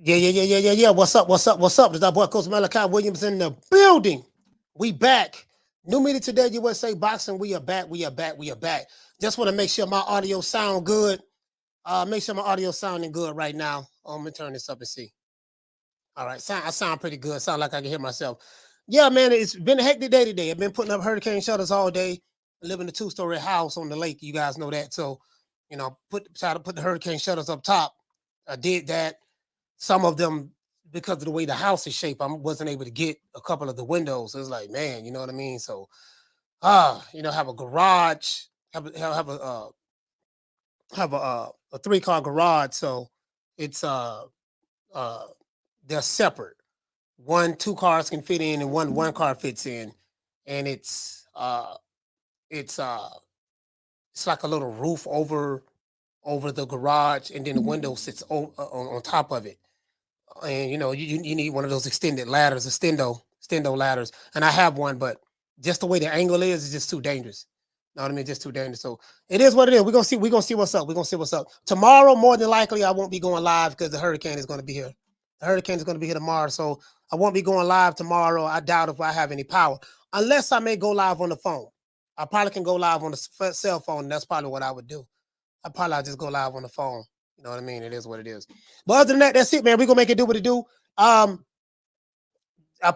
Yeah. What's up? This that boy Coach Malachi Williams in the building. We back. New media today, USA Boxing. We are back. Just want to make sure my audio sound good. Make sure my audio sounding good right now. Let me turn this up and see. All right, I sound pretty good. Sound like I can hear myself. Yeah, man, it's been a hectic day today. I've been putting up hurricane shutters all day. I live in a 2-story house on the lake. You guys know that. So, try to put the hurricane shutters up top. I did that. Some of them, because of the way the house is shaped, I wasn't able to get a couple of the windows. It was like, man, you know what I mean? So, have a garage, have a 3-car garage. So it's they're separate. 2 cars can fit in and one car fits in, and it's like a little roof over the garage, and then the window sits on top of it. And you need one of those extended ladders, stendo ladders, and I have one, but just the way the angle is just too dangerous. You know what I mean? Just too dangerous. So it is what it is. We're gonna see what's up. Tomorrow, more than likely, I won't be going live because the hurricane is going to be here. The hurricane is going to be here tomorrow, so I won't be going live tomorrow. I doubt if I have any power, unless I may go live on the phone. I probably can go live on the cell phone. And that's probably what I would do. I'll just go live on the phone. You know what I mean? It is what it is. But other than that, that's it, man. We're going to make it do what it do. I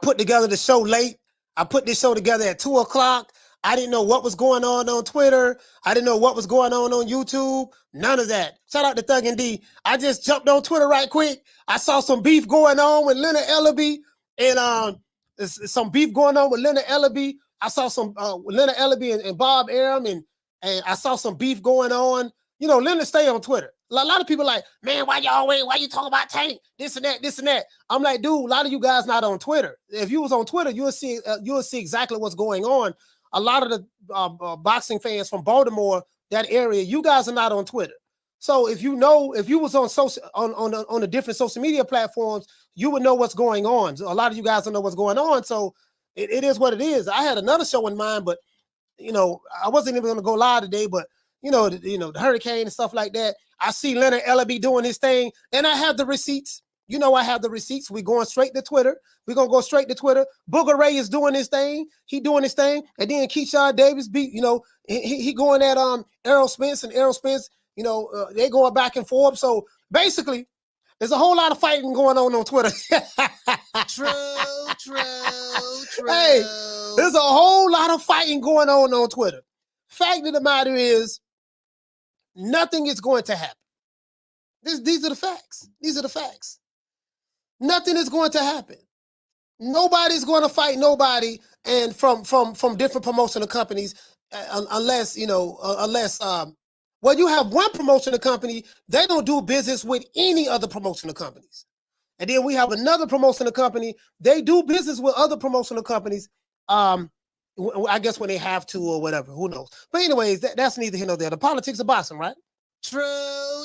put together the show late. I put this show together at 2 o'clock. I didn't know what was going on Twitter. I didn't know what was going on YouTube. None of that. Shout out to Thug and D. I just jumped on Twitter right quick. I saw some beef going on with Leonard Ellerbe. And some beef going on with Leonard Ellerbe. I saw some Leonard Ellerbe and Bob Arum. And I saw some beef going on. Leonard stay on Twitter. A lot of people like, man, why you talking about Tank? This and that. I'm like, dude, a lot of you guys not on Twitter. If you was on Twitter, you'll see exactly what's going on. A lot of the boxing fans from Baltimore, that area, you guys are not on Twitter. So if you was on the different social media platforms, you would know what's going on. So a lot of you guys don't know what's going on. So it is what it is. I had another show in mind, but I wasn't even going to go live today. But the hurricane and stuff like that. I see Leonard Ellerbe doing his thing, and I have the receipts. I have the receipts. We're going straight to Twitter. We're going to go straight to Twitter. Booger Ray is doing his thing. He doing his thing. And then Keyshawn Davis he going at Errol Spence, and Errol Spence, they going back and forth. So basically, there's a whole lot of fighting going on Twitter. True. Hey, there's a whole lot of fighting going on Twitter. Fact of the matter is, nothing is going to happen. These are the facts. Nothing is going to happen. Nobody's going to fight nobody, and from different promotional companies, unless you have one promotional company, they don't do business with any other promotional companies, and then we have another promotional company, they do business with other promotional companies. I guess when they have to or whatever, who knows? But anyways, that's neither here nor there. The politics of boxing, right? True.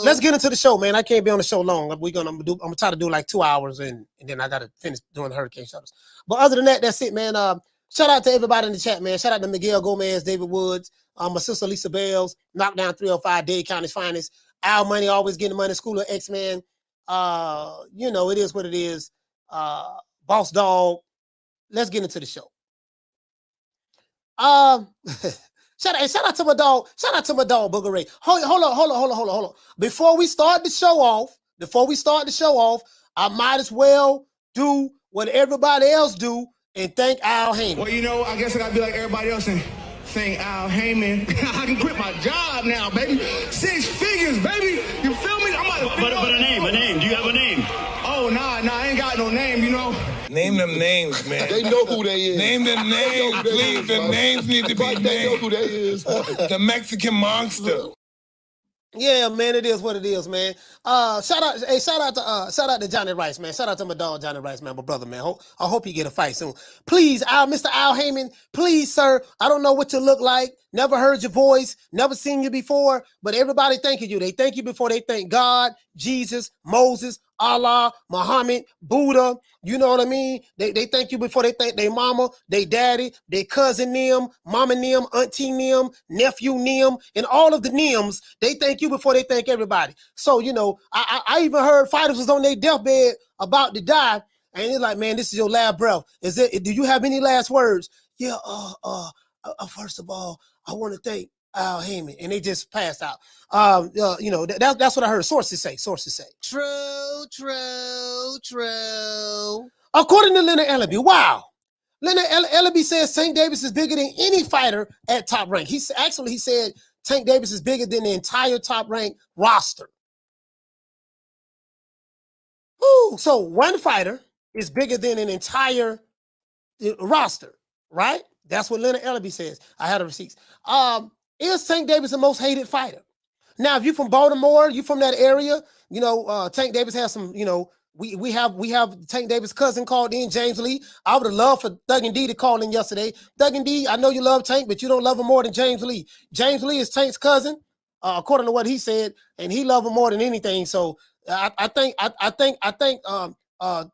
Let's get into the show, man. I can't be on the show long. I'm gonna try to do like 2 hours, and then I gotta finish doing the hurricane shutters. But other than that, that's it, man. Shout out to everybody in the chat, man. Shout out to Miguel Gomez, David Woods, my sister Lisa Bells, Knockdown 305, Dade County's finest. Al Money, always getting money. School of X-Men. It is what it is. Boss Dog. Let's get into the show. Shout out to my dog. Shout out to my dog, Booger Ray. Hold on. Before we start the show off, I might as well do what everybody else do and thank Al Heyman. Well, I guess I gotta be like everybody else and thank Al Heyman. I can quit my job now, baby. 6 figures, baby. You feel me? But a name. Do you have a name? Oh, nah, I ain't got no name, Name them names, man. They know who they is. Name them names, please. The names need to be named. They know who they is. The Mexican Monster. Yeah, man, it is what it is, man. Shout out to Johnny Rice, man. Shout out to my dog Johnny Rice, man, my brother, man. I hope he get a fight soon. Please, Mr. Al Heyman, please, sir. I don't know what you look like. Never heard your voice. Never seen you before. But everybody thanking you. They thank you before they thank God, Jesus, Moses, Allah, Muhammad, Buddha. You know what I mean? They thank you before they thank their mama, they daddy, their cousin them, mama them, auntie them, nephew them, and all of the names. They thank you before they thank everybody. So, you know, I even heard fighters was on their deathbed about to die, and it's like, man, this is your last breath. Do you have any last words? Yeah, first of all, I want to thank Al Heyman, and they just passed out. You know, that's what I heard sources say. True. According to Leonard Ellerbe, wow. Leonard Ellerbe says Tank Davis is bigger than any fighter at Top Rank. He said Tank Davis is bigger than the entire Top Rank roster. Ooh, so one fighter is bigger than an entire roster, right? That's what Leonard Ellerbe says. I had the receipts. Is Tank Davis the most hated fighter? Now, if you're from Baltimore, you from that area, you know, Tank Davis has some, you know, we have Tank Davis' cousin called in, James Lee. I would have loved for Doug and D to call in yesterday. Doug and D, I know you love Tank, but you don't love him more than James Lee. James Lee is Tank's cousin, according to what he said, and he loved him more than anything. So I think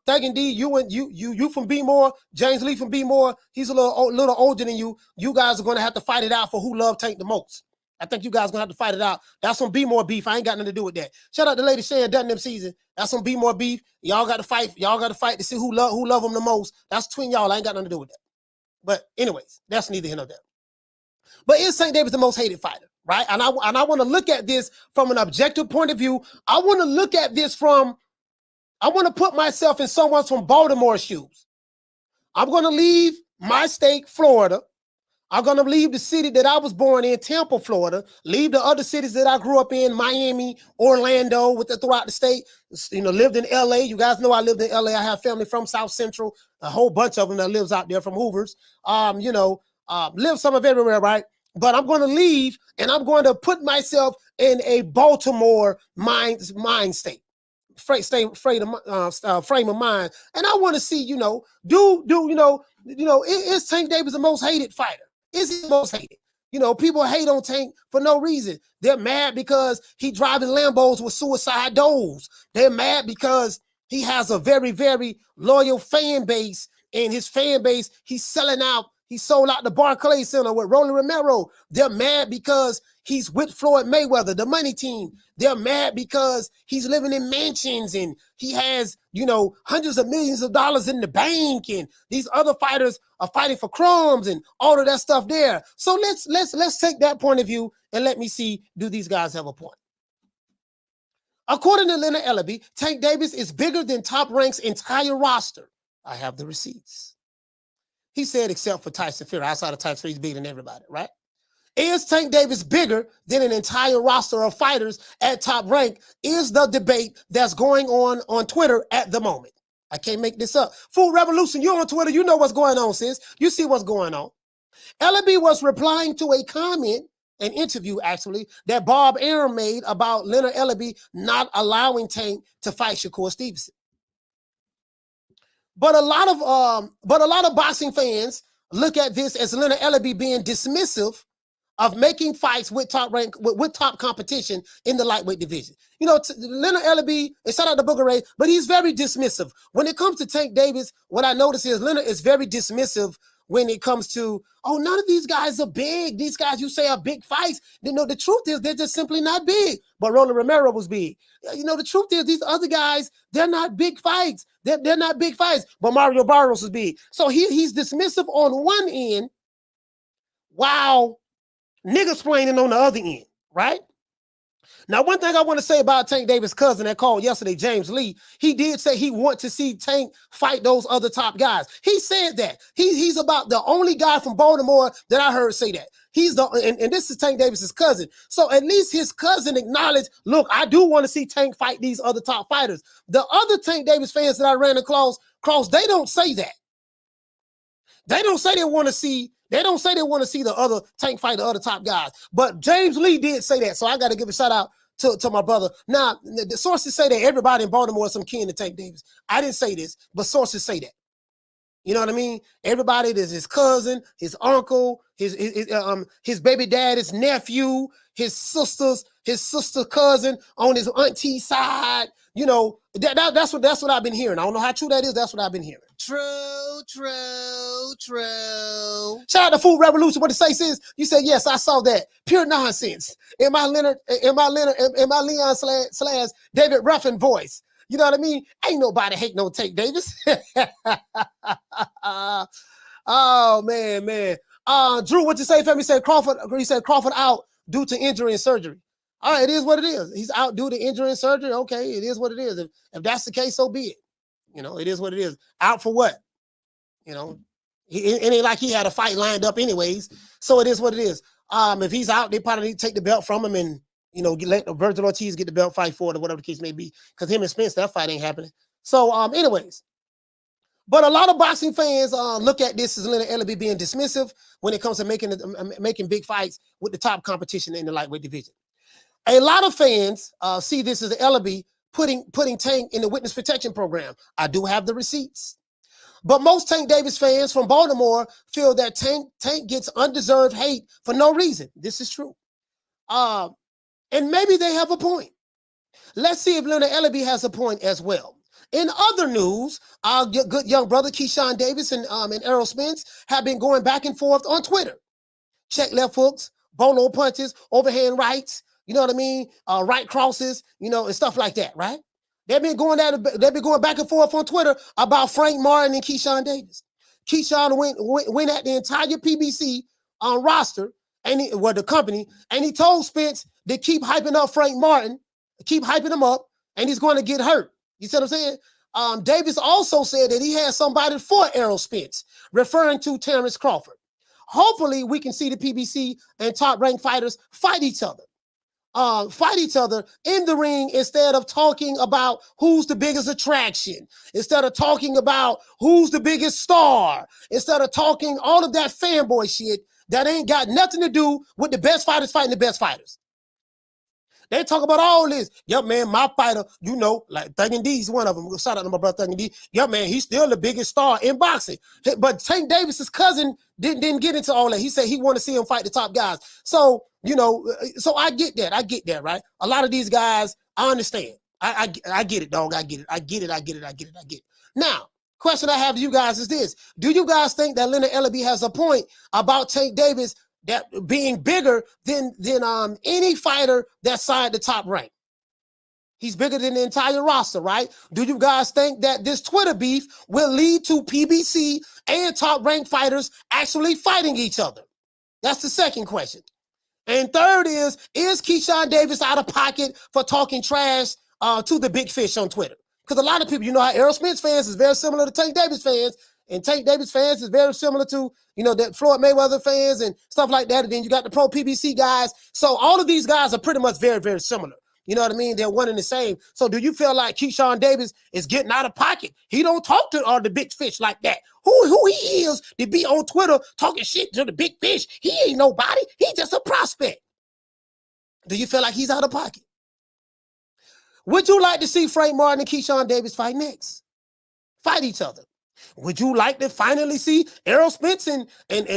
Doug and D, you from B-More, James Lee from B-More, he's a little older than you. You guys are going to have to fight it out for who loved Tank the most. I think you guys are going to have to fight it out. That's some B-More beef. I ain't got nothing to do with that. Shout out to Lady Shan Dutton them season. That's some Be More beef. Y'all got to fight. Y'all got to fight to see who love them the most. That's between y'all. I ain't got nothing to do with that. But anyways, that's neither here nor there. But is Tank Davis the most hated fighter, right? And I want to look at this from an objective point of view. I want to look at this from, I want to put myself in someone from Baltimore's shoes. I'm going to leave my state, Florida. I'm going to leave the city that I was born in, Tampa, Florida, leave the other cities that I grew up in, Miami, Orlando, throughout the state, you know, lived in LA. You guys know I lived in LA. I have family from South Central, a whole bunch of them that lives out there from Hoovers, you know, live some of everywhere, right? But I'm going to leave and I'm going to put myself in a Baltimore mind state. Frame of mind, and I want to see, you know, is Tank Davis the most hated fighter? Is he the most hated? You know, people hate on Tank for no reason. They're mad because he driving Lambos with suicide doors. They're mad because he has a very, very loyal fan base, and his fan base, he's selling out. He sold out the Barclays Center with Rolly Romero. They're mad because he's with Floyd Mayweather, the money team. They're mad because he's living in mansions and he has, you know, hundreds of millions of dollars in the bank, and these other fighters are fighting for crumbs and all of that stuff there. So let's take that point of view and let me see, do these guys have a point? According to Leonard Ellerbe, Tank Davis is bigger than Top Rank's entire roster. I have the receipts. He said, except for Tyson Fury. Outside of Tyson Fury, he's bigger than everybody, right? Is Tank Davis bigger than an entire roster of fighters at Top Rank? Is the debate that's going on Twitter at the moment. I can't make this up. Full Revolution, you're on Twitter. You know what's going on, sis. You see what's going on. Ellerbe was replying to a comment, an interview actually, that Bob Arum made about Leonard Ellerbe not allowing Tank to fight Shakur Stevenson. But a lot of boxing fans look at this as Leonard Ellerbe being dismissive of making fights with top rank, with top competition in the lightweight division. You know, Leonard Ellerbe, and shout out to Booger Ray, but he's very dismissive. When it comes to Tank Davis, what I notice is Leonard is very dismissive when it comes to, oh, none of these guys are big. These guys you say are big fights. You know, the truth is they're just simply not big. But Rolly Romero was big. You know, the truth is these other guys, they're not big fights. They're not big fights. But Mario Barrios is big. So he's dismissive on one end while niggas playing on the other end, right? Now, one thing I want to say about Tank Davis' cousin that called yesterday, James Lee, he did say he wants to see Tank fight those other top guys. He said that. He's about the only guy from Baltimore that I heard say that. He's the and this is Tank Davis' cousin. So at least his cousin acknowledged, look, I do want to see Tank fight these other top fighters. The other Tank Davis fans that I ran across, they don't say that. They don't say they want to see. They don't say they want to see the other Tank fight the other top guys. But James Lee did say that. So I got to give a shout out to my brother. Now, the sources say that everybody in Baltimore is some kin to Tank Davis. I didn't say this, but sources say that. You know what I mean? Everybody, there's his cousin, his uncle, his baby dad, his nephew, his sister cousin on his auntie side. you know, that's what I've been hearing. I don't know how true that is. That's what I've been hearing. True, true, true. Shout out to Food Revolution. What the say is, you said, yes, I saw that. Pure nonsense. In my Leon slash David Ruffin voice. You know what I mean? Ain't nobody hate no Tank Davis. Oh, man. Drew, what you say, fam? He said Crawford out due to injury and surgery. All right, it is what it is. He's out due to injury and surgery. Okay, it is what it is. If that's the case, so be it. You know, it is what it is. Out for what? You know, it ain't like he had a fight lined up anyways. So it is what it is. If he's out, they probably need to take the belt from him and, you know, let Virgil Ortiz get the belt fight for it or whatever the case may be. Because him and Spence, that fight ain't happening. So, anyways. But a lot of boxing fans look at this as Leonard Ellerbe being dismissive when it comes to making big fights with the top competition in the lightweight division. A lot of fans see this as Ellerbe putting Tank in the witness protection program. I do have the receipts. But most Tank Davis fans from Baltimore feel that Tank gets undeserved hate for no reason. This is true. And maybe they have a point. Let's see if Leonard Ellerbe has a point as well. In other news, our good young brother Keyshawn Davis and Errol Spence have been going back and forth on Twitter. Check left hooks, bolo punches, overhand rights, you know what I mean? Right crosses, you know, and stuff like that, right? They've been going back and forth on Twitter about Frank Martin and Keyshawn Davis. Keyshawn went at the entire PBC roster and the company, and he told Spence to keep hyping up Frank Martin, keep hyping him up, and he's going to get hurt. You see what I'm saying? Davis also said that he had somebody for Errol Spence, referring to Terence Crawford. Hopefully, we can see the PBC and top ranked fighters fight each other in the ring instead of talking about who's the biggest attraction, instead of talking about who's the biggest star, instead of talking all of that fanboy shit that ain't got nothing to do with the best fighters fighting the best fighters. They talk about all this. Yep, man, my fighter, you know, like Thug and D's one of them. Shout out to my brother Thug and D. Yep, man, he's still the biggest star in boxing. But Tank Davis's cousin didn't get into all that. He said he wanted to see him fight the top guys. So, you know, so I get that, right? A lot of these guys, I understand. I get it, dog. I get it. Now, question I have to you guys is this. Do you guys think that Leonard Ellerbe has a point about Tank Davis that being bigger than any fighter that's signed the top rank? He's bigger than the entire roster, right? Do you guys think that this Twitter beef will lead to PBC and top ranked fighters actually fighting each other? That's the second question. And third is Keyshawn Davis out of pocket for talking trash to the big fish on Twitter? Because a lot of people, you know how Errol Spence fans is very similar to Tank Davis fans, and Tank Davis fans is very similar to, you know, that Floyd Mayweather fans and stuff like that. And then you got the pro PBC guys. So all of these guys are pretty much very, very similar. You know what I mean? They're one and the same. So do you feel like Keyshawn Davis is getting out of pocket? He don't talk to all the big fish like that. Who he is to be on Twitter talking shit to the big fish? He ain't nobody. He just a prospect. Do you feel like he's out of pocket? Would you like to see Frank Martin and Keyshawn Davis fight next? Fight each other. Would you like to finally see Errol Spence and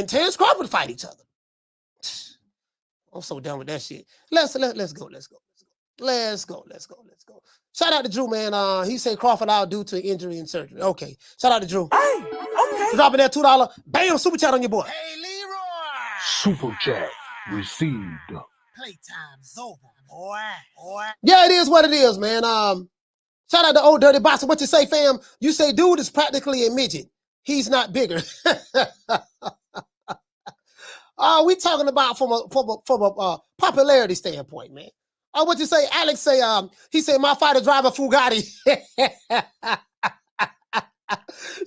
Terence Crawford fight each other? I'm so done with that shit. Let's go. Shout out to Drew, man. He said Crawford out due to injury and surgery. Okay. Shout out to Drew. Hey, okay. Dropping that $2. Bam, super chat on your boy. Hey, Leroy. Super chat received. Playtime's over, boy. Yeah, it is what it is, man. Shout out to Old Dirty Boxer. What you say, fam? You say dude is practically a midget. He's not bigger. We talking about from a popularity standpoint, man. What you say? Alex say, he said my fighter drive a Fugatti.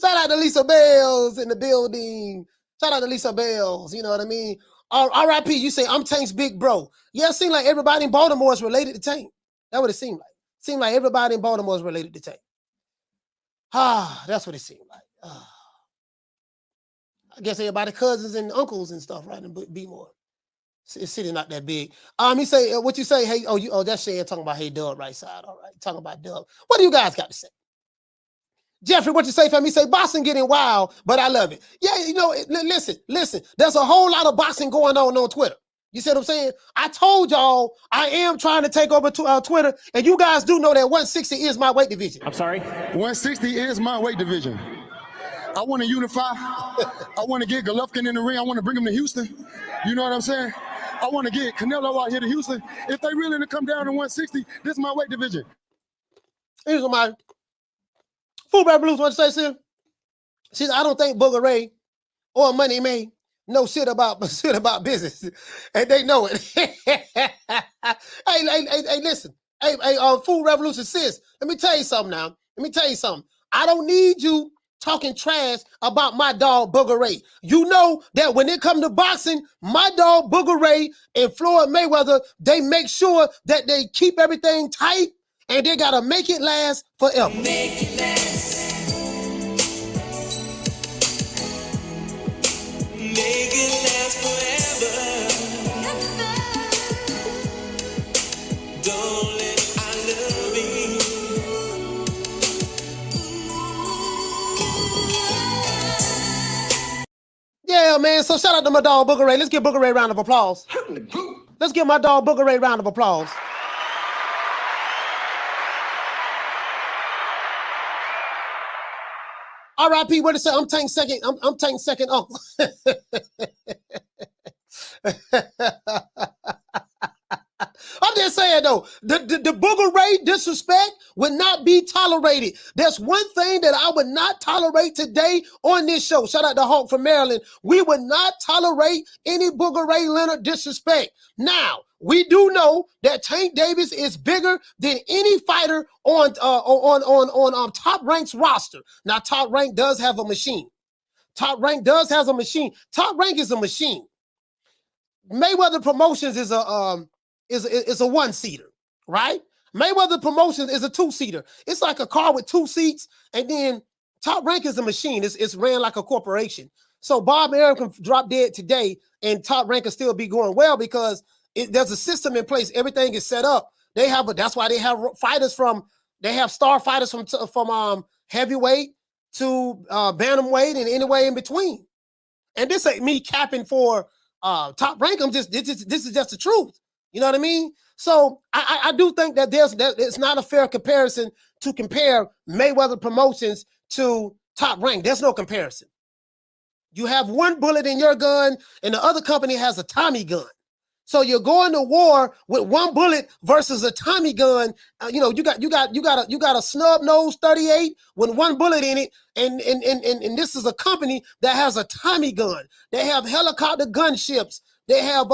Shout out to Lisa Bells in the building. Shout out to Lisa Bells. You know what I mean? R.I.P. You say I'm Tank's big bro. Yeah, it seemed like everybody in Baltimore is related to Tank. That's what it seemed like. Seemed like everybody in Baltimore is related to Tank. That's what it seemed like. I guess everybody cousins and uncles and stuff, right? And be more. It's city not that big. He say, what you say? Hey, that's Shan talking about hey Dub right side. All right, talking about Dub. What do you guys got to say? Jeffrey, what you say, fam? He say boxing getting wild, but I love it. Yeah, you know, listen. There's a whole lot of boxing going on Twitter. You see what I'm saying? I told y'all I am trying to take over to Twitter, and you guys do know that 160 is my weight division. I'm sorry? 160 is my weight division. I want to unify. I want to get Golovkin in the ring. I want to bring him to Houston. You know what I'm saying? I want to get Canelo out here to Houston. If they really to come down to 160, this is my weight division. Here's what my Food Revolution want to say, Sim. See, I don't think Booger Ray or Money May know shit about business, and they know it. Hey, listen. Hey, Food Revolution sis. Let me tell you something now. Let me tell you something. I don't need you talking trash about my dog Booger Ray. You know that when it comes to boxing, my dog Booger Ray and Floyd Mayweather, they make sure that they keep everything tight, and they gotta make it last forever. Make it last. Make it last forever. Don't let I love me. Yeah, man. So shout out to my dog Booger Ray. Let's give Booger Ray a round of applause. Let's give my dog Booger Ray a round of applause. R.I.P. What it say? I'm taking second. I'm taking second. Oh. I'm just saying though, the Booger Ray disrespect would not be tolerated. There's one thing that I would not tolerate today on this show. Shout out to Hawk from Maryland. We would not tolerate any Booger Ray Leonard disrespect. Now, we do know that Tank Davis is bigger than any fighter on Top Rank's roster. Now, Top Rank does have a machine. Top Rank does have a machine. Top Rank is a machine. Mayweather Promotions is a one-seater, right? Mayweather Promotions is a two-seater. It's like a car with two seats, and then Top Rank is a machine. It's ran like a corporation. So Bob Arum can drop dead today, and Top Rank can still be going well because there's a system in place. Everything is set up. That's why they have fighters they have star fighters from heavyweight to bantamweight and anywhere in between. And this ain't me capping for Top Rank. This is just the truth. You know what I mean? So I do think that it's not a fair comparison to compare Mayweather Promotions to Top Rank. There's no comparison. You have one bullet in your gun, and the other company has a Tommy gun. So you're going to war with one bullet versus a Tommy gun. You got a snub nose 38 with one bullet in it, and this is a company that has a Tommy gun. They have helicopter gunships. They have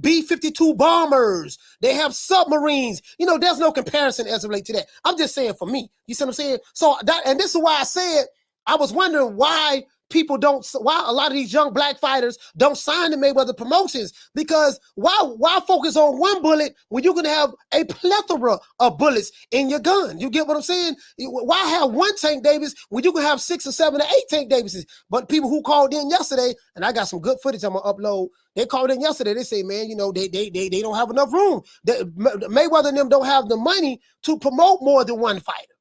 B-52 bombers. They have submarines. There's no comparison as it relates to that. I'm just saying for me. You see what I'm saying? So and this is why I said I was wondering why why a lot of these young black fighters don't sign to Mayweather Promotions, because why focus on one bullet when you can have a plethora of bullets in your gun? You get what I'm saying? Why have one Tank Davis when you can have 6 or 7 or 8 Tank Davises? But people who called in yesterday, and I got some good footage I'm gonna upload, they called in yesterday. They say, man, they don't have enough room. Mayweather and them don't have the money to promote more than one fighter.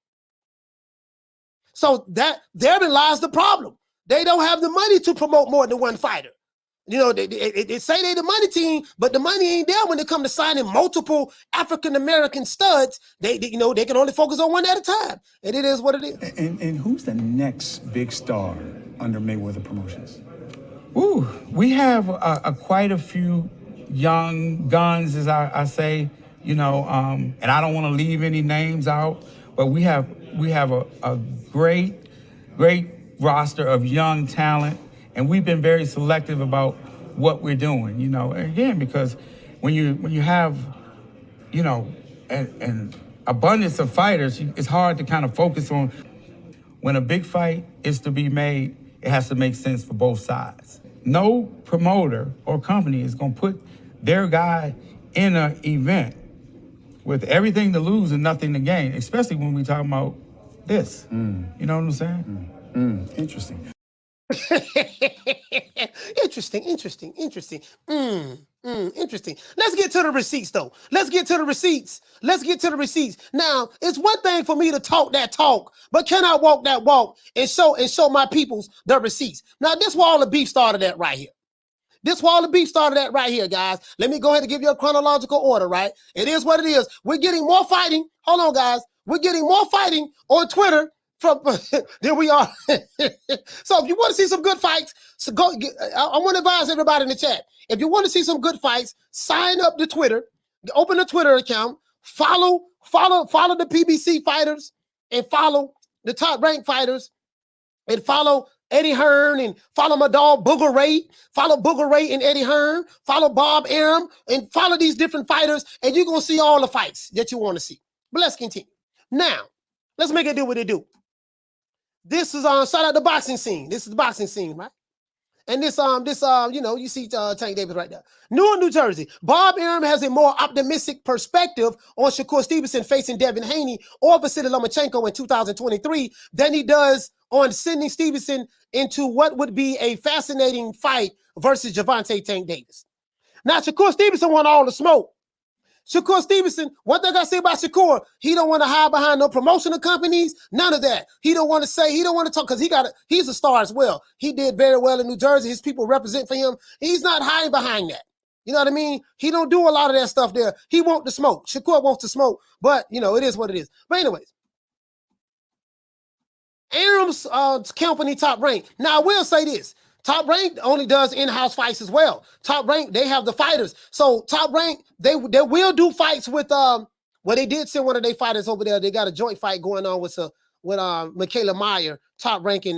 So therein lies the problem. They don't have the money to promote more than one fighter. They say they're the money team, but the money ain't there when it comes to signing multiple African-American studs. They can only focus on one at a time. And it is what it is. And who's the next big star under Mayweather Promotions? Ooh, we have quite a few young guns, as I say, and I don't want to leave any names out, but we have a great roster of young talent, and we've been very selective about what we're doing, again, because when you have, an abundance of fighters, it's hard to kind of focus on. When a big fight is to be made, it has to make sense for both sides. No promoter or company is going to put their guy in an event with everything to lose and nothing to gain, especially when we're talking about this. You know what I'm saying? Interesting. Interesting. Interesting. Let's get to the receipts, though. Let's get to the receipts. Now, it's one thing for me to talk that talk, but can I walk that walk and show my peoples the receipts? Now, this is where all the beef started at right here. This where all the beef started at right here, guys. Let me go ahead and give you a chronological order, right? It is what it is. We're getting more fighting. Hold on, guys. We're getting more fighting on Twitter from than we are. So if you want to see some good fights, so go. I want to advise everybody in the chat. If you want to see some good fights, sign up to Twitter. Open a Twitter account. Follow the PBC fighters and follow the Top Rank fighters and follow Eddie Hearn and follow my dog Booger Ray. Follow Booger Ray and Eddie Hearn. Follow Bob Arum and follow these different fighters, and you're gonna see all the fights that you want to see. But let's continue. Now, let's make it do what it do. This is shout out the boxing scene. This is the boxing scene, right? And this you know, you see Tank Davis right there. Newark, New Jersey. Bob Arum has a more optimistic perspective on Shakur Stevenson facing Devin Haney or Vasily Lomachenko in 2023 than he does on sending Stevenson into what would be a fascinating fight versus Gervonta Tank Davis. Now, Shakur Stevenson want all the smoke. Shakur Stevenson, one thing I say about Shakur, he don't want to hide behind no promotional companies, none of that. He don't want to say, he don't want to talk, because he's a star as well. He did very well in New Jersey. His people represent for him. He's not hiding behind that. You know what I mean? He don't do a lot of that stuff there. He wants the smoke. Shakur wants to smoke, but you know, it is what it is. But anyways, Arum's company Top Rank. Now I will say this. Top Rank only does in-house fights as well. Top Rank, they have the fighters. So Top Rank, they will do fights with well, they did send one of their fighters over there. They got a joint fight going on with Michaela Meyer, Top Rank in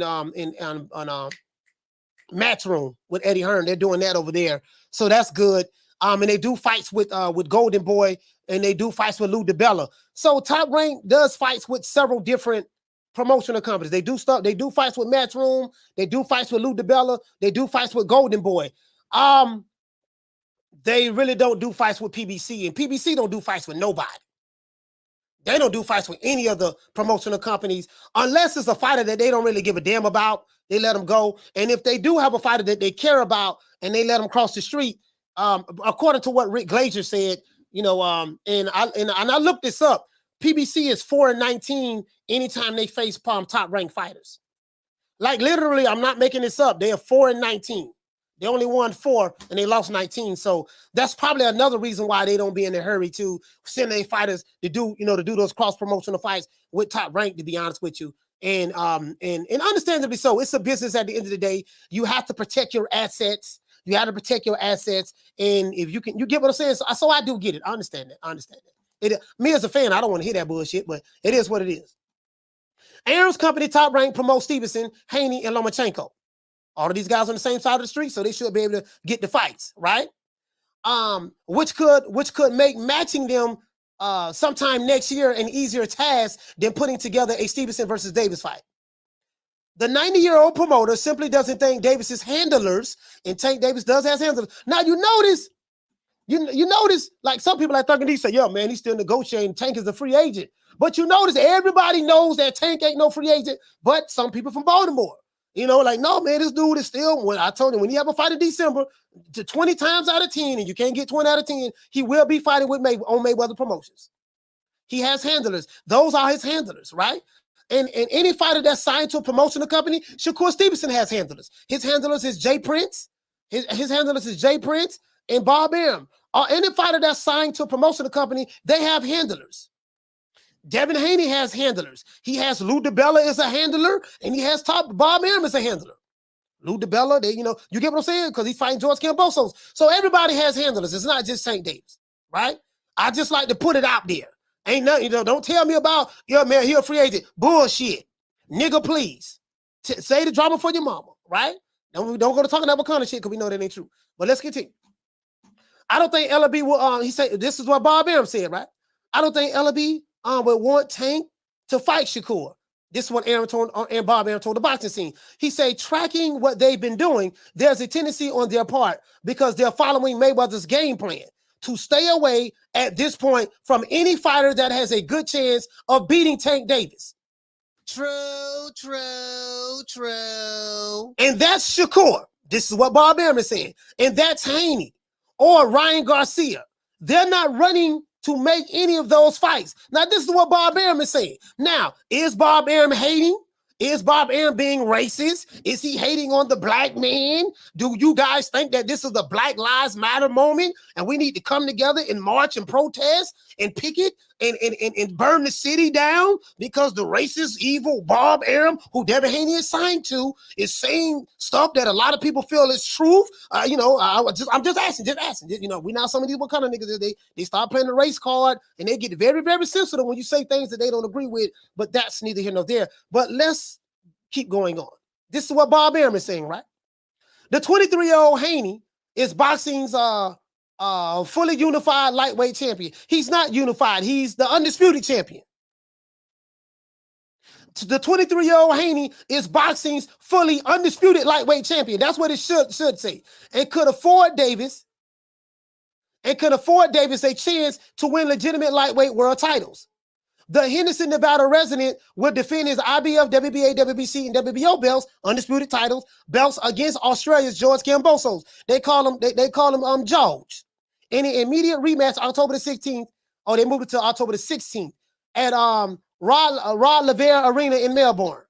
Matchroom with Eddie Hearn. They're doing that over there. So that's good. And they do fights with Golden Boy, and they do fights with Lou DiBella. So Top Rank does fights with several different promotional companies. They do stuff. They do fights with Matchroom. They do fights with Lou DiBella. They do fights with Golden Boy. They really don't do fights with PBC, and PBC don't do fights with nobody. They don't do fights with any of the promotional companies unless it's a fighter that they don't really give a damn about. They let them go. And if they do have a fighter that they care about and they let them cross the street, according to what Rick Glazier said, you know, and I looked this up. PBC is 4-19 anytime they face Top Rank fighters. Like literally, I'm not making this up. They are 4-19. They only won 4 and they lost 19. So that's probably another reason why they don't be in a hurry to send their fighters to do those cross promotional fights with Top Rank, to be honest with you. And understandably so. It's a business at the end of the day. You have to protect your assets. You have to protect your assets. And if you get what I'm saying. So I do get it. I understand that. Me as a fan, I don't want to hear that bullshit, but it is what it is. Arum's company Top Rank promotes Stevenson, Haney, and Lomachenko. All of these guys on the same side of the street, so they should be able to get the fights, right? Which could make matching them sometime next year an easier task than putting together a Stevenson versus Davis fight. The 90-year-old promoter simply doesn't think Davis's handlers, and Tank Davis does have handlers. Now you notice. You notice, like some people like Thuggin' D say, yo, man, he's still negotiating. Tank is a free agent. But you notice everybody knows that Tank ain't no free agent, but some people from Baltimore. You know, like, no, man, this dude is still, when I told him, when you have a fight in December, to 20 times out of 10, and you can't get 20 out of 10, he will be fighting with on Mayweather Promotions. He has handlers. Those are his handlers, right? And any fighter that's signed to a promotional company, Shakur Stevenson has handlers. His handlers is Jay Prince. His handlers is Jay Prince and Bob Arum. Any fighter that's signed to a promotional company, they have handlers. Devin Haney has handlers. He has Lou DiBella as a handler, and he has Bob Arum as a handler. Lou DiBella, you get what I'm saying? Because he's fighting George Kambosos. So everybody has handlers. It's not just Tank Davis, right? I just like to put it out there. Ain't nothing, don't tell me about, man, he a free agent. Bullshit. Nigga, please. Say the drama for your mama, right? Don't go to talking that kind of shit because we know that ain't true. But let's continue. I don't think Ellerbe will, he said, this is what Bob Arum said, right? I don't think Ellerbe would want Tank to fight Shakur. This is what Bob Arum told the boxing scene. He said, tracking what they've been doing, there's a tendency on their part because they're following Mayweather's game plan to stay away at this point from any fighter that has a good chance of beating Tank Davis. True. And that's Shakur. This is what Bob Arum is saying. And that's Haney or Ryan Garcia. They're not running to make any of those fights. Now, this is what Bob Arum is saying. Now, is Bob Arum hating? Is Bob Arum being racist? Is he hating on the black man? Do you guys think that this is the Black Lives Matter moment and we need to come together and march and protest and picket and burn the city down because the racist, evil Bob Arum, who Devin Haney is signed to, is saying stuff that a lot of people feel is truth? I'm just asking. We know some of these what kind of niggas they start playing the race card and they get very, very sensitive when you say things that they don't agree with. But that's neither here nor there. But let's keep going on. This is what Bob Arum is saying, right? The 23-year-old Haney is boxing's fully unified lightweight champion. He's not unified. He's the undisputed champion. The 23-year-old Haney is boxing's fully undisputed lightweight champion. That's what it should say. And could afford Davis a chance to win legitimate lightweight world titles. The Henderson, Nevada resident will defend his IBF, WBA, WBC, and WBO belts, undisputed titles, belts against Australia's George Kambosos. They call him George. In the immediate rematch, October the 16th, they moved it to October the 16th at Rod Laver Arena in Melbourne.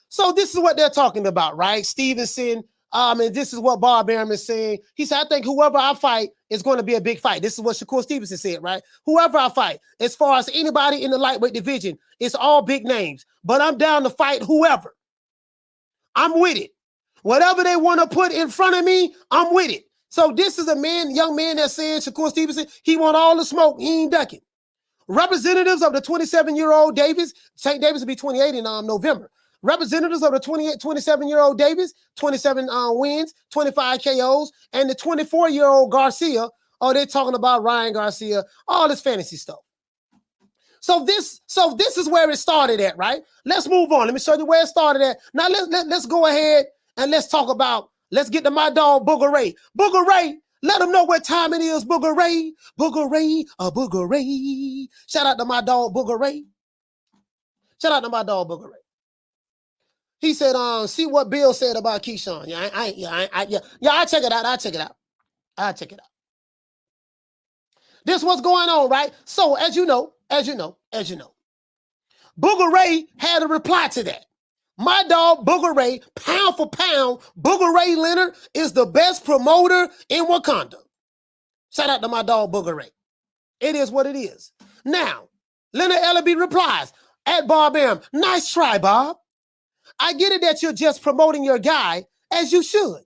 So this is what they're talking about, right? Stevenson, and this is what Bob Arum is saying. He said, I think whoever I fight is going to be a big fight. This is what Shakur Stevenson said, right? Whoever I fight, as far as anybody in the lightweight division, it's all big names. But I'm down to fight whoever. I'm with it. Whatever they want to put in front of me, I'm with it. So this is a young man that's saying, Shakur Stevenson, he want all the smoke. He ain't ducking. Representatives of the 27-year-old Davis, St. Davis will be 28 in November. Representatives of the 27-year-old Davis, 27 wins, 25 KOs, and the 24-year-old Garcia. Oh, they're talking about Ryan Garcia, all this fantasy stuff. So this is where it started at, right? Let's move on. Let me show you where it started at. Now let's go ahead and let's get to my dog Booger Ray. Booger Ray, let them know what time it is, Booger Ray. Booger Ray, Booger Ray. Shout out to my dog Booger Ray. He said, see what Bill said about Keyshawn. I'll check it out. This what's going on, right? So as you know, Booger Ray had a reply to that. My dog Booger Ray, pound for pound, Booger Ray Leonard is the best promoter in Wakanda. Shout out to my dog Booger Ray. It is what it is. Now, Leonard Ellerbe replies, at Bob Arum, nice try, Bob. I get it that you're just promoting your guy, as you should.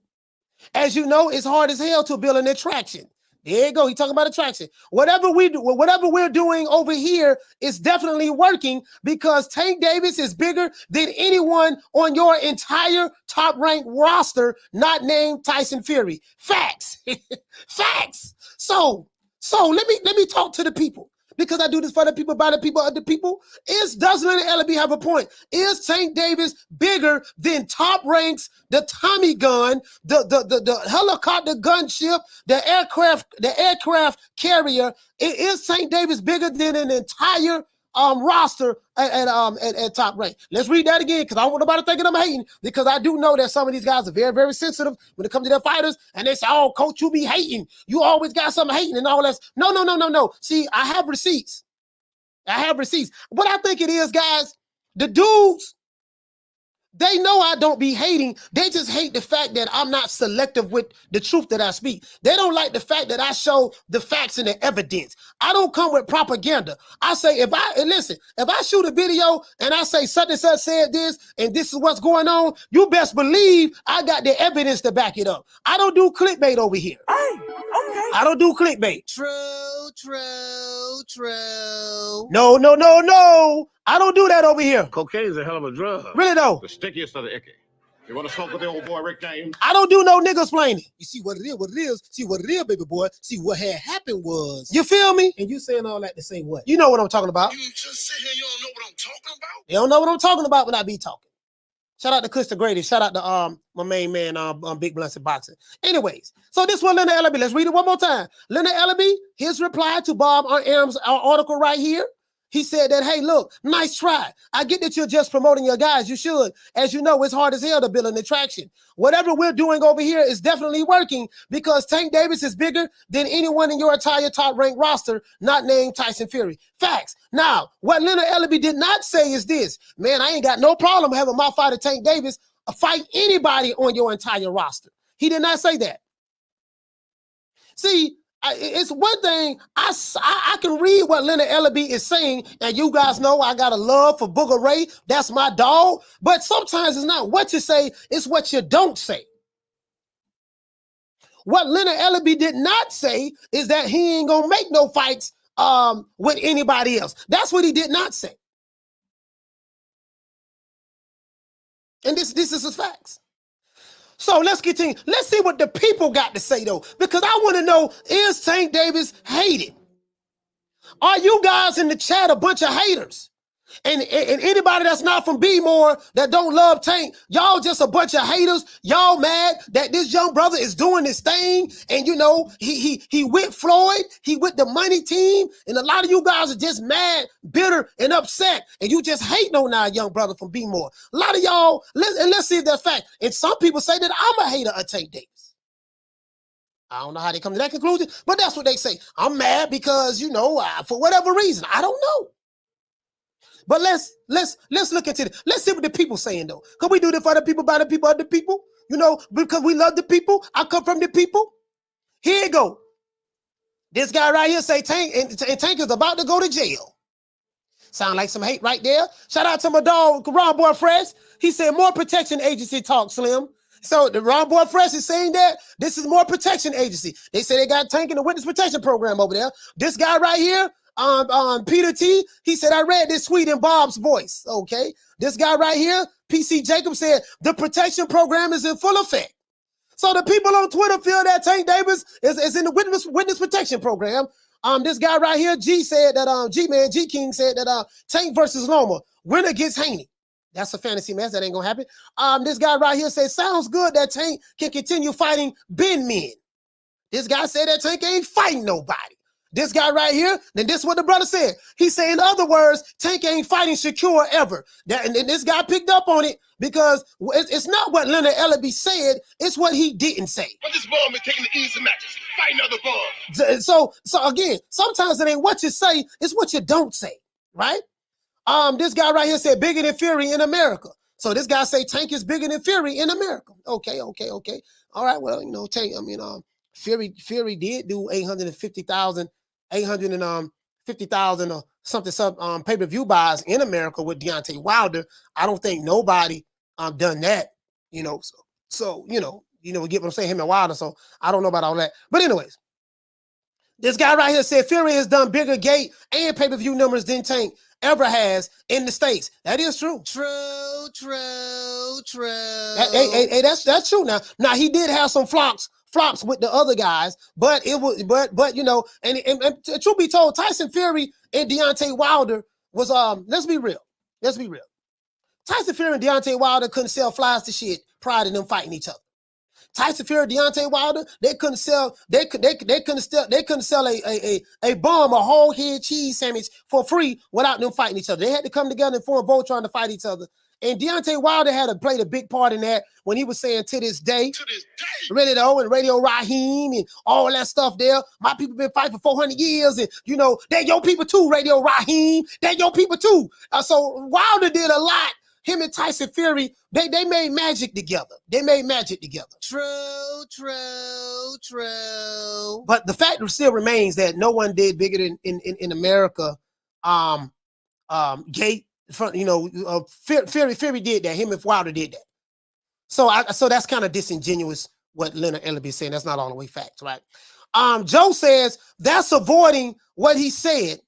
As you know, it's hard as hell to build an attraction. There you go. He's talking about attraction. Whatever we're doing over here is definitely working because Tank Davis is bigger than anyone on your entire top ranked roster, not named Tyson Fury. Facts. Facts. So let me talk to the people. Because I do this for the people, by the people, of the people. Does Leonard Ellerbe have a point? Is Tank Davis bigger than Top Ranks, the Tommy gun, the helicopter gunship, the aircraft carrier? Is Tank Davis bigger than an entire roster at Top Rank? Let's read that again, because I don't want nobody thinking I'm hating, because I do know that some of these guys are very, very sensitive when it comes to their fighters, and they say, oh, coach, you be hating. You always got something hating and all that. No. See, I have receipts. What I think it is, guys, the dudes, they know I don't be hating. They just hate the fact that I'm not selective with the truth that I speak. They don't like the fact that I show the facts and the evidence. I don't come with propaganda. I say, if I shoot a video and I say such and such said this and this is what's going on, you best believe I got the evidence to back it up. I don't do clickbait over here. Hey, okay. I don't do clickbait. True. No. I don't do that over here. Cocaine is a hell of a drug. Really though. The stickiest of the icky. You want to smoke with the old boy Rick James? I don't do no niggas explaining. You see what it is. See what it is, baby boy. See what had happened was. You feel me? And you saying all that to say what? You know what I'm talking about. You just sit here, you don't know what I'm talking about? They don't know what I'm talking about when I be talking. Shout out to Chris the Greatest. Shout out to my main man, Big Blessed Boxing. Anyways, so this one, Leonard Ellerbe. Let's read it one more time. Leonard Ellerbe, his reply to Bob Arum's article right here. He said that, hey, look, nice try. I get that you're just promoting your guys. You should. As you know, it's hard as hell to build an attraction. Whatever we're doing over here is definitely working because Tank Davis is bigger than anyone in your entire top rank roster, not named Tyson Fury. Facts. Now, what Leonard Ellerbe did not say is this. Man, I ain't got no problem having my fighter Tank Davis fight anybody on your entire roster. He did not say that. See, it's one thing, I can read what Leonard Ellerbe is saying, and you guys know I got a love for Booger Ray. That's my dog. But sometimes it's not what you say, it's what you don't say. What Leonard Ellerbe did not say is that he ain't gonna make no fights with anybody else. That's what he did not say. And this is the facts. So let's continue. Let's see what the people got to say, though, because I want to know, is Tank Davis hated? Are you guys in the chat a bunch of haters? And anybody that's not from B-More that don't love Tank, y'all just a bunch of haters. Y'all mad that this young brother is doing this thing. And, you know, he with Floyd. He with the money team. And a lot of you guys are just mad, bitter, and upset. And you just hating on our young brother from B-More. A lot of y'all, let's see if that's fact. And some people say that I'm a hater of Tank Davis. I don't know how they come to that conclusion, but that's what they say. I'm mad because, you know, for whatever reason, I don't know. But let's look into it. Let's see what the people saying though. Can we do this for the people, by the people, other people? You know, because we love the people. I come from the people. Here you go. This guy right here say Tank and Tank is about to go to jail. Sound like some hate right there. Shout out to my dog, Ron Boy Fresh. He said more protection agency talk, Slim. So the Ron Boy Fresh is saying that this is more protection agency. They say they got Tank in the witness protection program over there. This guy right here, Peter T, he said, I read this tweet in Bob's voice. Okay. This guy right here, PC Jacob, said the protection program is in full effect. So the people on Twitter feel that Tank Davis is in the witness protection program. This guy right here, G said that G King said that Tank versus Loma, winner gets Haney. That's a fantasy match. That ain't gonna happen. This guy right here says, sounds good that Tank can continue fighting Ben men. This guy said that Tank ain't fighting nobody. This guy right here, then this is what the brother said. He said, in other words, Tank ain't fighting Shakur ever. And this guy picked up on it because it's not what Leonard Ellerbe said, it's what he didn't say. But this ball is taking the easy matches, fighting other balls. So again, sometimes it ain't what you say, it's what you don't say, right? This guy right here said bigger than Fury in America. So this guy say Tank is bigger than Fury in America. Okay. All right, well, you know, Tank, I mean, Fury did do 850,000 or something pay-per-view buys in America with Deontay Wilder. I don't think nobody done that, you know. So you know, we get what I'm saying, him and Wilder. So I don't know about all that. But anyways, this guy right here said Fury has done bigger gate and pay-per-view numbers than Tank ever has in the States. That is true. True. Hey, that's true. Now he did have some flops with the other guys, but it was, but you know, and truth be told, Tyson Fury and Deontay Wilder was let's be real. Tyson Fury and Deontay Wilder couldn't sell flies to shit prior to them fighting each other. Tyson Fury, Deontay Wilder, they couldn't sell a bomb, a whole head cheese sandwich for free without them fighting each other. They had to come together and form Voltron to fight each other. And Deontay Wilder played a big part in that when he was saying to this day, really though, and Radio Raheem and all that stuff there. My people been fighting for 400 years, and you know, they your people too, Radio Raheem. They your people too. So Wilder did a lot. Him and Tyson Fury, they made magic together. True. But the fact still remains that no one did bigger than in America. Gate. You know, Fury did that. Him and Wilder did that. So that's kind of disingenuous what Leonard Ellerbe is saying. That's not all the way facts, right? Joe says that's avoiding what he said.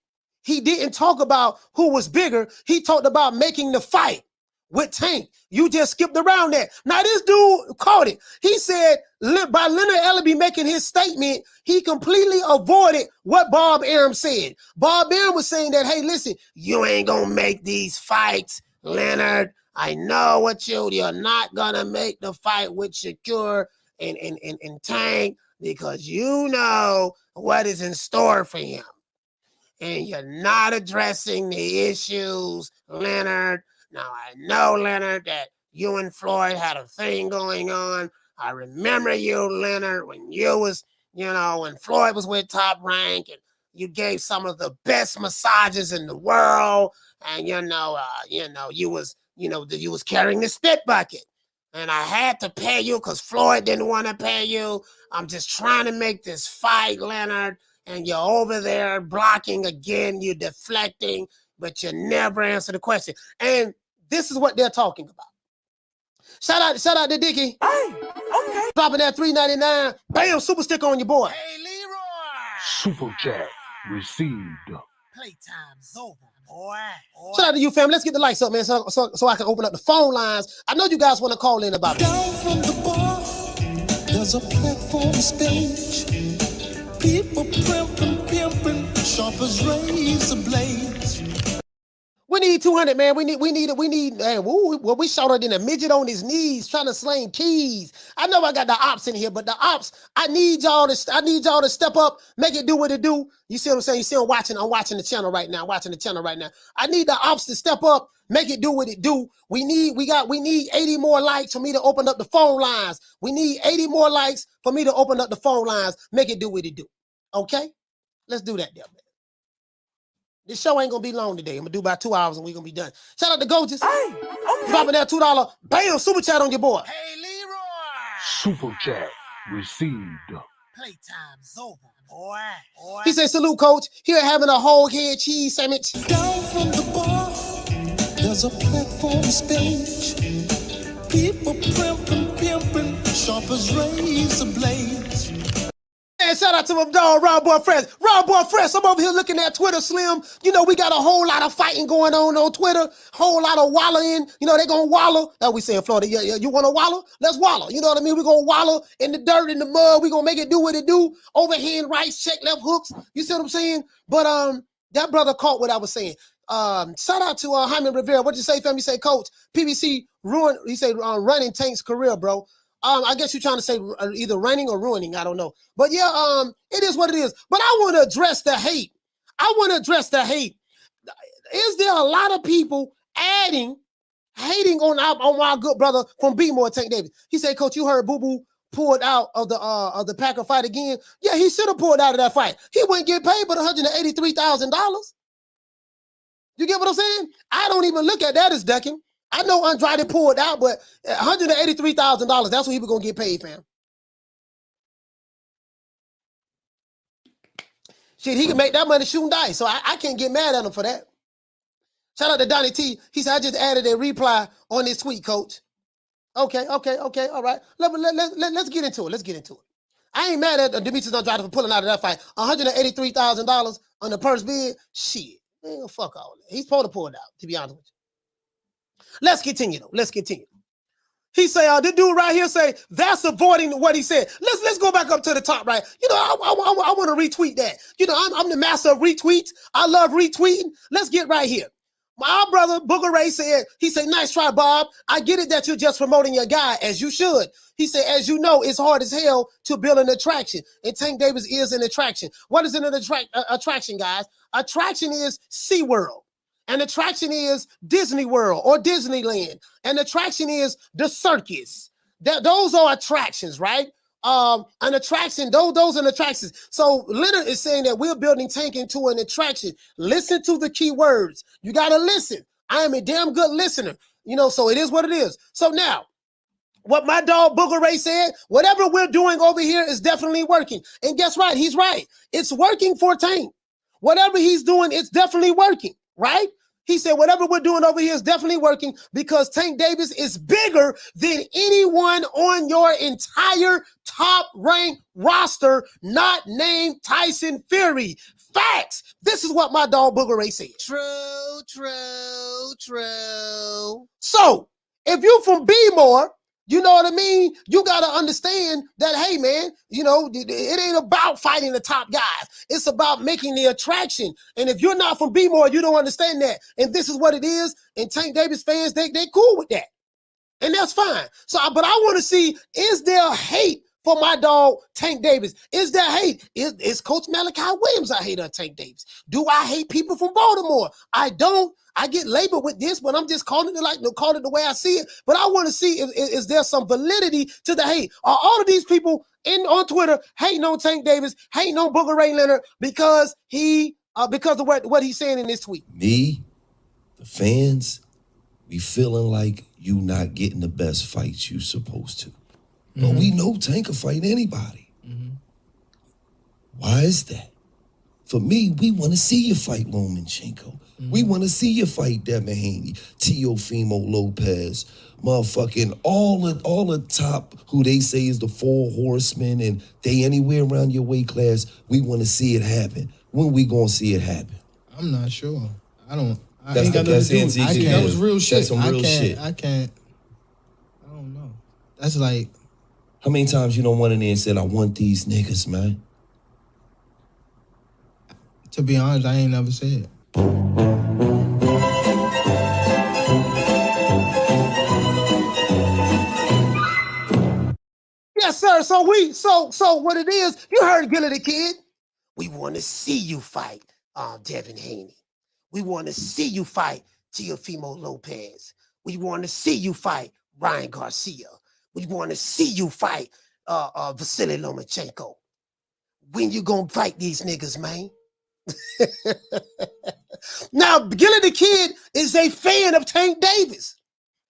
He didn't talk about who was bigger. He talked about making the fight with Tank. You just skipped around that. Now this dude caught it. He said by Leonard Ellerbe making his statement, he completely avoided what Bob Arum said. Bob Arum was saying that, hey, listen, you ain't gonna make these fights, Leonard. I know what you're not gonna make the fight with Shakur and Tank because you know what is in store for him. and you're not addressing the issues, Leonard. Now, I know, Leonard, that you and Floyd had a thing going on. I remember you, Leonard, when you was, when Floyd was with Top Rank, and you gave some of the best massages in the world, and you was carrying the spit bucket, and I had to pay you because Floyd didn't want to pay you. I'm just trying to make this fight, Leonard, and you're over there blocking again, you're deflecting, but you never answer the question. And this is what they're talking about. Shout out to Dickie. Hey, okay. Dropping that $3.99. Bam, super sticker on your boy. Hey, Leroy. Super chat received. Playtime's over, boy. Shout out to you, fam. Let's get the lights up, man, so I can open up the phone lines. I know you guys want to call in about this. Down from the bar, there's a platform stage. People pimping, sharp as razor blades. We need 200, man. We need. Hey, we shouted in a midget on his knees trying to sling keys. I know I got the ops in here, but the ops, I need y'all to step up, make it do what it do. You see what I'm saying? You see I'm watching the channel right now. I need the ops to step up, make it do what it do. We need 80 more likes for me to open up the phone lines. We need 80 more likes for me to open up the phone lines, make it do what it do. Okay? Let's do that there, man. This show ain't gonna be long today. I'm gonna do about 2 hours and we're gonna be done. Shout out to Gorgeous. Hey, okay. Dropping that $2. Bam, super chat on your boy. Hey, Leroy. Super chat received. Playtime's over, boy. He said, salute, coach. Here having a whole head cheese sandwich. Down from the bar, there's a platform stage. People pimping, sharp as razor blades. And shout out to my dog, Rob Boy Fresh. Rob Boy Fresh, I'm over here looking at Twitter, Slim. We got a whole lot of fighting going on Twitter. Whole lot of wallowing. They gonna wallow. That we say in Florida. Yeah, you wanna wallow? Let's wallow. You know what I mean? We're gonna wallow in the dirt, in the mud. We're gonna make it do what it do. Overhand rights, check left hooks. You see what I'm saying? But that brother caught what I was saying. Shout out to Jaime Rivera. What'd you say, fam? You say, coach, PBC ruined, he said, running Tank's career, bro. I guess you're trying to say either running or ruining. I don't know. But yeah, it is what it is. But I want to address the hate. Is there a lot of people hating on my good brother from B-More, Tank Davis? He said, coach, you heard Boo Boo pulled out of the Packer fight again? Yeah, he should have pulled out of that fight. He wouldn't get paid but $183,000. You get what I'm saying? I don't even look at that as ducking. I know Andrade pulled out, but $183,000, that's what he was going to get paid, fam. Shit, he can make that money shooting dice, so I can't get mad at him for that. Shout out to Donnie T. He said, I just added a reply on this tweet, coach. Okay, all right. Let's get into it. I ain't mad at Demetrius Andrade for pulling out of that fight. $183,000 on the purse bid, shit. Man, fuck all that. He's supposed to pull it out, to be honest with you. Let's continue, though. He say, the dude right here say, that's avoiding what he said. Let's go back up to the top, right? I want to retweet that. I'm the master of retweets. I love retweeting. Let's get right here. My brother, Booger Ray said, he said, nice try, Bob. I get it that you're just promoting your guy, as you should. He said, as you know, it's hard as hell to build an attraction. And Tank Davis is an attraction. What is an attraction, guys? Attraction is SeaWorld. An attraction is Disney World or Disneyland. An attraction is the circus. Those are attractions, right? An attraction, those are attractions. So Leonard is saying that we're building Tank into an attraction. Listen to the key words. You got to listen. I am a damn good listener. So it is what it is. So now, what my dog Booger Ray said, whatever we're doing over here is definitely working. And guess what? He's right. It's working for Tank. Whatever he's doing, it's definitely working. Right? He said, whatever we're doing over here is definitely working because Tank Davis is bigger than anyone on your entire top ranked roster, not named Tyson Fury. Facts. This is what my dog Booger Ray said. True. So if you're from B-More, you know what I mean? You got to understand that, hey, man, it ain't about fighting the top guys. It's about making the attraction. And if you're not from B-More, you don't understand that. And this is what it is. And Tank Davis fans, they cool with that. And that's fine. So, but I want to see, is there hate for my dog, Tank Davis? Is there hate? Is Coach Malachi Williams a hater of Tank Davis? Do I hate people from Baltimore? I don't. I get labeled with this, but I'm just calling it the way I see it. But I want to see is there some validity to the hate? Are all of these people on Twitter hating on Tank Davis, hating on Booger Ray Leonard because of what he's saying in this tweet? Me, the fans, we feeling like you not getting the best fights you supposed to. But we know Tank can fight anybody. Why is that? For me, we want to see you fight Lomachenko. We want to see you fight Devin Haney, Teofimo Lopez, motherfucking all the top who they say is the 4 horsemen and they anywhere around your weight class. We want to see it happen. When we gonna see it happen? I'm not sure. I ain't got that's nothing to do with it. That was real shit. That's some real shit. I don't know. That's like, how many times you don't went in there and said, I want these niggas, man? To be honest, I ain't never said it. Yes, sir. So what it is, you heard Gilly the Kid. We want to see you fight Devin Haney. We want to see you fight Teofimo Lopez. We want to see you fight Ryan Garcia. We want to see you fight Vasily Lomachenko. When you gonna fight these niggas, man? Now, Gilly the Kid is a fan of Tank Davis.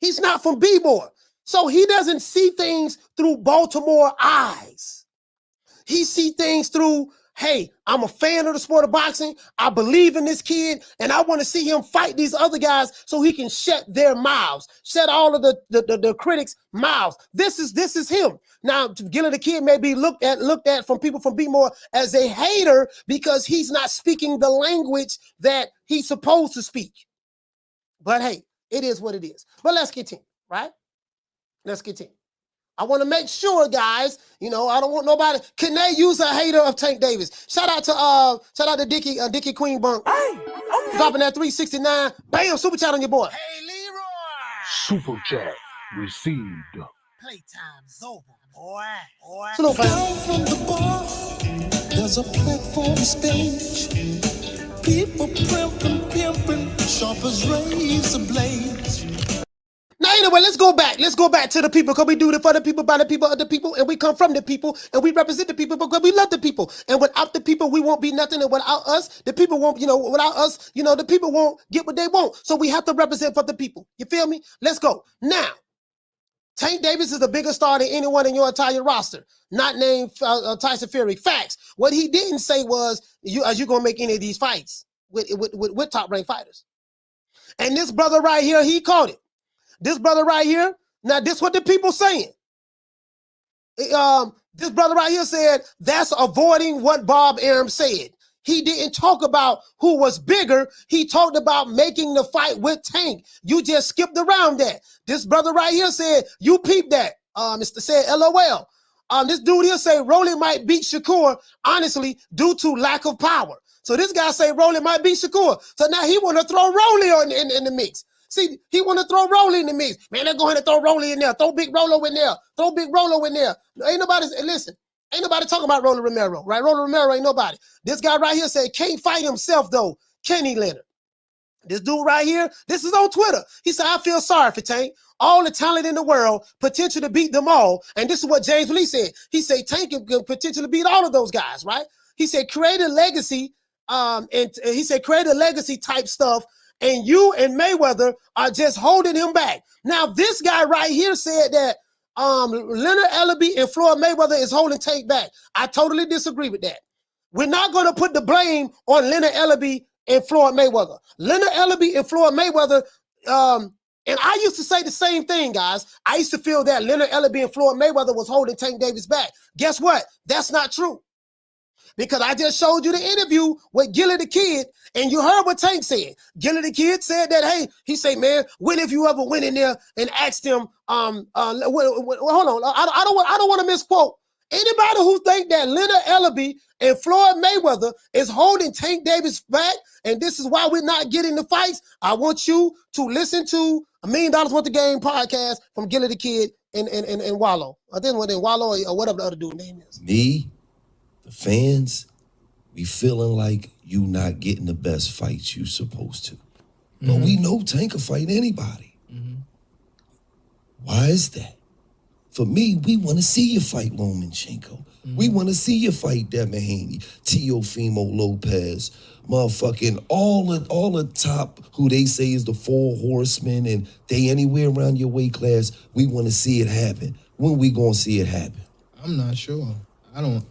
He's not from B-More. So he doesn't see things through Baltimore eyes. He sees things through, hey, I'm a fan of the sport of boxing. I believe in this kid, and I want to see him fight these other guys so he can shut their mouths, shut all of the critics' mouths. This is him. Now, Gilly the Kid may be looked at from people from B-More as a hater because he's not speaking the language that he's supposed to speak. But hey, it is what it is. But let's continue, right? Let's continue. I want to make sure, guys, I don't want nobody. Can they use a hater of Tank Davis? Shout out to Dickie Queen Bunk. Hey, okay. Dropping that 369. Bam, super chat on your boy. Hey, Leroy. Super chat received. Playtime's over, boy. Salute, Down from the bar, there's a platform stage. People pimping, sharp as razor blades. Now, anyway, let's go back. Let's go back to the people because we do it for the people, by the people, of the people, and we come from the people, and we represent the people because we love the people. And without the people, we won't be nothing. And without us, the people won't, without us, the people won't get what they want. So we have to represent for the people. You feel me? Let's go. Now, Tank Davis is a bigger star than anyone in your entire roster, not named Tyson Fury. Facts. What he didn't say was, are you going to make any of these fights with top-ranked fighters? And this brother right here, he caught it. This brother right here, now this what the people saying. This brother right here said, that's avoiding what Bob Arum said. He didn't talk about who was bigger. He talked about making the fight with Tank. You just skipped around that. This brother right here said, you peep that. Mr. said, LOL. This dude here say, Rolly might beat Shakur, honestly, due to lack of power. So this guy say, Rolly might beat Shakur. So now he want to throw Rolly in the mix. See, he want to throw Rolly in the mix. Man, they're going to throw Rolly in there. Throw Big Rolo in there. Throw Big Rolo in there. Ain't nobody talking about Rolly Romero, right? Rolly Romero ain't nobody. This guy right here said, can't fight himself, though. Kenny Leonard. This dude right here, this is on Twitter. He said, I feel sorry for Tank. All the talent in the world, potential to beat them all. And this is what James Lee said. He said, Tank can potentially beat all of those guys, right? He said, create a legacy, and he said, create a legacy type stuff. And you and Mayweather are just holding him back. Now, this guy right here said that Leonard Ellerbe and Floyd Mayweather is holding Tank back. I totally disagree with that. We're not going to put the blame on Leonard Ellerbe and Floyd Mayweather. Leonard Ellerbe and Floyd Mayweather, and I used to say the same thing, guys. I used to feel that Leonard Ellerbe and Floyd Mayweather was holding Tank Davis back. Guess what? That's not true. Because I just showed you the interview with Gilly the Kid, and you heard what Tank said. Gilly the Kid said that, hey, he said, man, when have you ever went in there and asked him, hold on, I don't want to misquote. Anybody who think that Leonard Ellerbe and Floyd Mayweather is holding Tank Davis back, and this is why we're not getting the fights, I want you to listen to $1 Million Worth of Game podcast from Gilly the Kid and Wallow. I think when Wallow or whatever the other dude name is. Me, the fans, we feeling like you not getting the best fights you supposed to. But we know Tank can fight anybody. Why is that? For me, we want to see you fight Lomachenko. We want to see you fight Devin Haney, Teofimo Lopez, motherfucking all the top who they say is the 4 horsemen and they anywhere around your weight class. We want to see it happen. When we gonna see it happen? I'm not sure. I ain't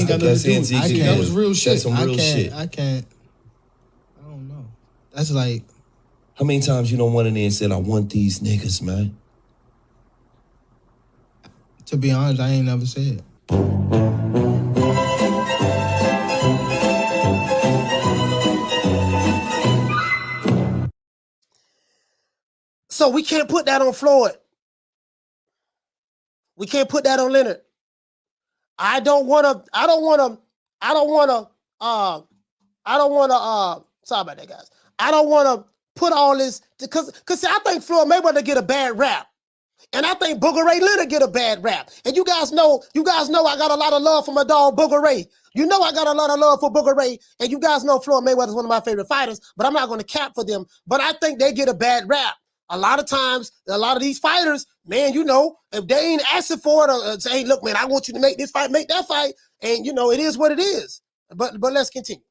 got that's nothing to do with it. That was real shit. That's some real shit. I don't know. That's like... How many times you don't went in there and said, I want these niggas, man? To be honest, I ain't never said it. So we can't put that on Floyd. We can't put that on Leonard. I don't want to, sorry about that, guys. I don't want to put all this, because see, I think Floyd Mayweather get a bad rap. And I think Booger Ray Leonard get a bad rap. And you guys know I got a lot of love for my dog Booger Ray. You know I got a lot of love for Booger Ray. And you guys know Floyd Mayweather is one of my favorite fighters, but I'm not going to cap for them. But I think they get a bad rap. A lot of times, a lot of these fighters, man, you know, if they ain't asking for it or saying, look, man, I want you to make this fight, make that fight. And, you know, it is what it is. But let's continue.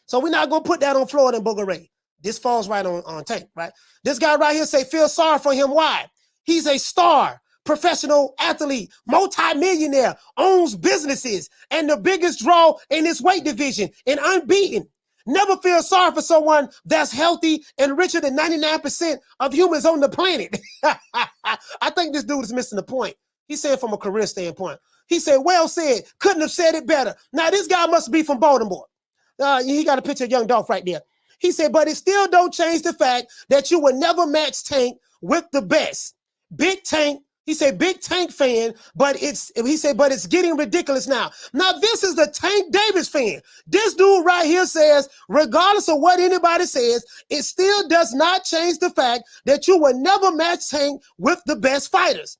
So we're not going to put that on Floyd and Booger Ray. This falls right on Tank, right? This guy right here say, feel sorry for him. Why? He's a star, professional athlete, multi-millionaire, owns businesses, and the biggest draw in this weight division, and unbeaten. Never feel sorry for someone that's healthy and richer than 99% of humans on the planet. I think this dude is missing the point. He said from a career standpoint. He said, well said, couldn't have said it better. Now, this guy must be from Baltimore. He got a picture of Young Dolph right there. He said, but it still don't change the fact that you will never match Tank with the best. Big Tank, he said, big Tank fan, but it's getting ridiculous now. Now, this is the Tank Davis fan. This dude right here says, regardless of what anybody says, it still does not change the fact that you will never match Tank with the best fighters.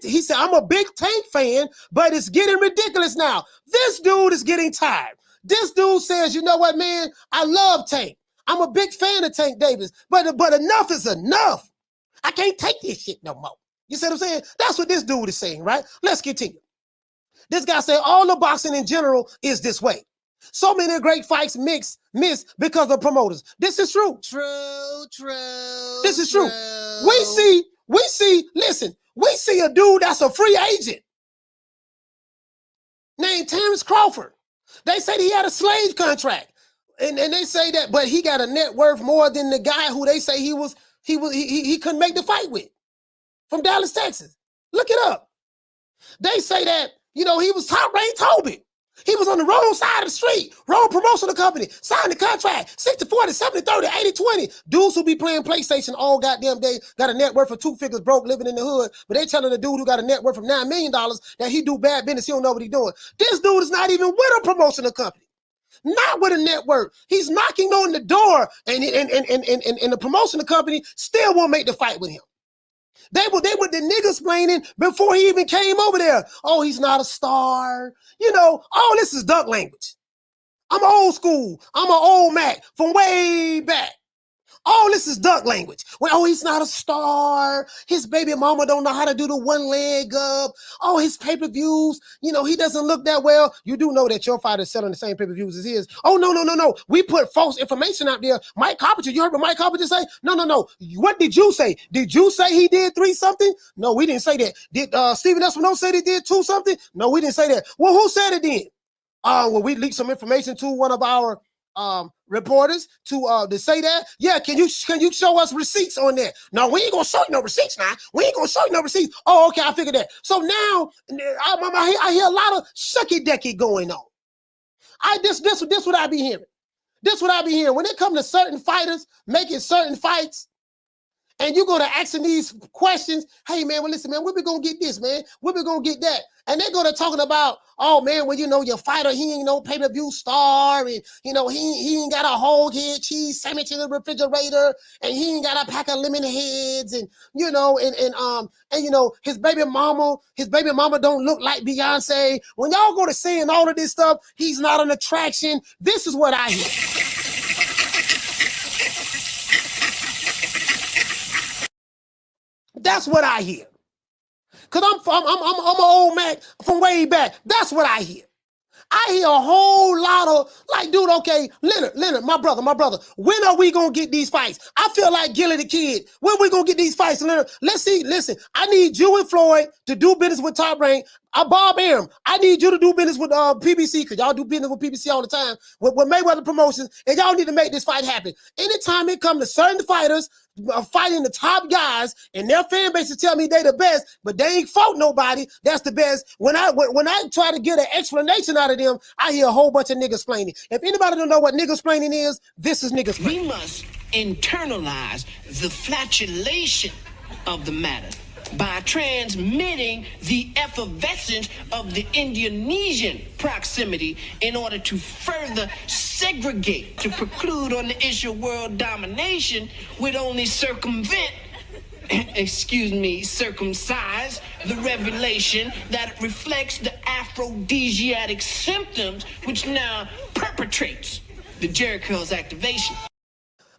He said, I'm a big Tank fan, but it's getting ridiculous now. This dude is getting tired. This dude says, you know what, man? I love Tank. I'm a big fan of Tank Davis, but enough is enough. I can't take this shit no more. You see what I'm saying? That's what this dude is saying, right? Let's continue. This guy said all the boxing in general is this way. So many great fights miss because of promoters. This is true. True. This is true. We see a dude that's a free agent named Terence Crawford. They said he had a slave contract. And they say that, but he got a net worth more than the guy who they say he couldn't make the fight with from Dallas, Texas. Look it up. They say that, you know, he was top ranked Toby. He was on the wrong side of the street, wrong promotional company, signed the contract, 60-40, 70-30, 80-20. Dudes who be playing PlayStation all goddamn day, got a net worth of 2 figures, broke, living in the hood, but they telling the dude who got a net worth of $9 million that he do bad business, he don't know what he doing. This dude is not even with a promotional company. Not with a network. He's knocking on the door, and the promotional company still won't make the fight with him. They were the niggas explaining before he even came over there. Oh, he's not a star. You know, all this is duck language. I'm old school. I'm an old Mac from way back. All this is duck language. Well, oh, he's not a star. His baby mama don't know how to do the one leg up. Oh, his pay-per-views, you know, he doesn't look that well. You do know that your fighter's selling the same pay-per-views as his. Oh, no. We put false information out there. Mike Carpenter, you heard what Mike Carpenter say? No. What did you say? Did you say he did 3 something? No, we didn't say that. Did Stephen Espinosa say he did 2 something? No, we didn't say that. Well, who said it then? Well, we leaked some information to one of our reporters to say that. Yeah, can you show us receipts on that? No, we ain't gonna show you no receipts now. We ain't gonna show you no receipts. Oh, okay, I figured that. So now I hear a lot of shucky-ducky going on. This what I be hearing. This what I be hearing. When it comes to certain fighters making certain fights, And you're gonna ask them these questions. Hey man, well listen, man, where we gonna get this, man? Where we gonna get that? And they're gonna talking about, oh man, well, your fighter, he ain't no pay-per-view star, and he ain't got a whole head cheese sandwich in the refrigerator, and he ain't got a pack of lemon heads, and his baby mama don't look like Beyonce. When y'all go to saying all of this stuff, he's not an attraction. This is what I hear. That's what I hear. Cause I'm an old Mac from way back. That's what I hear. I hear a whole lot of like, dude, okay, Leonard, my brother, when are we gonna get these fights? I feel like Gilly the Kid. When are we gonna get these fights, Leonard? Let's see, listen, I need you and Floyd to do business with Top Rank. Bob Arum, I need you to do business with PBC, because y'all do business with PBC all the time, with Mayweather Promotions, and y'all need to make this fight happen. Anytime it comes to certain fighters fighting the top guys, and their fan bases tell me they the best, but they ain't fought nobody that's the best. When I try to get an explanation out of them, I hear a whole bunch of niggas explaining. If anybody don't know what niggas explaining is, this is niggas explaining. We must internalize the flatulation of the matter by transmitting the effervescence of the Indonesian proximity in order to further segregate, to preclude on the issue of world domination, would only circumvent, circumcise the revelation that reflects the aphrodisiac symptoms which now perpetrates the Jericho's activation.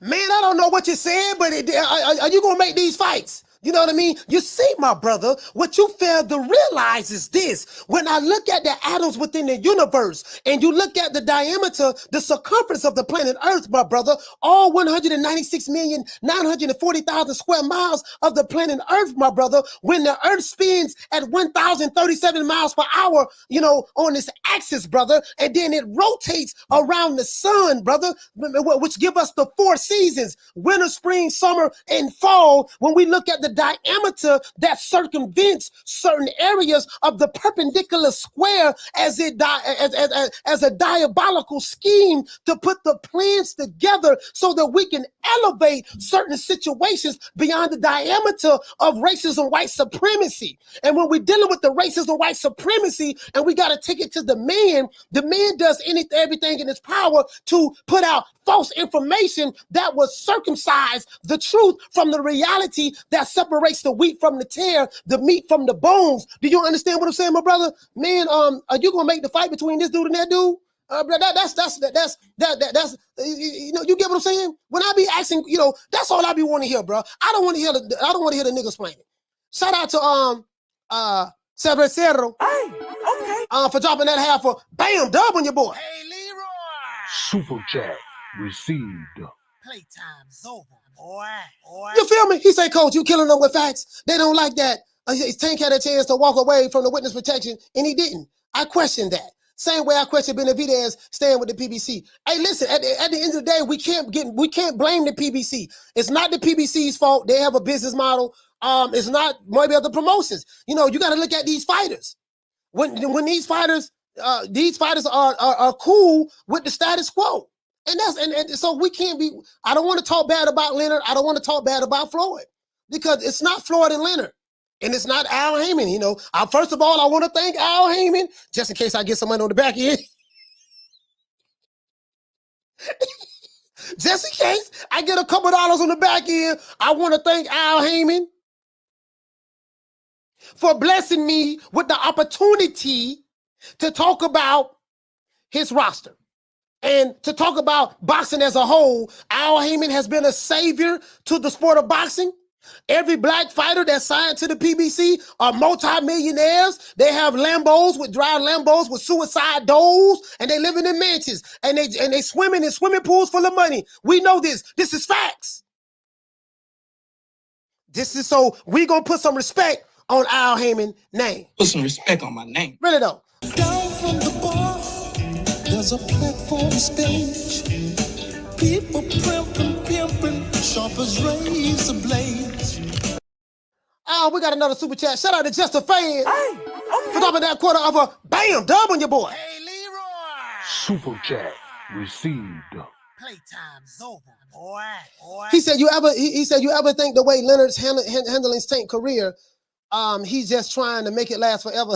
Man, I don't know what you said, but are you gonna make these fights? You know what I mean? You see, my brother, what you fail to realize is this. When I look at the atoms within the universe, and you look at the diameter, the circumference of the planet Earth, my brother, all 196,940,000 square miles of the planet Earth, my brother, when the Earth spins at 1,037 miles per hour, on this axis, brother, and then it rotates around the sun, brother, which give us the 4 seasons, winter, spring, summer, and fall. When we look at the diameter that circumvents certain areas of the perpendicular square as a diabolical scheme to put the plans together so that we can elevate certain situations beyond the diameter of racism, white supremacy. And when we're dealing with the racism, white supremacy, and we got to take it to the man does everything in his power to put out false information that will circumcise the truth from the reality that separates the wheat from the tare, the meat from the bones. Do you understand what I'm saying, my brother? Man, are you gonna make the fight between this dude and that dude? You get what I'm saying? When I be asking, that's all I be wanting to hear, bro. I don't want to hear the niggas explain it. Shout out to Sever Cerro, for dropping that half for bam dub on your boy. Hey, Leroy! Super chat received. Playtime's over, boy. You feel me? He say, Coach, you killing them with facts. They don't like that. Tank had a chance to walk away from the witness protection, and he didn't. I question that. Same way I question Benavidez staying with the PBC. Hey, listen, at the end of the day, we can't blame the PBC. It's not the PBC's fault. They have a business model. It's not maybe other promotions. You got to look at these fighters. When these fighters are cool with the status quo. And so we can't be. I don't want to talk bad about Leonard. I don't want to talk bad about Floyd, because it's not Floyd and Leonard, and it's not Al Heyman. First of all, I want to thank Al Heyman, just in case I get some money on the back end. Just in case I get a couple dollars on the back end, I want to thank Al Heyman for blessing me with the opportunity to talk about his roster. And to talk about boxing as a whole. Al Heyman has been a savior to the sport of boxing. Every black fighter that's signed to the PBC are multi-millionaires. They have Lambos with suicide doors, and they living in mansions, and they swimming in swimming pools full of money. We know this. This is facts. So we gonna put some respect on Al Heyman's name. Put some respect on my name. Really though. Down from the bar, there's a platform stage. People pimping, sharp as razor blades. Oh, we got another super chat. Shout out to Just a Fan. For dropping that quarter of a bam dub on your boy. Hey, Leroy! Super chat received. Playtime's over, boy. He said, he said, you ever think the way Leonard's handling Tank career, he's just trying to make it last forever?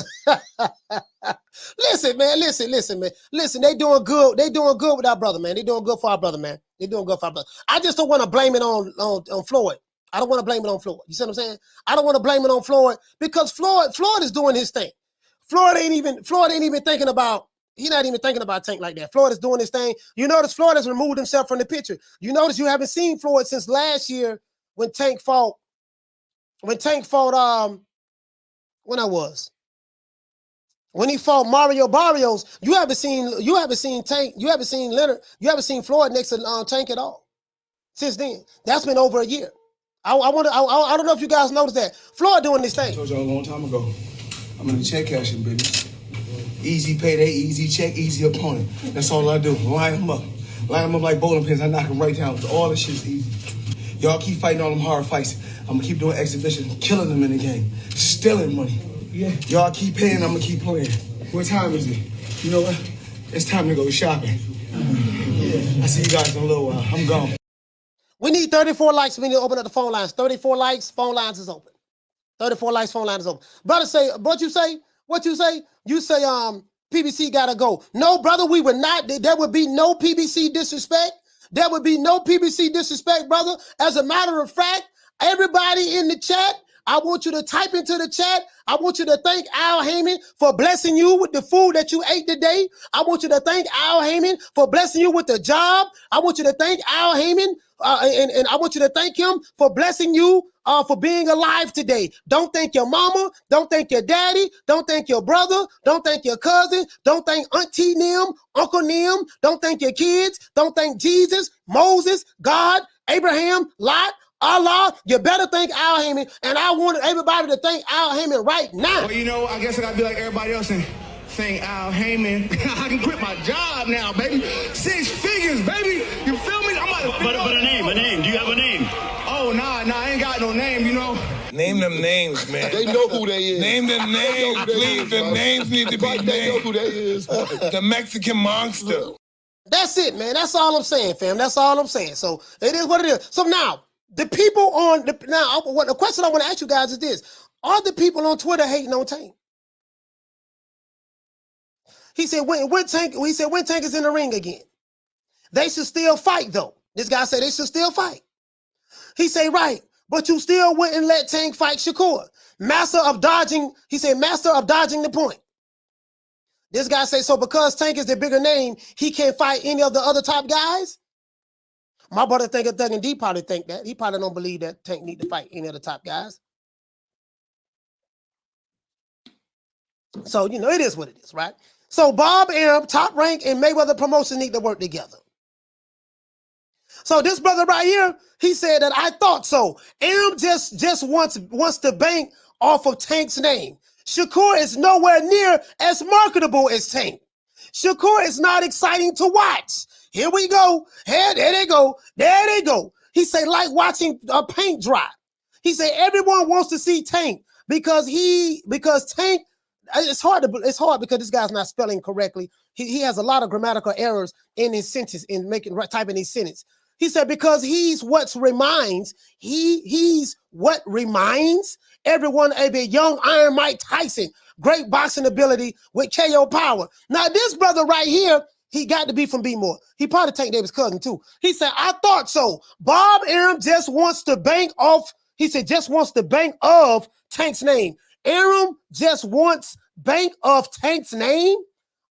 Listen, man. Listen, they doing good. They doing good with our brother, man. They doing good for our brother, man. They doing good for our brother. I just don't want to blame it on Floyd. I don't want to blame it on Floyd. You see what I'm saying? I don't want to blame it on Floyd because Floyd is doing his thing. Floyd ain't even thinking about, he's not even thinking about Tank like that. Floyd is doing his thing. You notice Floyd has removed himself from the picture. You notice you haven't seen Floyd since last year when Tank fought, when he fought Mario Barrios. You haven't seen Tank, you haven't seen Leonard, you haven't seen Floyd next to Tank at all since then. That's been over a year. I don't know if you guys noticed that. Floyd doing this thing. I told y'all a long time ago, I'm in the check cashing business. Easy payday, easy check, easy opponent. That's all I do. Line them up. Line them up like bowling pins. I knock them right down. All this shit's easy. Y'all keep fighting all them hard fights. I'm gonna keep doing exhibitions, killing them in the game, stealing money. Yeah. Y'all keep paying, I'm gonna keep playing. What time is it? You know what? It's time to go shopping. I see you guys in a little while. I'm gone. We need 34 likes. We need to open up the phone lines. 34 likes, phone lines is open. 34 likes, phone lines is open. Brother say, what you say? You say, PBC gotta go. No, brother, we would not. There would be no PBC disrespect. There would be no PBC disrespect, brother. As a matter of fact, everybody in the chat, I want you to type into the chat. I want you to thank Al Heyman for blessing you with the food that you ate today. I want you to thank Al Heyman for blessing you with the job. I want you to thank Al Heyman, and I want you to thank him for blessing you for being alive today. Don't thank your mama. Don't thank your daddy. Don't thank your brother. Don't thank your cousin. Don't thank Auntie Nim, Uncle Nim. Don't thank your kids. Don't thank Jesus, Moses, God, Abraham, Lot, Allah. You better thank Al Heyman, and I want everybody to thank Al Heyman right now. Well, you know, I guess I gotta be like everybody else and thank Al Heyman. I can quit my job now, baby. 6 figures, baby. You feel me? I'm about to but a name. Do you have a name? Oh, nah, I ain't got no name, you know. Name them names, man. They know who they is. Name them names, please. The names need to be named. They know who they is. The Mexican monster. That's it, man. That's all I'm saying, fam. That's all I'm saying. So it is what it is. So now, the people on the the question I want to ask you guys is this: are the people on Twitter hating on Tank? He said when Tank is in the ring again, they should still fight though. This guy said they should still fight. He said right, but you still wouldn't let Tank fight Shakur, master of dodging. He said master of dodging the point. This guy said so because Tank is the bigger name, he can't fight any of the other top guys. My brother Thuggin' D probably think that. He probably don't believe that Tank need to fight any of the top guys. So, you know, it is what it is, right? So Bob Arum, Top Rank, and Mayweather Promotion need to work together. So this brother right here, he said that I thought so. Arum just wants to bank off of Tank's name. Shakur is nowhere near as marketable as Tank. Shakur is not exciting to watch. Here we go. There they go. There they go. He said, like watching paint dry. He said, everyone wants to see Tank because Tank, it's hard because this guy's not spelling correctly. He has a lot of grammatical errors in his sentence, typing his sentence. He said, because he's what reminds everyone of a young Iron Mike Tyson, great boxing ability with KO power. Now, this brother right here, he got to be from B-More. He probably Tank Davis' cousin, too. He said, I thought so. Bob Arum just wants to bank off, he said, just wants to bank of Tank's name. Arum just wants bank of Tank's name?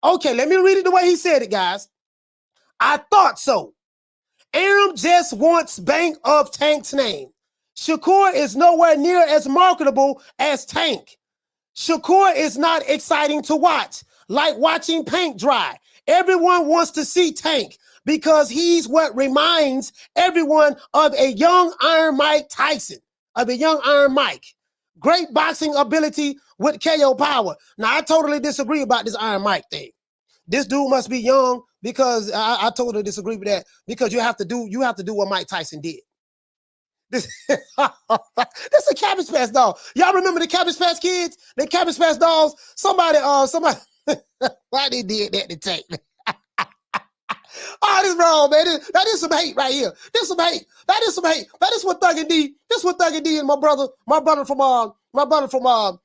Okay, let me read it the way he said it, guys. I thought so. Arum just wants bank of Tank's name. Shakur is nowhere near as marketable as Tank. Shakur is not exciting to watch, like watching paint dry. Everyone wants to see Tank because he's what reminds everyone of a young Iron Mike Tyson, of a young Iron Mike. Great boxing ability with KO power. Now, I totally disagree about this Iron Mike thing. This dude must be young because I totally disagree with that because you have to do what Mike Tyson did. This is a Cabbage Patch doll. Y'all remember the Cabbage Patch Kids? The Cabbage Patch dolls? Somebody why they did that to Tank? Oh, this wrong, man. That is some hate right here. This some hate. That is some hate. That is what Thuggy D. This what Thuggy D and my brother from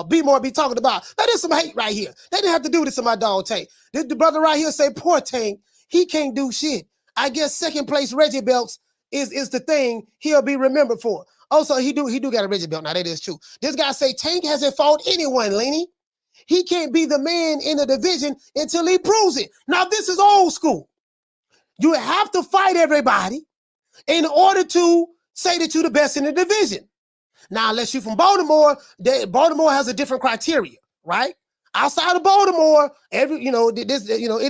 B-More be talking about. That is some hate right here. They didn't have to do this to my dog Tank. The brother right here say, poor Tank, he can't do shit. I guess second place Reggie belts is the thing he'll be remembered for. Also, he do got a Reggie belt. Now that is true. This guy say Tank hasn't fought anyone, Lenny. He can't be the man in the division until he proves it. Now this is old school. You have to fight everybody in order to say that you're the best in the division. Now, unless you're from Baltimore, Baltimore has a different criteria, right? Outside of Baltimore, it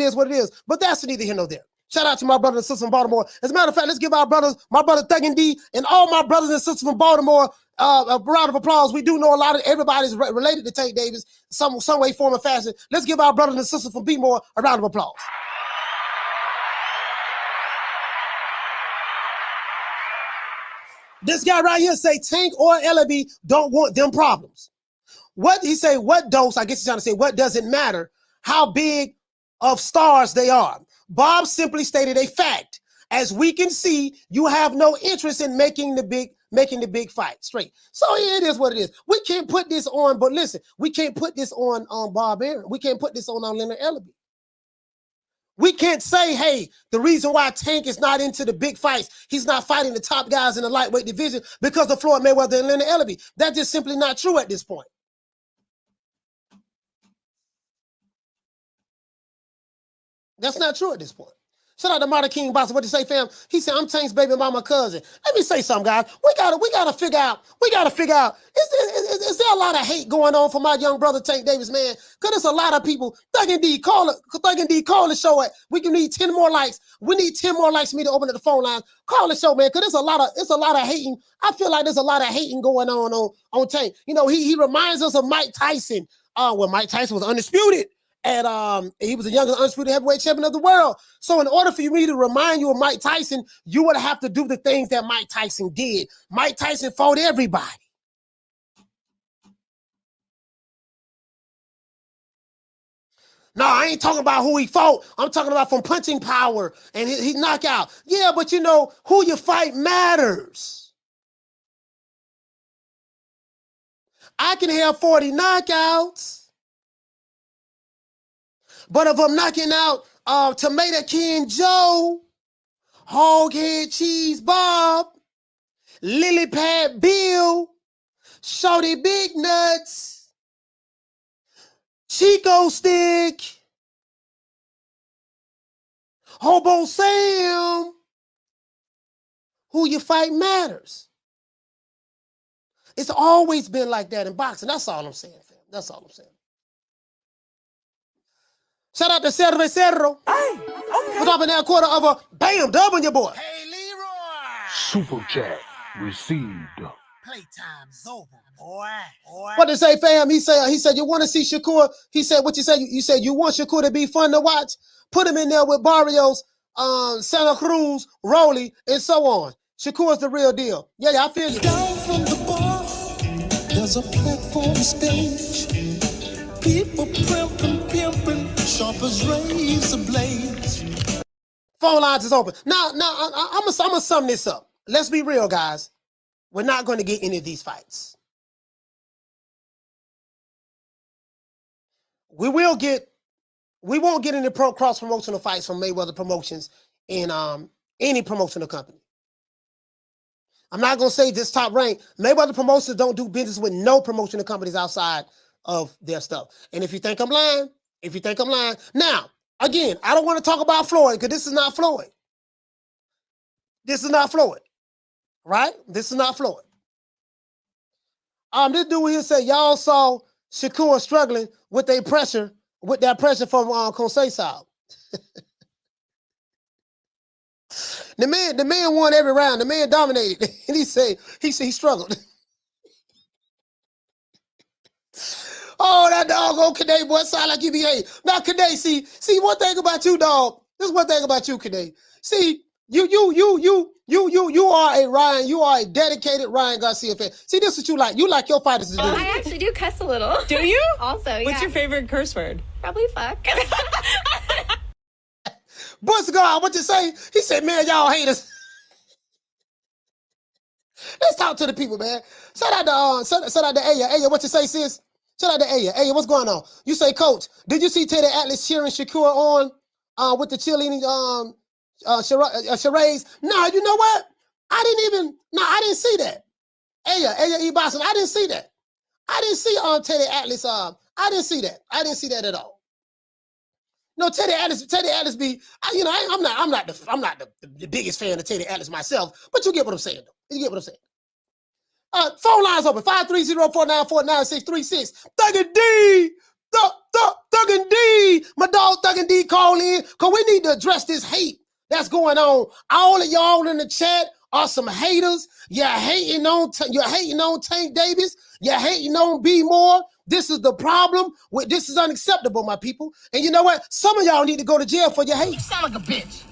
is what it is. But that's neither here nor there. Shout out to my brothers and sisters from Baltimore. As a matter of fact, let's give my brother Thuggy D and all my brothers and sisters from Baltimore a round of applause. We do know a lot of everybody's related to Tank Davis, some way, form, or fashion. Let's give our brothers and sisters from B-More a round of applause. This guy right here say Tank or Ellerbe don't want them problems. What he say, what dose, I guess he's trying to say, what doesn't matter how big of stars they are. Bob simply stated a fact. As we can see, you have no interest in making the big fight straight. So it is what it is. We can't put this on, but listen, we can't put this on Bob Arum. We can't put this on Leonard Ellerbe. We can't say, hey, the reason why Tank is not into the big fights, he's not fighting the top guys in the lightweight division because of Floyd Mayweather and Leonard Ellerbe. That's just simply not true at this point. That's not true at this point. Shout out to Marty King Boxer. What you say, fam? He said, I'm Tank's baby mama cousin. Let me say something, guys. We gotta figure out, is there a lot of hate going on for my young brother Tank Davis, man? Because there's a lot of people. Thuggy D, call the show at. We can need 10 more likes. We need 10 more likes for me to open up the phone lines. Call the show, man, because there's a lot of hating. I feel like there's a lot of hating going on Tank. You know, he reminds us of Mike Tyson. When Mike Tyson was undisputed. And he was the youngest undisputed heavyweight champion of the world. So in order for me to remind you of Mike Tyson, you would have to do the things that Mike Tyson did. Mike Tyson fought everybody. No, I ain't talking about who he fought. I'm talking about from punching power and he knockout. Yeah, but you know, who you fight matters. I can have 40 knockouts. But if I'm knocking out Tomato King Joe, Hoghead Cheese Bob, Lily Pad Bill, Shorty Big Nuts, Chico Stick, Hobo Sam, who you fight matters. It's always been like that in boxing. That's all I'm saying, fam. That's all I'm saying. Shout out to Cerro. Hey, okay. We're dropping that quarter of a bam dub on your boy. Hey, Leroy. Super chat received. Playtime's over, boy. What to say, fam? He said you want to see Shakur. He said what you said. You said you want Shakur to be fun to watch. Put him in there with Barrios, Santa Cruz, Rowley, and so on. Shakur's the real deal. Yeah, I feel you. Down from the bar, there's a platform stage. People pimping, sharp as razor blades. Phone lines is open. Now, I'm gonna sum this up. Let's be real, guys. We're not going to get any of these fights. We won't get any cross promotional fights from Mayweather Promotions in any promotional company. I'm not gonna say this Top Rank. Mayweather Promotions don't do business with no promotional companies outside of their stuff. And if you think I'm lying, now, again, I don't want to talk about Floyd because this is not Floyd. Right? This is not Floyd. This dude here said y'all saw Shakur struggling with that pressure from Conceição. The man won every round. The man dominated. And he said he struggled. Oh, that doggone Kade boy sound like he behave. Now, Kade, see one thing about you, dog. This is one thing about you, Kade. See, you are a Ryan. You are a dedicated Ryan Garcia fan. See, this is what you like. You like your fighters to do. I actually do cuss a little. Do you? Also, yeah. What's your favorite curse word? Probably fuck. Bush God, what you say? He said, man, y'all haters. Let's talk to the people, man. Shout out to Aya. Aya, what you say, sis? Shout out to Aya. Aya, what's going on? You say, Coach, did you see Teddy Atlas cheering Shakur on with the cheerleading charades? No, you know what? I didn't see that. Aya E. Boston, I didn't see that. I didn't see Teddy Atlas. I didn't see that. I didn't see that at all. No, Teddy Atlas be, I'm not the biggest fan of Teddy Atlas myself, but you get what I'm saying, though. You get what I'm saying. Phone lines open, 530-494-9636. Thuggin' D, Thuggin' D, my dog Thuggin' D call in, because we need to address this hate that's going on. All of y'all in the chat are some haters. You're hating on Tank Davis. You're hating on B Moore. This is the problem. This is unacceptable, my people. And you know what? Some of y'all need to go to jail for your hate. You sound like a bitch.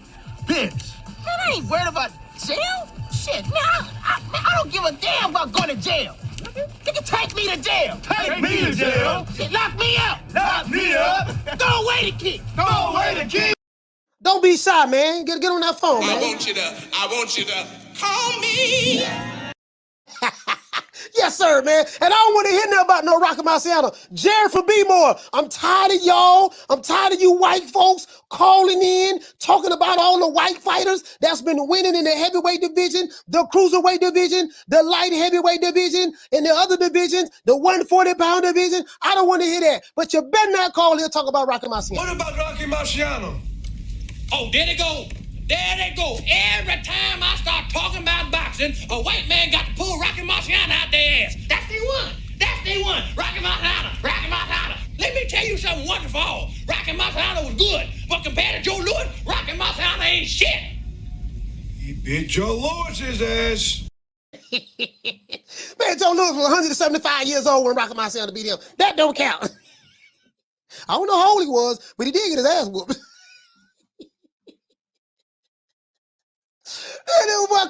Bitch. Man, I ain't worried about jail. Shit, man, I don't give a damn about going to jail. You can take me to jail. Take me to jail? Shit, lock me up. Lock me up. Throw away the key. Throw away the key. Don't be shy, man. Get on that phone, man. I want you to call me. Yes, sir, man. And I don't want to hear nothing about no Rocky Marciano. Jared for B-More. I'm tired of y'all. I'm tired of you white folks calling in, talking about all the white fighters that's been winning in the heavyweight division, the cruiserweight division, the light heavyweight division, and the other divisions, the 140-pound division. I don't want to hear that. But you better not call here and talk about Rocky Marciano. What about Rocky Marciano? Oh, there they go. There they go. Every time I start talking about boxing, a white man got to pull Rocky Marciano out their ass. That's the one. That's the one. Rocky Marciano. Rocky Marciano. Let me tell you something wonderful. Rocky Marciano was good, but compared to Joe Louis, Rocky Marciano ain't shit. He beat Joe Louis's ass. Man, Joe Louis was 175 years old when Rocky Marciano beat him. That don't count. I don't know how old he was, but he did get his ass whooped. And then, boy,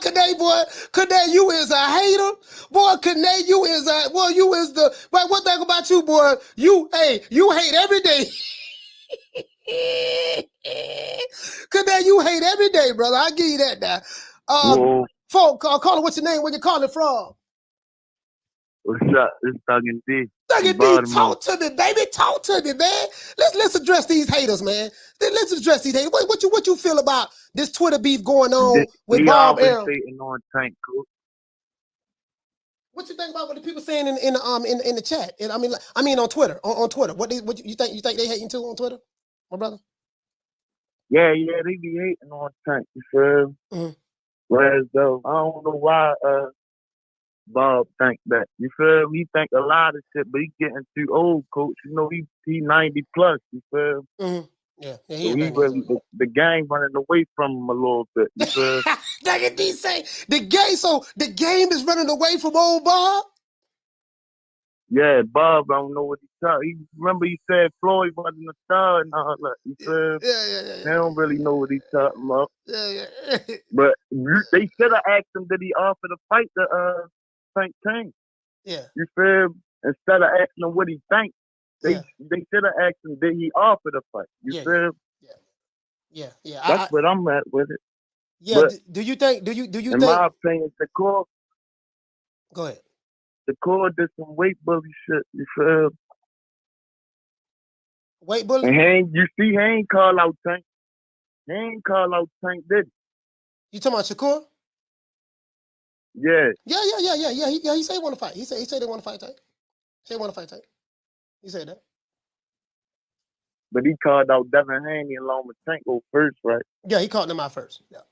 Kane, you is a hater. Boy, Kane, you is the, but one thing about you, boy, you hate every day. Kane, you hate every day, brother. I give you that now. Folk, call it, what's your name? Where you calling from? What's up? It's Thuggin' D. Thuggin' D, talk to me, baby. Talk to me, man. Let's address these haters, man. Let's address these haters. What you feel about this Twitter beef going on with Bob Arum? On Tank, coach. What you think about what the people saying in the chat? And I mean on Twitter. On Twitter. What you think? You think they hating too on Twitter, my brother? Yeah, they be hating on Tank. You feel? Mm-hmm. Whereas though, I don't know why Bob think that. You feel? He think a lot of shit, but he getting too old, coach. You know, he 90 plus. You feel? Mm-hmm. Yeah, so he really, the game running away from him a little bit. You feel? Like D say the game is running away from old Bob. Yeah, Bob, I don't know what he thought. Remember he said Floyd wasn't a star and all that. You feel? Yeah. They don't really know what he's talking about. Yeah. But they should have asked him, did he offer to fight the Tank? Yeah. You feel? Instead of asking him what he thinks, they should have asked him, did he offer to fight? You feel? Yeah. That's what I'm at with it. Yeah. But do you think? In my opinion, Shakur. Go ahead. Shakur did some weight bully shit. You feel? Weight bully. And he ain't call out Tank. He ain't call out Tank, did he? You talking about Shakur? Yeah. Yeah. He said he want to fight. He said they want to fight Tank. He said they want to fight Tank. He said that. But he called out Devin Haney and Lomachenko first, right? Yeah, he called them out first. Yeah.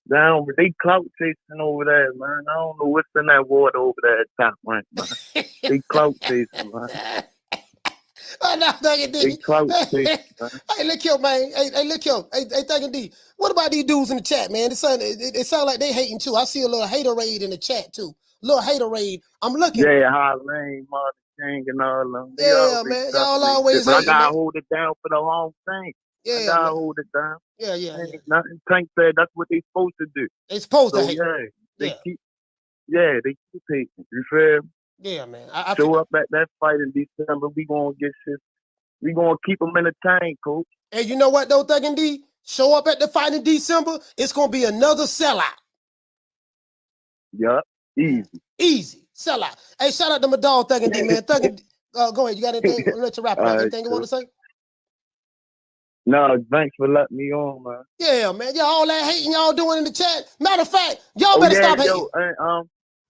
They clout chasing over there, man. I don't know what's in that water over there at Top Rank, man. They clout chasing, man. They clout chasing, man. Hey, look here, man. Hey, look here. Hey, Thuggin' D. What about these dudes in the chat, man? It sounds like they hating too. I see a little haterade in the chat too. Little haterade. I'm looking. Yeah, High Lane, Martin King, and all of them. Yeah, man. Y'all always hating. I gotta hold it down for the whole thing. Yeah, I gotta hold it down. Yeah. Ain't nothing. Tank said that's what they supposed to do. They supposed to hate. They keep hating. You feel? Yeah, man. Show up at that fight in December. We gonna get shit We gonna keep them entertained, coach. And you know what though, Thuggin' D? Show up at the fight in December. It's gonna be another sellout. Yup, easy sellout. Hey, shout out to my dog Thuggin' D, man. Thuggin', go ahead. You got anything? I'll let you wrap up. Anything you want to say? No, thanks for letting me on, man. Yeah, man. Yeah, all that hating y'all doing in the chat. Matter of fact, y'all better stop hating.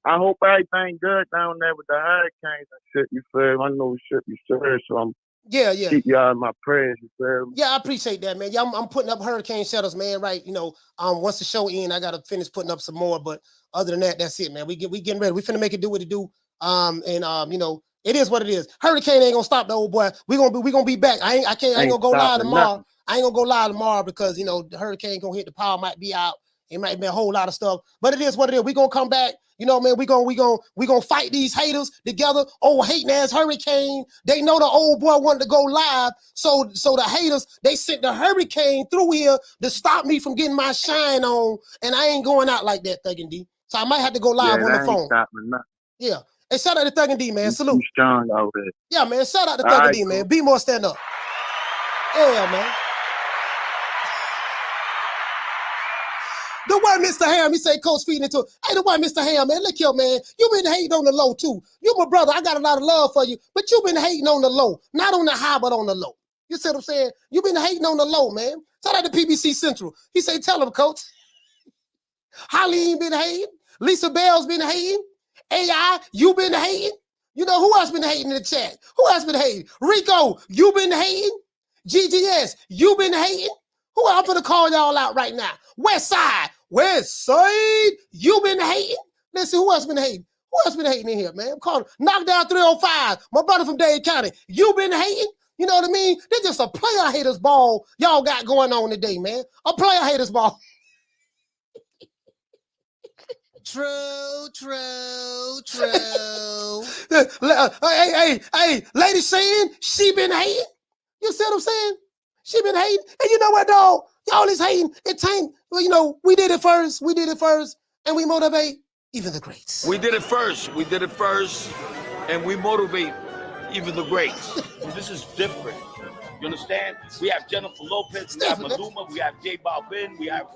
I hope everything good down there with the hurricanes and shit. You feel? I know shit you sure, so I'm keep y'all in my prayers. You feel? Yeah, I appreciate that, man. Yeah, I'm putting up hurricane shelters, man. Right? You know, once the show ends, I gotta finish putting up some more. But other than that, that's it, man. We getting ready. We finna make it do what it do. You know, it is what it is. Hurricane ain't gonna stop the old boy. We gonna be back. I ain't gonna go live tomorrow. Nothing. I ain't gonna go live tomorrow because you know the hurricane gonna hit, the power might be out. It might be a whole lot of stuff, but it is what it is. We gonna come back. You know, man, we gonna fight these haters together. Old hating ass hurricane. They know the old boy wanted to go live, so the haters, they sent the hurricane through here to stop me from getting my shine on, and I ain't going out like that, Thuggin' D. So I might have to go live on the phone. Yeah. Hey, shout out to Thuggin' D, man. Salute. You strong out there. Yeah, man. Shout out to Thuggin' D, man. Be more stand up. Yeah, man. The white Mr. Ham, he say Coach feeding into it. Hey, the white Mr. Ham, man, look here, man. You been hating on the low, too. You my brother. I got a lot of love for you, but you been hating on the low. Not on the high, but on the low. You see what I'm saying? You been hating on the low, man. Shout out to PBC Central. He say, tell him, Coach. Holly been hating. Lisa Bell's been hating. AI, you been hating. You know, who else been hating in the chat? Who else been hating? Rico, you been hating. GGS, you been hating. Who I'm gonna call y'all out right now? West Side, you been hating. Let's see who else been hating. Who else been hating in here, man? I'm calling Knockdown 305. My brother from Dade County. You been hating. You know what I mean? They're just a player haters ball y'all got going on today, man. A player haters ball. True. Hey, Lady saying she been hating. You see what I'm saying? She been hating. And you know what, dog? Y'all is hating. It ain't, well, you know, we did it first, and we motivate even the greats. We did it first, and we motivate even the greats. This is different. You understand? We have Jennifer Lopez, we have Maluma, we have J Balvin, we have,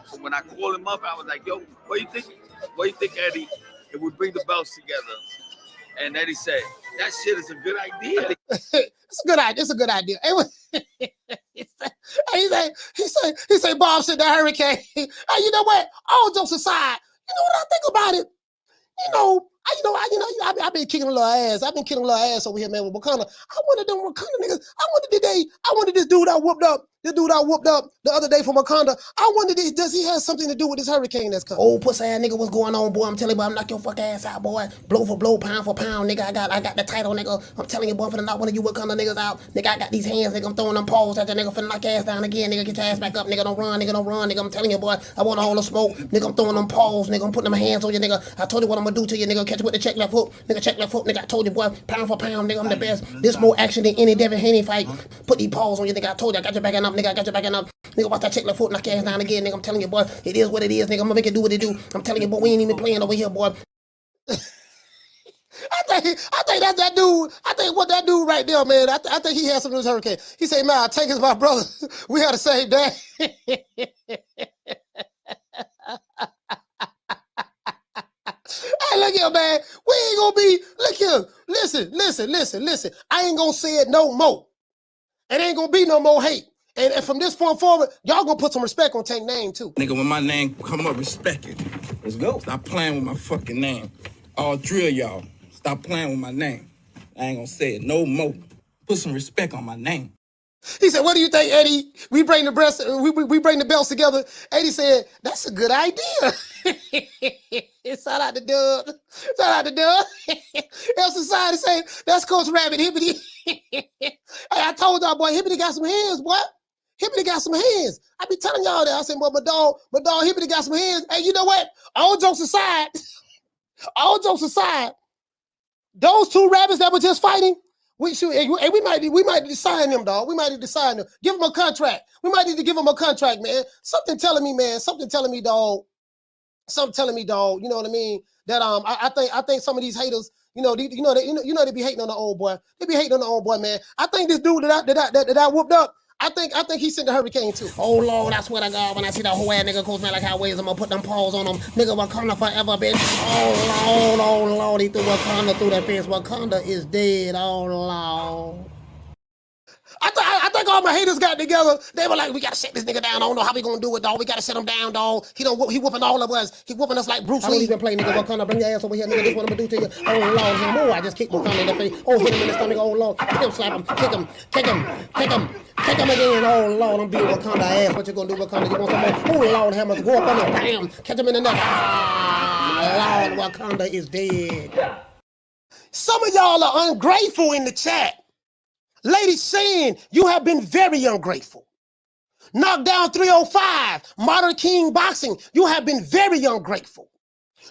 so when I called him up, I was like, yo, what do you think, Eddie, if we bring the belts together? And Eddie said, that shit is a good idea. It's a good idea. He said, Bob said the hurricane. Hey, you know what? All jokes aside, you know what I think about it? I've been kicking a little ass. I've been kicking a little ass over here, man, with Wakanda. I wanted them Wakanda niggas. I wanted this dude I whooped up. The dude I whooped up the other day from Wakanda. I wondered, does he have something to do with this hurricane that's coming? Old pussy ass nigga, what's going on, boy? I'm telling you, boy, I'm knock your fuck ass out, boy. Blow for blow, pound for pound, nigga. I got the title, nigga. I'm telling you, boy, I'm finna knock one of you Wakanda niggas out. Nigga, I got these hands, nigga. I'm throwing them paws at the nigga, finna knock your ass down again, nigga. Get your ass back up, nigga. Don't run, nigga. I'm telling you, boy, I want all the smoke, nigga. I'm throwing them paws, nigga. I'm putting them hands on you, nigga. I told you what I'm gonna do to you, nigga. Catch you with the check left hook, nigga. Check left hook, nigga. I told you, boy, pound for pound, nigga. I'm the best. This more action than any Devin Haney fight. Put these paws on you, nigga. I told you, I got your back up, nigga. I got your back up. Nigga, watch that check left foot, knock your ass down again, nigga. I'm telling you, boy, it is what it is, nigga. I'm gonna make it do what it do. I'm telling you, boy, we ain't even playing over here, boy. I think that's that dude. I think what that dude right there, man. I think he has something to this hurricane. He said, man, Tank is my brother. We had the same dad. Hey, look here, man. We ain't gonna be, look here. Listen. I ain't gonna say it no more. It ain't gonna be no more hate. And from this point forward, y'all gonna put some respect on Tank's name, too. Nigga, when my name come up, respect it. Let's go. Stop playing with my fucking name. All three of y'all, stop playing with my name. I ain't gonna say it no more. Put some respect on my name. He said, what do you think, Eddie? We bring the belts together. Eddie said, that's a good idea. Shout out to Doug. El Society say, that's Coach Rabbit Hibbity. Hey, I told y'all, boy, Hibbity got some hands, boy. Hibbity got some hands. I be telling y'all that. I said, boy, my dog Hibbity got some hands. Hey, you know what? All jokes aside, those two rabbits that were just fighting, we might need to sign them, dog. We might need to sign them. Give them a contract. We might need to give them a contract, man. Something telling me, dog. You know what I mean? That I think some of these haters, They be hating on the old boy. They be hating on the old boy, man. I think this dude that I whooped up, I think he sent the hurricane too. Oh Lord, I swear to God, when I see that whole ass nigga coach man like how ways, I'm gonna put them paws on him. Nigga, Wakanda forever, bitch. Oh Lord, he threw Wakanda through that fence. Wakanda is dead. Oh Lord. I think all my haters got together. They were like, we gotta shut this nigga down. I don't know how we gonna do it, dog. We gotta shut him down, dog. He whooping all of us. He whooping us like Bruce Lee. I don't even play, nigga. Wakanda, bring your ass over here, nigga. This is what I'm gonna do to you. Oh Lord, I just kicked Wakanda in the face. Oh, hit him in the stomach. Oh Lord, slap him, kick him again. Oh Lord, I'm beating Wakanda ass. What you gonna do, Wakanda? You want some more? Oh Lord, hammers, go up on him, bam, catch him in the neck. Ah, Lord, Wakanda is dead. Some of y'all are ungrateful in the chat. Lady saying you have been very ungrateful. Knockdown 305, Modern King Boxing, you have been very ungrateful.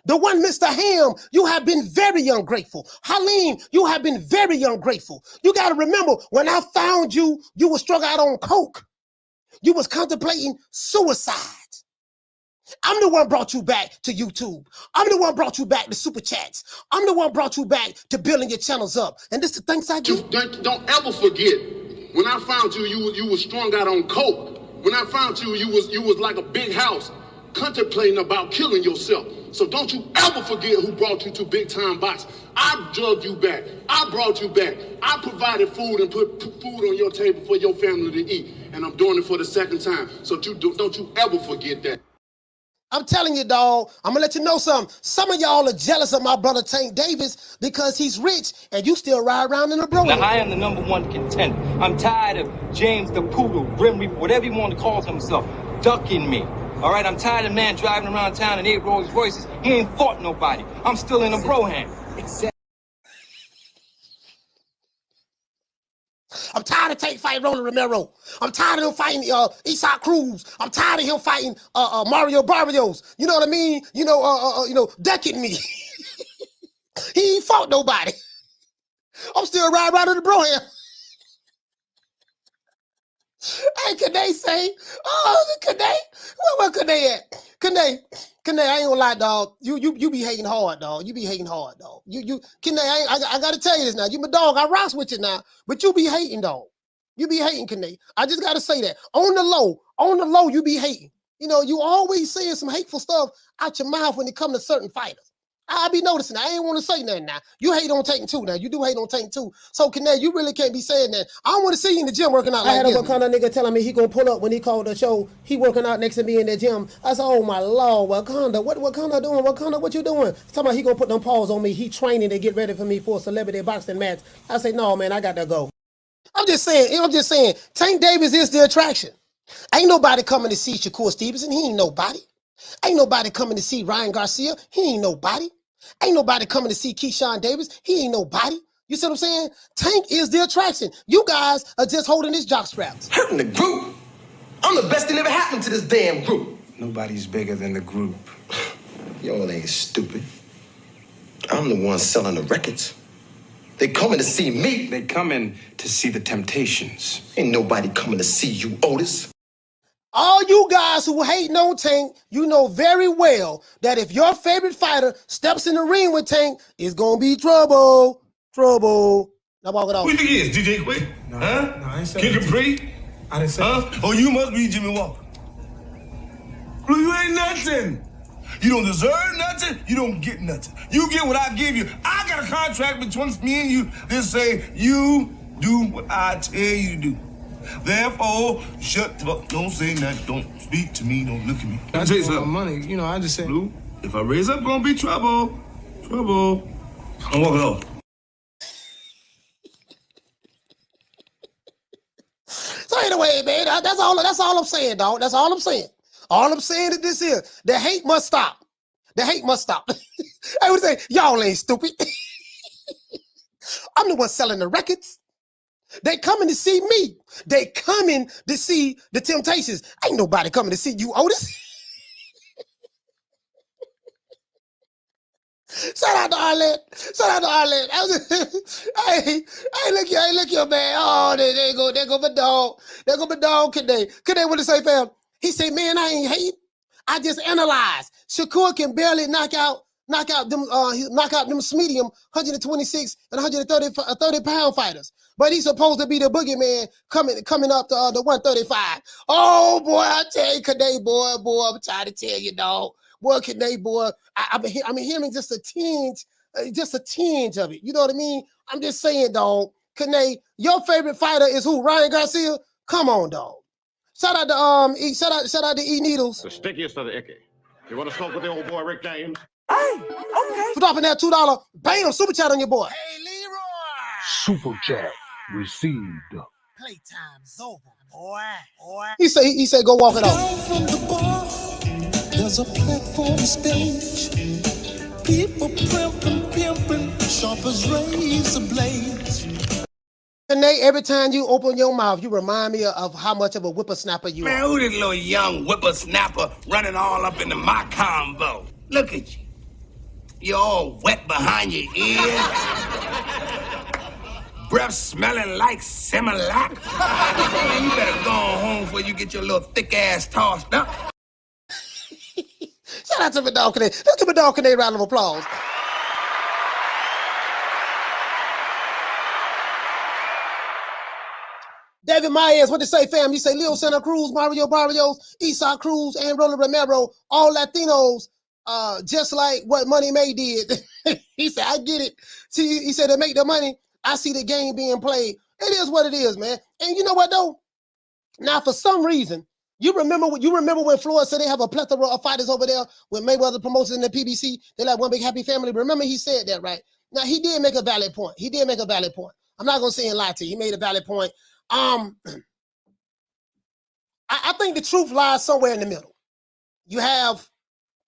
The one Mr. Ham, you have been very ungrateful. Halim, you have been very ungrateful. You got to remember, when I found you, you were strung out on coke. You was contemplating suicide. I'm the one brought you back to YouTube. I'm the one brought you back to Super Chats. I'm the one brought you back to building your channels up. And this is the things I do. Don't ever forget, when I found you, you was strung out on coke. When I found you, you was like a big house, contemplating about killing yourself. So don't you ever forget who brought you to Big Time Box. I drugged you back. I brought you back. I provided food and put food on your table for your family to eat. And I'm doing it for the second time. So don't you ever forget that. I'm telling you, dog, I'm gonna let you know something. Some of y'all are jealous of my brother Tank Davis because he's rich and you still ride around in a bro. Now, I am the #1 contender. I'm tired of James the Poodle, Grim Reaper, whatever you want to call himself, ducking me. All right, I'm tired of man driving around town in 8 Rolls Royces. He ain't fought nobody. I'm still in a bro hand. Exactly. I'm tired of Tank fighting Roland Romero. I'm tired of him fighting Isak Cruz. I'm tired of him fighting Mario Barrios. You know what I mean? Decking me. He ain't fought nobody. I'm still riding around in the bro here. Hey, can they say? Oh, can they? Where could they at? Can they? I ain't gonna lie, dog. You be hating hard, dog. You be hating hard, dog. Can they? I gotta tell you this now. You my dog. I rocks with you now, but you be hating, dog. You be hating, can they? I just gotta say that on the low, you be hating. You know, you always saying some hateful stuff out your mouth when it comes to certain fighters. I be noticing. I ain't want to say nothing now. You hate on Tank too now. You do hate on Tank too. So, Kane, you really can't be saying that. I don't want to see you in the gym working out like this. I had a Wakanda nigga telling me he gonna pull up when he called the show. He working out next to me in the gym. I said, oh my Lord, Wakanda, what Wakanda doing? Wakanda, what you doing? He's talking about he gonna put them paws on me. He training to get ready for me for a celebrity boxing match. I say, no, man, I got to go. I'm just saying, Tank Davis is the attraction. Ain't nobody coming to see Shakur Stevenson. He ain't nobody. Ain't nobody coming to see Ryan Garcia. He ain't nobody. Ain't nobody coming to see Keyshawn Davis. He ain't nobody. You see what I'm saying? Tank is the attraction. You guys are just holding his jock straps. Hurting the group. I'm the best thing ever happened to this damn group. Nobody's bigger than the group. Y'all ain't stupid. I'm the one selling the records. They coming to see me. They coming to see the Temptations. Ain't nobody coming to see you, Otis. All you guys who hate no Tank, you know very well that if your favorite fighter steps in the ring with Tank, it's gonna be trouble. Trouble. Now walk it off. Who you think he is? DJ Quick? No, huh? No, I ain't Kid Capri? I didn't say that. Oh, you must be Jimmy Walker. Well, you ain't nothing. You don't deserve nothing. You don't get nothing. You get what I give you. I got a contract between me and you that say you do what I tell you to do. Therefore, shut the fuck. Don't say nothing. Don't speak to me. Don't look at me. I just want money. I just said. Blue, if I raise up, gonna be trouble. Trouble. I'm walking off. So anyway, man, that's all I'm saying, dog. That's all I'm saying. All I'm saying is this here. The hate must stop. The hate must stop. I would say, y'all ain't stupid. I'm the one selling the records. They coming to see me. They coming to see the Temptations. Ain't nobody coming to see you, Otis. Shout out to Arlette. Hey, look here, man. Oh, there go my dog. There go my dog. Could they want to say, fam? He said, man, I ain't hating. I just analyzed. Shakur can barely knock out knock out them medium 126 and 130 pound fighters. But he's supposed to be the boogeyman coming up to the 135. Oh boy, I tell you, Kane, boy, I'm trying to tell you, dog. Boy, Kane, boy, I'm hearing just a tinge of it. You know what I mean? I'm just saying, dog. Kane, your favorite fighter is who? Ryan Garcia? Come on, dog. Shout out to E Needles. The stickiest of the icky. You want to smoke with the old boy Rick James? Hey, okay. For dropping that $2, bam, super chat on your boy. Hey, Leroy. Super chat received. Playtime's over, boy. He said, go walk it off. Down from the bar, there's a platform stage. People pimping, sharp as razor blades. Nate, every time you open your mouth, you remind me of how much of a whippersnapper you Man, are. who this little young whippersnapper running all up into my combo? Look at you. You're all wet behind your ears. Breath smelling like Similac. Man, you better go home before you get your little thick ass tossed up. Shout out to my dog Kane. Let's give my dog Kane a round of applause. David Myers, what they say, fam? You say Leo Santa Cruz, Mario Barrios, Esau Cruz, and Roland Romero, all Latinos, just like what Money May did. He said, I get it. See, he said, to make the money, I see the game being played. It is what it is, man. And you know what, though? Now, for some reason, you remember when Floyd said they have a plethora of fighters over there with Mayweather Promotions in the PBC? They're like one big happy family. Remember he said that, right? Now, he did make a valid point. I'm not going to say and lie to you. He made a valid point. I think the truth lies somewhere in the middle. You have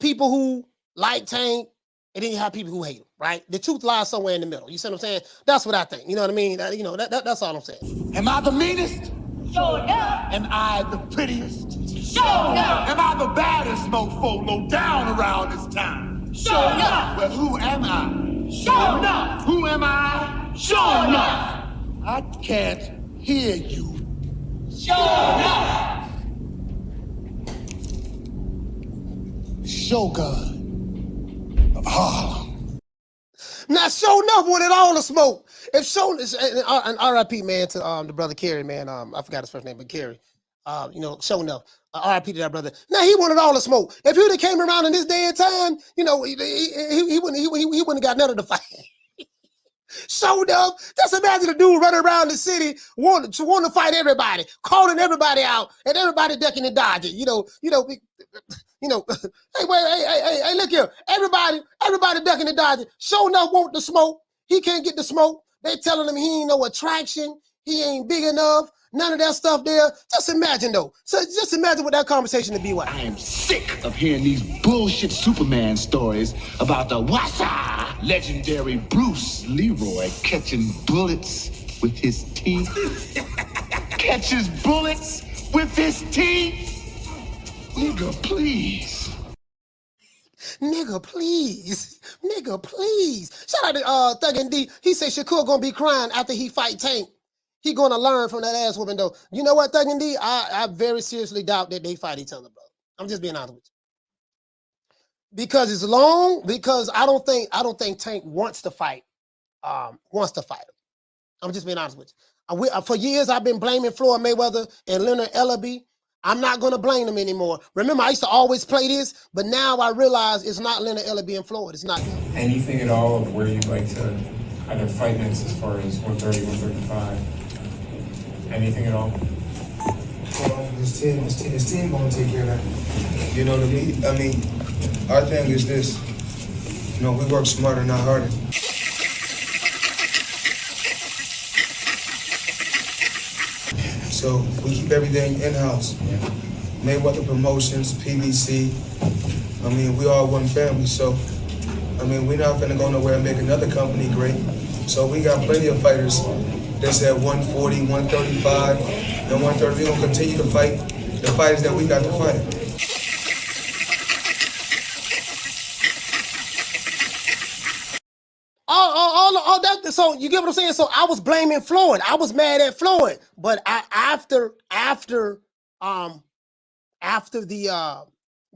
people who like Tank, and then you have people who hate him, right? The truth lies somewhere in the middle. You see what I'm saying? That's what I think. You know what I mean? That's all I'm saying. Am I the meanest? Sure enough. Am I the prettiest? Sure enough. Am I the baddest mofo low down around this town? Sure enough. Well, who am I? Sure enough. Who am I? Sure enough. I can't hear you. Sure enough. Shogun of Harlem. Now, Show Enough wanted all the smoke. If Show and R.I.P. man to the brother Kerry, man. I forgot his first name, but Kerry. Show Enough. R.I.P. to that brother. Now he wanted all the smoke. If he'd have came around in this day and time, he wouldn't have got none of the fight. Show Enough. Just imagine a dude running around the city wanting to fight everybody, calling everybody out, and everybody ducking and dodging. Hey, look here. Everybody ducking and dodging. Show Enough want the smoke. He can't get the smoke. They telling him he ain't no attraction. He ain't big enough. None of that stuff there. Just imagine though. So just imagine what that conversation would be like. I am sick of hearing these bullshit Superman stories about the Wassa legendary Bruce Leroy catching bullets with his teeth. Catches bullets with his teeth. Nigga, please. Nigga, please. Shout out to Thug and D. He said Shakur gonna be crying after he fight Tank. He gonna learn from that ass whooping though. You know what, Thug and D? I very seriously doubt that they fight each other, bro. I'm just being honest with you. Because it's long. Because I don't think Tank wants to fight. I'm just being honest with you. For years I've been blaming Floyd Mayweather and Leonard Ellerbe. I'm not gonna blame them anymore. Remember, I used to always play this, but now I realize it's not Leonard Ellerbe and Floyd. It's not them. Anything at all of where you'd like to either fight next as far as 130, 135? Anything at all? Well, this team gonna take care of that. You know what I mean? I mean, our thing is this. We work smarter, not harder. So we keep everything in-house. Mayweather Promotions, PBC. We all one family, so we're not gonna go nowhere and make another company great. So we got plenty of fighters that's at 140, 135, and 130. We're gonna continue to fight the fighters that we got to fight. All that. So you get what I'm saying? So I was blaming Floyd. I was mad at Floyd. But after the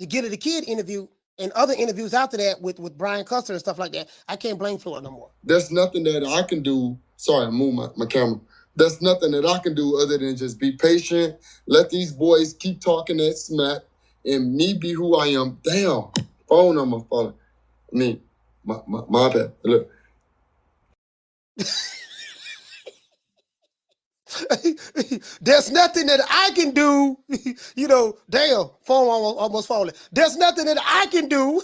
Get It the Kid interview, and other interviews after that with Brian Custer and stuff like that, I can't blame Floyd no more. There's nothing that I can do. Sorry, I moved my camera. There's nothing that I can do other than just be patient, let these boys keep talking that smack, and me be who I am. Damn, phone number falling. I mean, my bad. Look. There's nothing that I can do. Damn, phone almost falling. There's nothing that I can do.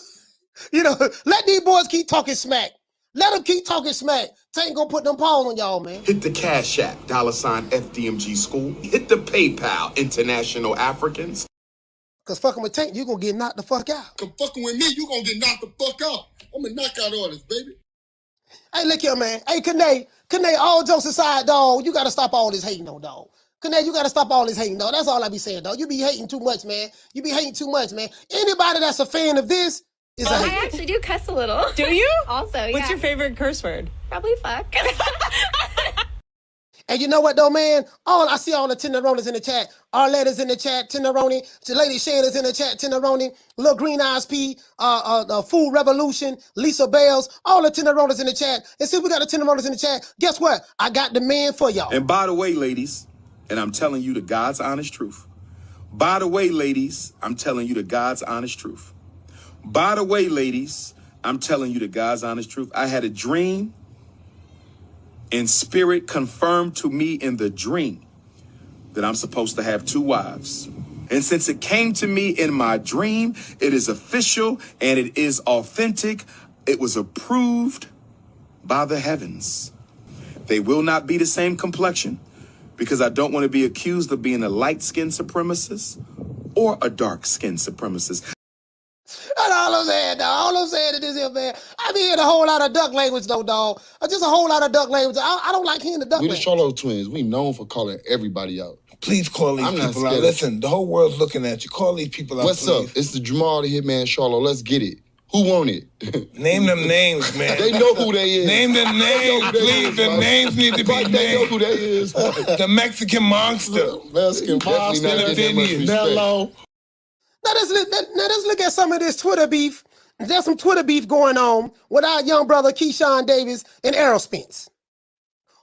Let these boys keep talking smack. Let them keep talking smack. Tank gonna put them paws on y'all, man. Hit the Cash App, $FDMG School. Hit the PayPal, International Africans. Cause fucking with Tank, you gonna get knocked the fuck out. Cause fucking with me, you gonna get knocked the fuck out. I'm a knockout artist, baby. Hey, look here, man. Hey, Kane, all jokes aside, dog, you gotta stop all this hating on, dog. Kane, you gotta stop all this hating, dog. That's all I be saying, dog. You be hating too much, man. You be hating too much, man. Anybody that's a fan of this is a hater. I actually do cuss a little. Do you? Also, yeah. What's your favorite curse word? Probably fuck. And you know what, though, man? I see all the Tenderonis in the chat. Arletta's in the chat, Tenderoni. Lady Shayla's in the chat, Tenderoni. Little Green Eyes P, Food Revolution, Lisa Bells, all the Tenderonis in the chat. And since we got the Tenderonis in the chat, guess what? I got the man for y'all. And by the way, ladies, and I'm telling you the God's honest truth. By the way, ladies, I'm telling you the God's honest truth. By the way, ladies, I'm telling you the God's honest truth. I had a dream, and spirit confirmed to me in the dream that I'm supposed to have 2 wives. And since it came to me in my dream, it is official and it is authentic. It was approved by the heavens. They will not be the same complexion because I don't want to be accused of being a light-skinned supremacist or a dark-skinned supremacist. That's all I'm saying, dog. All I'm saying to this here, man. I be hearing a whole lot of duck language, though, dog. Just a whole lot of duck language. I don't like hearing the duck language. We the Charlo twins. We known for calling everybody out. Please call these people out. Listen, the whole world's looking at you. Call these people out, What's please. up? It's the Jamal the Hitman Charlo. Let's get it. Who want it? Name them names, man. They know who they is. Name them names, please. The names need to be named. They know who they is. The Mexican monster. Mexican monster. Nello. Now let's look at some of this Twitter beef. There's some Twitter beef going on with our young brother Keyshawn Davis and Errol Spence.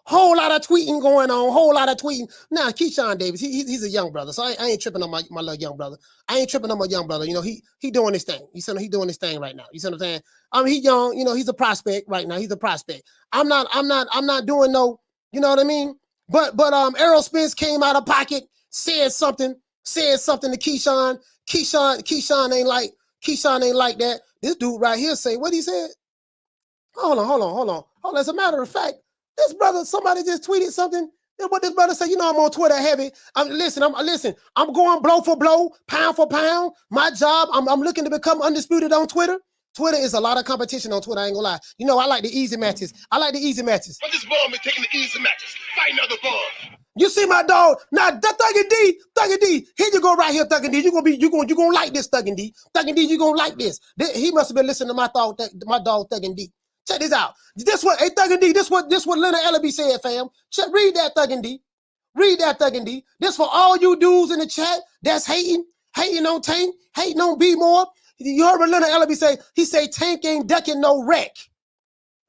Whole lot of tweeting going on. Whole lot of tweeting. Now Keyshawn Davis, he's a young brother, so I ain't tripping on my little young brother. I ain't tripping on my young brother. He doing his thing. You see, he doing his thing right now. You see what I'm saying? He young. He's a prospect right now. He's a prospect. I'm not doing no. You know what I mean? But Errol Spence came out of pocket, said something to Keyshawn. Keyshawn ain't like that. This dude right here say what he said. Hold on. As a matter of fact, this brother, somebody just tweeted something. What this brother said, I'm on Twitter heavy. I'm going blow for blow, pound for pound. My job, I'm looking to become undisputed on Twitter. Twitter is a lot of competition on Twitter, I ain't gonna lie. I like the easy matches. But this ball me taking the easy matches. Fight another ball. You see my dog? Now Thuggy D, here you go right here, Thuggy D. You gonna like this, Thuggy D. Thuggy D, you gonna like this. He must have been listening to my dog Thuggy D. Check this out. Thuggy D, this what Leonard Ellerbe said, fam. Read that, Thuggy D. Read that, Thuggy D. This for all you dudes in the chat that's hating on Tank, hating on B More. You heard what Leonard Ellerbe say? He say Tank ain't ducking no wreck.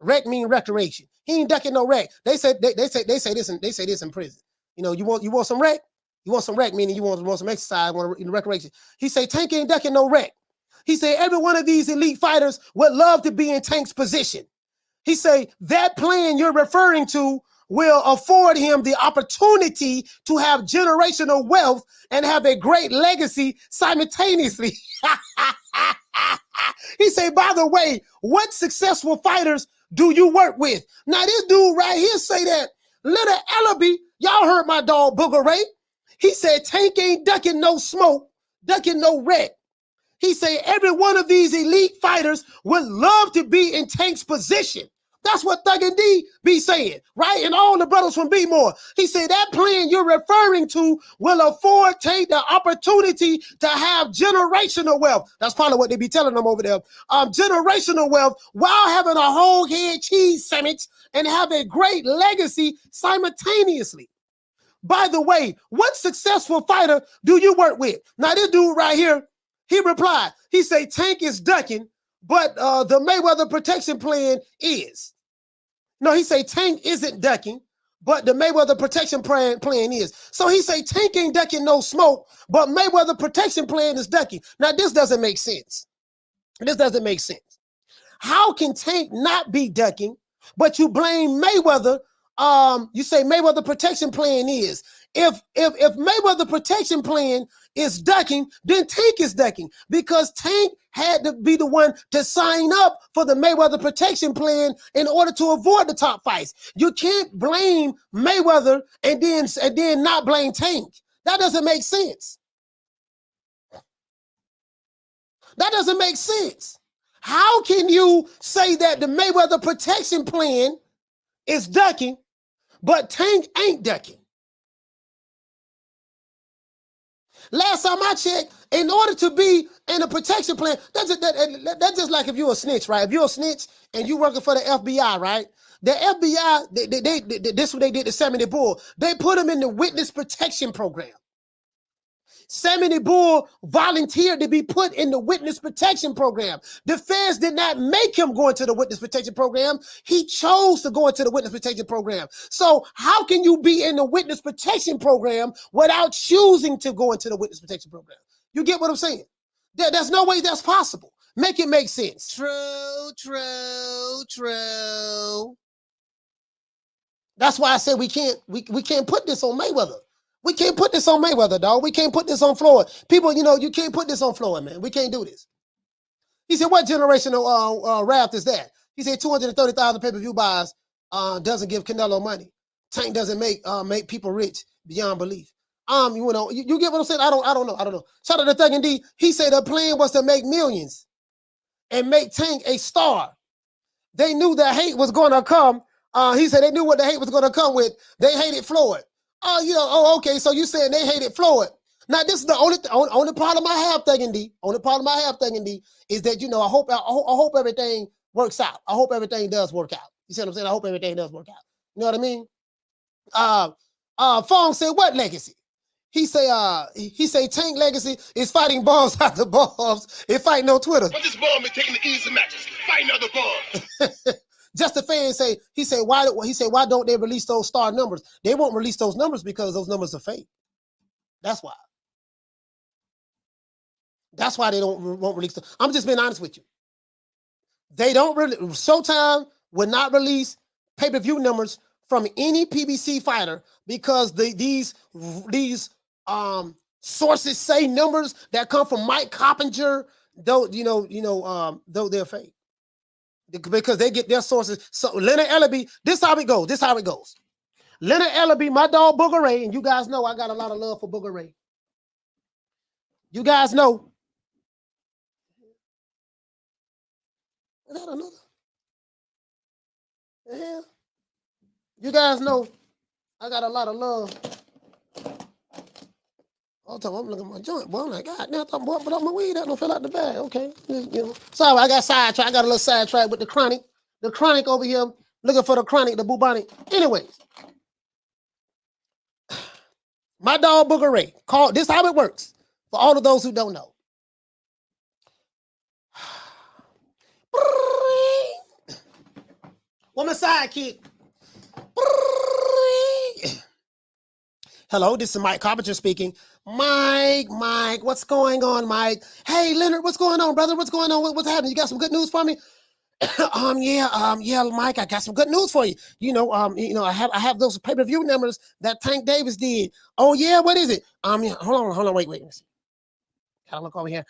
Wreck mean recreation. He ain't ducking no wreck. They say this in prison. You want some wreck? You want some wreck, meaning you want some exercise, want recreation. He say Tank ain't ducking no wreck. He say every one of these elite fighters would love to be in Tank's position. He say that plan you're referring to will afford him the opportunity to have generational wealth and have a great legacy simultaneously. He say, by the way, what successful fighters do you work with? Now this dude right here say that Leonard Ellerbe, y'all heard my dog Booger Ray. He said Tank ain't ducking no smoke, ducking no wreck. He say every one of these elite fighters would love to be in Tank's position. That's what Thuggy D be saying, right? And all the brothers from B More. He said that plan you're referring to will afford Tank the opportunity to have generational wealth. That's probably what they be telling them over there. Generational wealth while having a whole head cheese sandwich and have a great legacy simultaneously. By the way, what successful fighter do you work with? Now this dude right here, He replied, he said, Tank is ducking, but the Mayweather protection plan is. No, he said Tank isn't ducking, but the Mayweather protection plan is. So he say Tank ain't ducking no smoke, but Mayweather protection plan is ducking. Now, this doesn't make sense. This doesn't make sense. How can Tank not be ducking, but you blame Mayweather? You say Mayweather protection plan is. If Mayweather protection plan is ducking, then Tank is ducking because Tank had to be the one to sign up for the Mayweather protection plan in order to avoid the top fights. You can't blame Mayweather and then not blame Tank. That doesn't make sense. That doesn't make sense. How can you say that the Mayweather protection plan is ducking, but Tank ain't ducking? Last time I checked, in order to be in a protection plan, that's just like if you're a snitch, right? If you're a snitch and you're working for the FBI, right? The FBI, this is what they did to Sammy Bull. They put him in the witness protection program. Sammy Bull volunteered to be put in the witness protection program. The feds did not make him go into the witness protection program. He chose to go into the witness protection program. So how can you be in the witness protection program without choosing to go into the witness protection program? You get what I'm saying? There's no way that's possible. Make it make sense. True. That's why I said we can't put this on Mayweather. We can't put this on Mayweather, dog. We can't put this on Floyd. People, you can't put this on Floyd, man. We can't do this. He said, what generational raft is that? He said 230,000 pay-per-view buys doesn't give Canelo money. Tank doesn't make people rich beyond belief. You get what I'm saying? I don't know. Shout out to Thug and D. He said the plan was to make millions and make Tank a star. They knew that hate was going to come. He said they knew what the hate was going to come with. They hated Floyd. Okay. So you saying they hated Floyd? Now this is the only problem I have, Thug and D. Only problem I have, Thug and D, is that I hope everything works out. I hope everything does work out. You see what I'm saying? I hope everything does work out. You know what I mean? Fong said, what legacy? He say Tank legacy is fighting bombs out the bombs and fighting on Twitter. But this bomb is taking the easy matches, fighting other bombs. Just the fan why don't they release those star numbers? They won't release those numbers because those numbers are fake. That's why. That's why they won't release them. I'm just being honest with you. They don't really. Showtime would not release pay-per-view numbers from any PBC fighter because these sources say numbers that come from Mike Coppinger. Though they're fake. Because they get their sources. So Leonard Ellerbe, this how it goes. Leonard Ellerbe, my dog Booger Ray, and you guys know I got a lot of love for Booger Ray. You guys know. Is that another? The hell? You guys know I got a lot of love. All the time I'm looking at my joint, boy. I'm like, God, now I'm put up my weed. That don't fell out the bag. Okay, Sorry, I got sidetracked. I got a little sidetracked with the chronic. The chronic over here, looking for the chronic, the bubonic. Anyways, my dog Booger Ray. This how it works for all of those who don't know. What my sidekick? Hello, this is Mike Carpenter speaking. Mike, what's going on, Mike? Hey, Leonard, what's going on, brother? What's going on? What's happening? You got some good news for me? Yeah, Mike, I got some good news for you. I have those pay-per-view numbers that Tank Davis did. Oh yeah, what is it? Hold on, wait. Gotta look over here.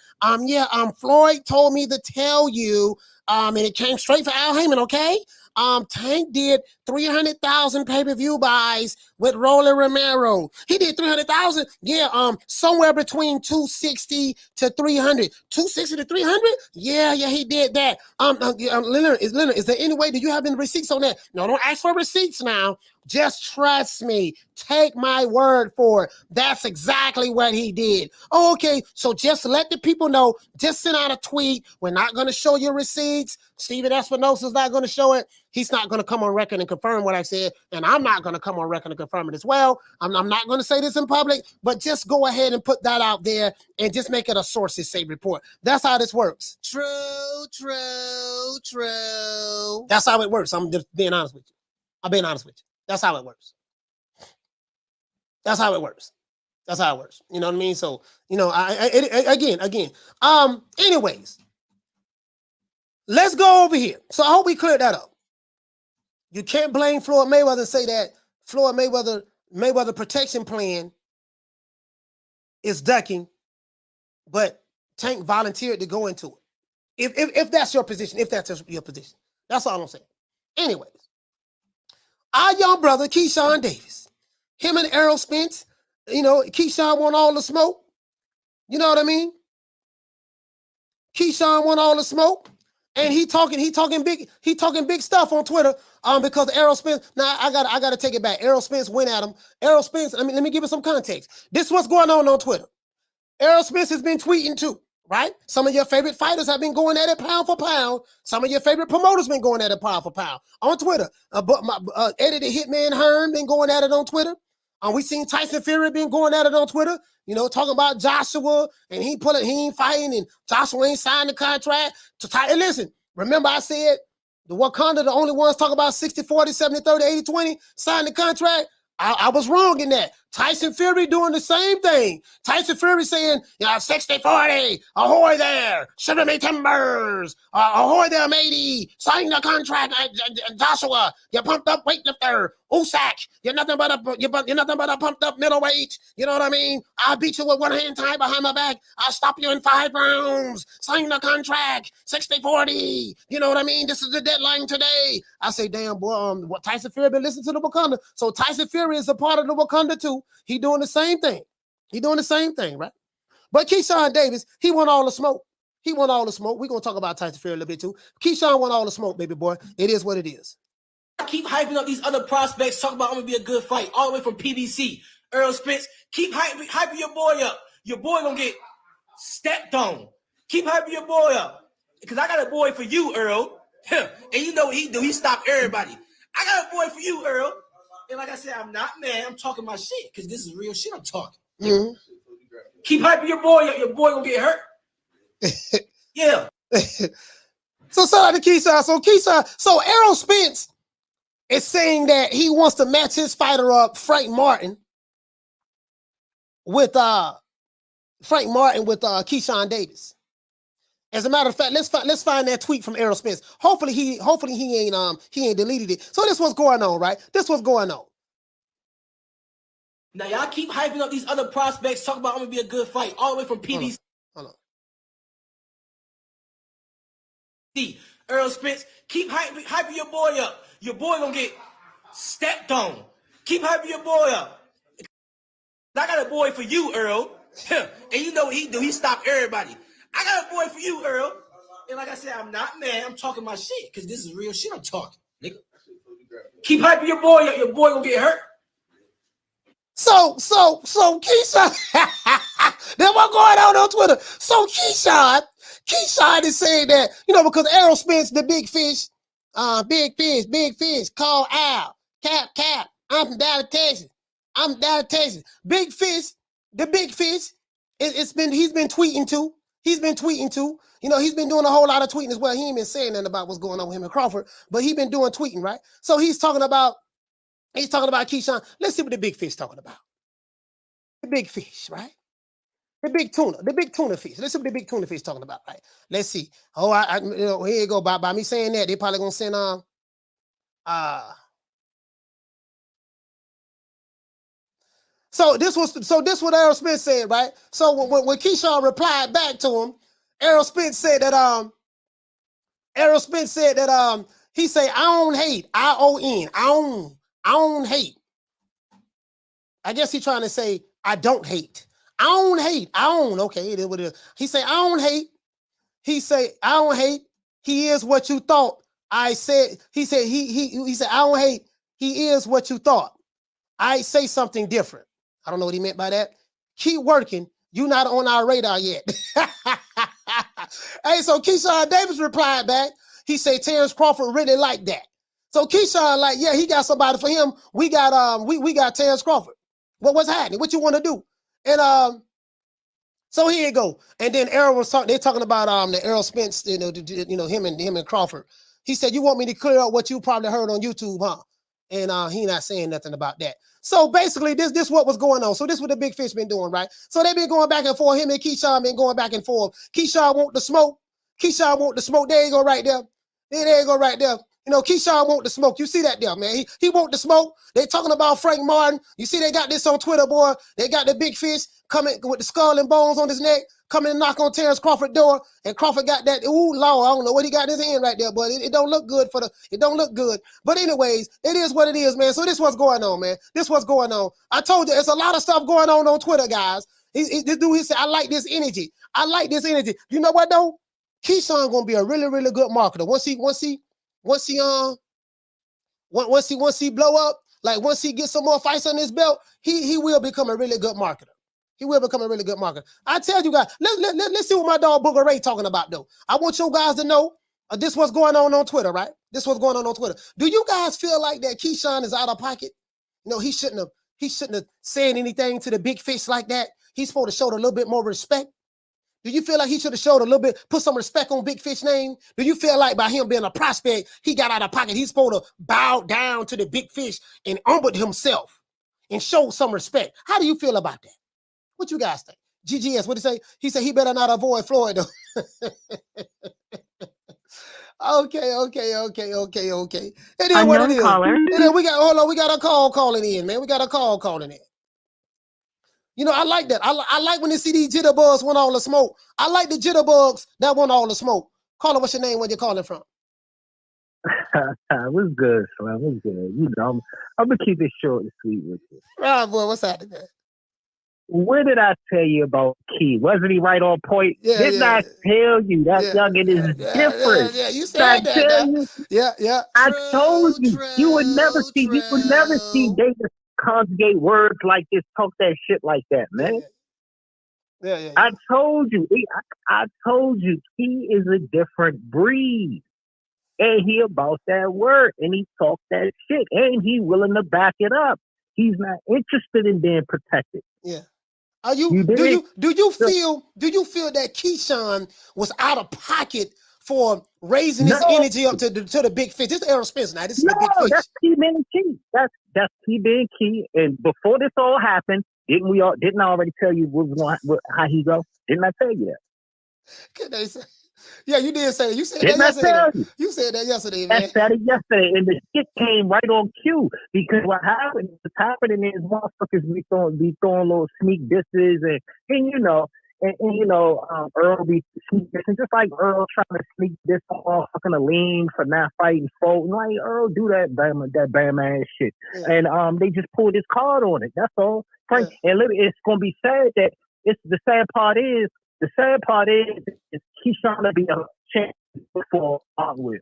Floyd told me to tell you, and it came straight for Al Heyman, okay? Tank did 300,000 pay-per-view buys with Rolly Romero. He did 300,000. Yeah, somewhere between 260 to 300. 260 to 300? Yeah, he did that. Leonard, is there any way, do you have any receipts on that? No, don't ask for receipts now. Just trust me. Take my word for it. That's exactly what he did. Oh, okay, so just let the people know. Just send out a tweet. We're not going to show you receipts. Steven Espinosa's not going to show it. He's not going to come on record and confirm what I said, and I'm not going to come on record and confirm it as well. I'm not going to say this in public, but just go ahead and put that out there and just make it a sources say report. That's how this works. True. That's how it works. I'm just being honest with you. I'm being honest with you. That's how it works. That's how it works. That's how it works. You know what I mean? So, you know, again. Anyways, let's go over here. So I hope we cleared that up. You can't blame Floyd Mayweather and say that Floyd Mayweather protection plan is ducking, but Tank volunteered to go into it. If that's your position, that's all I'm saying. Anyways, our young brother Keyshawn Davis, him and Errol Spence, you know, Keyshawn want all the smoke. You know what I mean? Keyshawn want all the smoke. And he talking big stuff on Twitter because Errol Spence. Now I gotta take it back. Errol Spence went at him. Errol Spence. Let me give you some context. This is what's going on Twitter. Errol Spence has been tweeting too, right? Some of your favorite fighters have been going at it pound for pound. Some of your favorite promoters been going at it pound for pound on Twitter. But my edited Hitman Hearn been going at it on Twitter. We seen Tyson Fury been going at it on Twitter. You know, talking about Joshua and he ain't fighting and Joshua ain't signed the contract. And listen, remember I said the Wakanda, the only ones talking about 60-40, 70-30, 80-20, signed the contract. I was wrong in that. Tyson Fury doing the same thing. Tyson Fury saying, 60-40, ahoy there, shiver me timbers, ahoy there, matey, sign the contract, Joshua, you pumped up weightlifter, Usyk, you're nothing but a pumped up middleweight. You know what I mean? I'll beat you with one hand tied behind my back. I'll stop you in 5 rounds. Sign the contract, 60-40. You know what I mean? This is the deadline today. I say, damn, boy, what Tyson Fury been listening to the Wakanda. So Tyson Fury is a part of the Wakanda too. He doing the same thing. Right? But Keyshawn Davis, he want all the smoke. We're going to talk about Tyson Fury a little bit too. Keyshawn want all the smoke, baby boy. It is what it is. I keep hyping up these other prospects, talking about I'm going to be a good fight, all the way from PBC. Errol Spence, keep hyping your boy up. Your boy going to get stepped on. Keep hyping your boy up. Because I got a boy for you, Earl. And you know what he do. He stopped everybody. I got a boy for you, Earl. And like I said, I'm not mad. I'm talking my shit because this is real shit I'm talking. Mm-hmm. Keep hyping your boy up. Your boy going to get hurt. Yeah. So shout out to Keyshawn. So Errol Spence is saying that he wants to match his fighter up, Frank Martin, with Keyshawn Davis. As a matter of fact, let's find that tweet from Errol Spence. Hopefully he ain't deleted it. So this what's going on, right? Now y'all keep hyping up these other prospects, talking about I'm gonna be a good fight, all the way from PBC. Hold on. Errol Spence, keep hyping your boy up. Your boy gonna get stepped on. Keep hyping your boy up. I got a boy for you, Earl. And you know what he do. He stopped everybody. I got a boy for you, Earl. And like I said, I'm not mad. I'm talking my shit because this is real shit I'm talking, nigga. Keep hyping your boy up. Your boy gonna get hurt. So Keyshawn, that's what's going on Twitter. So Keyshawn is saying that, you know, because Errol Spence, the big fish, call Al, cap, I'm from Dallas, Texas. Big fish, the big fish, he's been tweeting too. You know, he's been doing a whole lot of tweeting as well. He ain't been saying nothing about what's going on with him and Crawford, but he's been doing tweeting, right? So he's talking about Keyshawn. Let's see what the big fish talking about. The big fish, right? The big tuna fish. Let's see what the big tuna fish talking about, right? Let's see. Oh, here you go. By me saying that, they probably gonna send So this what Errol Spence said, right? So when Keyshawn replied back to him, Errol Spence said that he say, I don't hate, I-O-N, I don't hate. I guess he's trying to say I don't hate. I don't hate. Okay, it is what it is. He say I don't hate. He say I don't hate. He is what you thought I said. He said I don't hate. he is what you thought. I say something different. I don't know what he meant by that. Keep working. You're not on our radar yet. Hey, so Keyshawn Davis replied back. He said Terence Crawford really liked that. So Keyshawn like, yeah, he got somebody for him. We got we got Terence Crawford. What's happening? What you want to do? And so here you go. And then Errol was talking. They're talking about the Errol Spence. Him and Crawford. He said, you want me to clear up what you probably heard on YouTube, huh? And he not saying nothing about that. So basically, this what was going on. So this what the big fish been doing, right? So they been going back and forth. Him and Keyshawn been going back and forth. Keyshawn want the smoke. Keyshawn want the smoke. There you go right there. There you go right there. Keyshawn want the smoke. You see that there, man. He want the smoke. They talking about Frank Martin. You see they got this on Twitter, boy. They got the big fish coming with the skull and bones on his neck, coming and knock on Terence Crawford's door. And Crawford got that, ooh, Lord, I don't know what he got in his hand right there, but it don't look good it don't look good. But anyways, it is what it is, man. So this what's going on, man. This what's going on. I told you, it's a lot of stuff going on Twitter, guys. This dude, he said, I like this energy. I like this energy. You know what, though? Keyshawn gonna be a really, really good marketer. Once he blow up, like once he gets some more fights on his belt, he will become a really good marketer. He will become a really good marketer. I tell you guys, let's see what my dog Booger Ray talking about though. I want you guys to know this what's going on Twitter, right? This what's going on Twitter. Do you guys feel like that Keyshawn is out of pocket? He shouldn't have said anything to the big fish like that. He's supposed to show a little bit more respect. Do you feel like he should have showed a little bit, put some respect on Big Fish name? Do you feel like by him being a prospect, he got out of pocket? He's supposed to bow down to the Big Fish and humble himself and show some respect. How do you feel about that? What you guys think? GGS, what did he say? He said he better not avoid Floyd though. Okay. And then what it is? And then we got a call calling in, man. We got a call calling in. I like that. I like when they see these jitterbugs want all the smoke. I like the jitterbugs that want all the smoke. Caller, what's your name? Where you calling from? What's good, man? What's good? I'm gonna keep it short and sweet with you. Right, boy. What's happening, man? Where did I tell you about Key? Wasn't he right on point? Didn't I tell you that youngin is different? Yeah, you said that. Yeah. I told you. You would never see Davis conjugate words like this, talk that shit like that, man. Yeah. I told you. I told you. He is a different breed. And he about that word. And he talk that shit. And he willing to back it up. He's not interested in being protected. Yeah. Do you feel that Keyshawn was out of pocket for raising his energy up to the big fish? This is Errol Spence now. This is the big fish. That's Key being Key. That's Key being Key. And before this all happened, didn't I already tell you how he go? Didn't I tell you that? Can they say? Yeah, you did say that. You said Didn't that yesterday. I tell you? You said that yesterday, man. I said it yesterday, and the shit came right on cue because what's happening is motherfuckers be throwing little sneak disses and Earl be sneak dissing, just like Earl trying to sneak diss on fucking Aleem for not fighting folk. Like Earl do that bam ass shit, and they just pulled his card on it. That's all. Frank, and it's gonna be sad that the sad part is he's trying to be a champion before Will.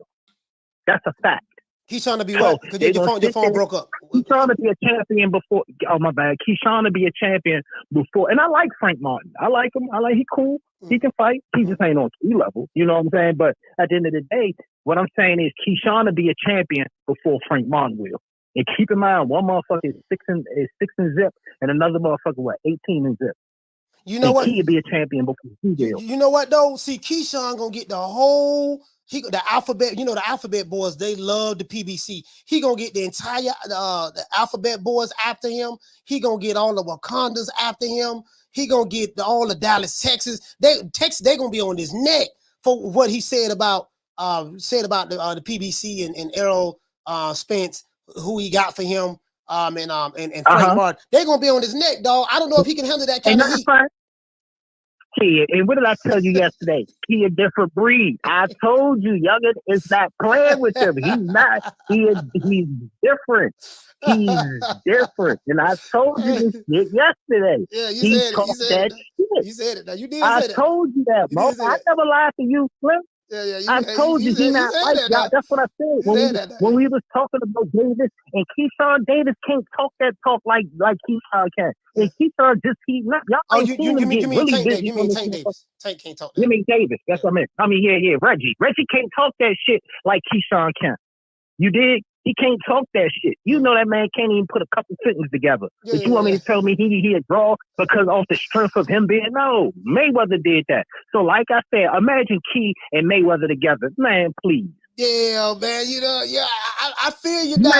That's a fact. He's trying to be what? Because your phone broke up. He's trying to be a champion before. Oh my bad. He's trying to be a champion before. And I like Frank Martin. I like him. He cool. He can fight. He just ain't on Key level. You know what I'm saying? But at the end of the day, what I'm saying is he's trying to be a champion before Frank Martin will. And keep in mind, one motherfucker is 6 and zip, and another motherfucker 18 and zip. You know what? He would be a champion before he will. You know what though? See, Keyshawn gonna get the whole. The alphabet. The alphabet boys. They love the PBC. He gonna get the entire the alphabet boys after him. He gonna get all the Wakandas after him. He gonna get all the Dallas, Texas. They gonna be on his neck for what he said about the PBC and Errol Spence, who he got for him. And Frank Martin. They're gonna be on his neck, dog. I don't know if he can handle that kind of heat. Key, and what did I tell you yesterday? He a different breed. I told you, youngin is not playing with him. He's not. He's different. He's different. And I told you this shit yesterday. Yeah, you said that shit. You said it. Now you did say that. I told you that, Mo. I never lied to you, Slim. I told you he not like y'all. That's what I said when we was talking about Davis, and Keyshawn Davis can't talk that talk like Keyshawn can. And Keyshawn just y'all ain't seen him get really busy. You mean Tank Davis? Tank can't talk that. You mean Davis? That's what I meant. I mean, yeah, Reggie. Reggie can't talk that shit like Keyshawn can. You dig? He can't talk that shit. You know that man can't even put a couple sentences together. But you want me to tell me he a draw because off the strength of him being no? Mayweather did that. So like I said, imagine Key and Mayweather together. Man, please. Yeah, man. I feel you now.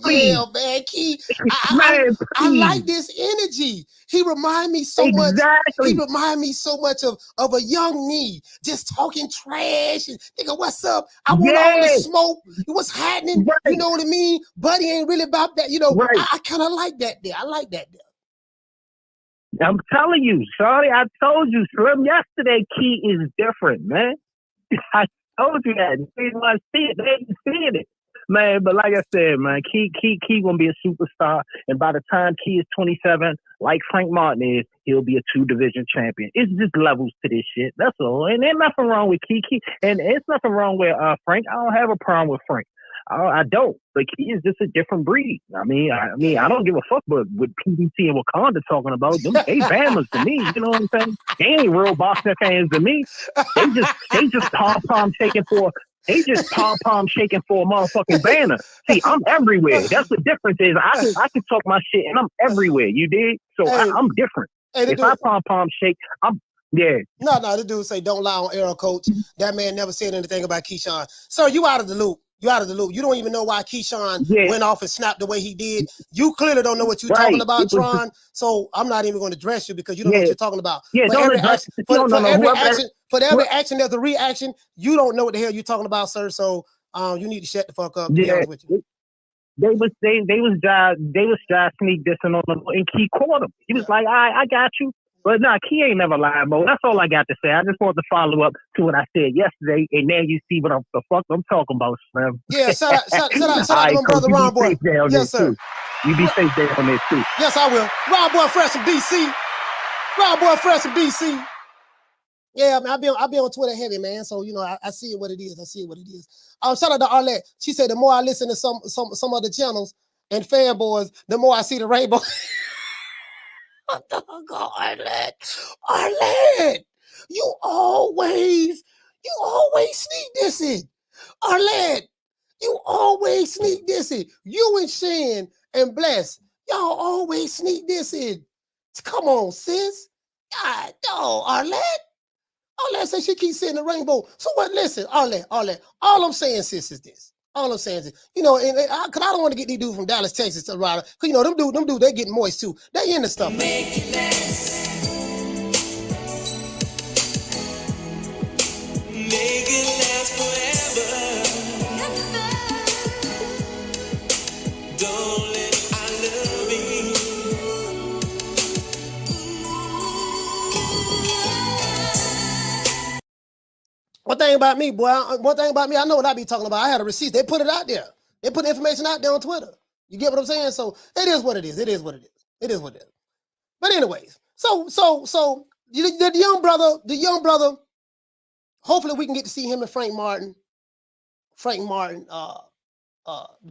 Please. Yeah, man. Key, I like this energy. He remind me so much. He remind me so much of a young me, just talking trash and nigga, what's up? I want all the smoke. What's happening? Right. You know what I mean? Buddy ain't really about that. I kind of like that there. I like that there. I'm telling you, sorry, I told you, Slim, yesterday, Key is different, man. I told you that. They didn't want to see it. They ain't seeing it. Man, but like I said, man, Key gonna be a superstar. And by the time Key is 27, like Frank Martin is, he'll be a 2-division champion. It's just levels to this shit. That's all. And there's nothing wrong with Key. And it's nothing wrong with Frank. I don't have a problem with Frank. I don't. But Key is just a different breed. I mean, I don't give a fuck what PBC and Wakanda talking about. Them, they Bammers to me. You know what I'm saying? They ain't real boxing fans to me. They just pom-pom shaking for. They just pom-pom shaking for a motherfucking banner. See, I'm everywhere. That's the difference is I can talk my shit and I'm everywhere. You dig? So I'm different. If I pom-pom shake, yeah. No, the dude say don't lie on Errol, coach. That man never said anything about Keyshawn. Sir, you out of the loop. You out of the loop. You don't even know why Keyshawn went off and snapped the way he did. You clearly don't know what you're talking about, Tron. So I'm not even going to address you because you don't know what you're talking about. Yeah, for every action, there's a reaction. You don't know what the hell you're talking about, sir. So you need to shut the fuck up. To be honest with you. They was sneak dissing on him, and Key caught him. He was like, "All right, I got you." But nah, Key ain't never lied, Mo. That's all I got to say. I just want to follow up to what I said yesterday, and now you see what the fuck I'm talking about, Slim. Yeah, shout out to my brother Ron Boy. Yes, sir. You be safe there on this too. Yes, I will. Ron Boy fresh from DC. Ron Boy fresh from DC. Yeah, man, I be on Twitter heavy, man. So I see what it is. Shout out to Arlette. She said the more I listen to some other channels and fanboys, the more I see the rainbow. Arlette, you always sneak dissing. Arlette, you always sneak dissing. You and Shan and Bless, y'all always sneak dissing. Come on, sis. God, no, Arlette. Arlette says she keeps seeing the rainbow. So what? Listen, Arlette. All I'm saying, sis, is this. All I'm saying is, because I don't want to get these dudes from Dallas, Texas to ride. Because, them dudes, they getting moist too. They in the stuff. Make it last. Make it last forever. Don't let I love you. One thing about me, I know what I be talking about. I had a receipt. They put it out there. They put the information out there on Twitter. You get what I'm saying? So it is what it is. It is what it is. But anyways, so the young brother, hopefully we can get to see him and Frank Martin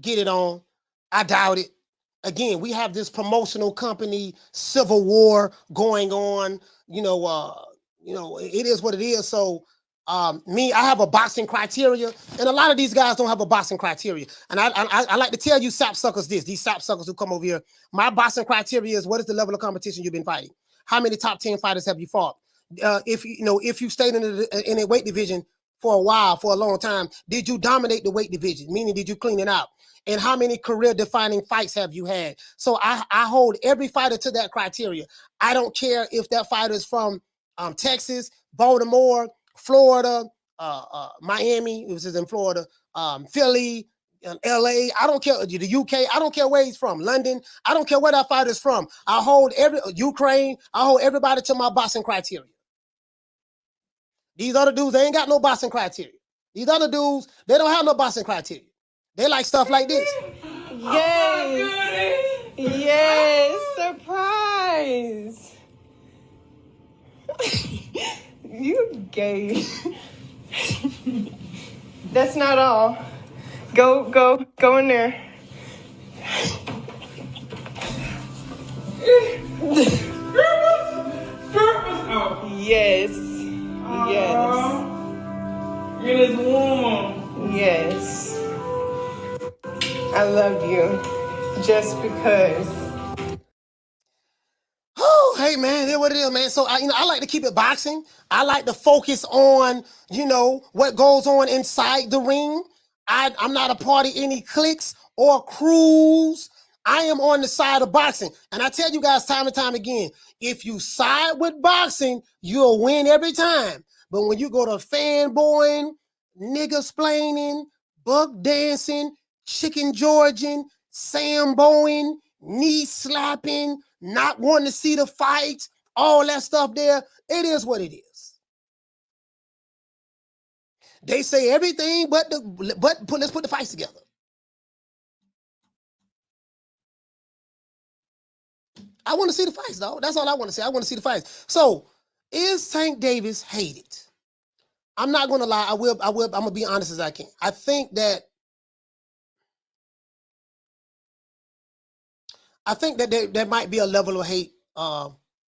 get it on. I doubt it. Again, we have this promotional company civil war going on. It is what it is. So I have a boxing criteria, and a lot of these guys don't have a boxing criteria. And I like to tell you sapsuckers this, these sapsuckers who come over here, my boxing criteria is what is the level of competition you've been fighting? How many top 10 fighters have you fought? If you stayed in a weight division for a while, for a long time, did you dominate the weight division? Meaning, did you clean it out? And how many career-defining fights have you had? So I hold every fighter to that criteria. I don't care if that fighter is from Texas, Baltimore, Florida, Miami, which is in Florida, Philly, LA. I don't care, the UK. I don't care where he's from. London. I don't care where that fighter's from. I hold Ukraine. I hold everybody to my boxing criteria. These other dudes, they ain't got no boxing criteria. These other dudes, they don't have no boxing criteria. They like stuff like this. Yes. Yes. Surprise. You gay. That's not all. Go in there. Yes. Yes. It is warm. Yes. I love you. Just because. Oh, hey man, that's what it is, man. So I like to keep it boxing. I like to focus on, what goes on inside the ring. I'm not a part of any cliques or crews. I am on the side of boxing. And I tell you guys time and time again, if you side with boxing, you'll win every time. But when you go to fanboying, nigga splaining, buck dancing, chicken Georgian, samboing, knee slapping, not wanting to see the fight, all that stuff there, it is what it is. They say everything but let's put the fights together. I want to see the fights, though. That's all I want to see. I want to see the fights. So, is Tank Davis hated? I'm not going to lie. I'm going to be honest as I can. I think that there might be a level of hate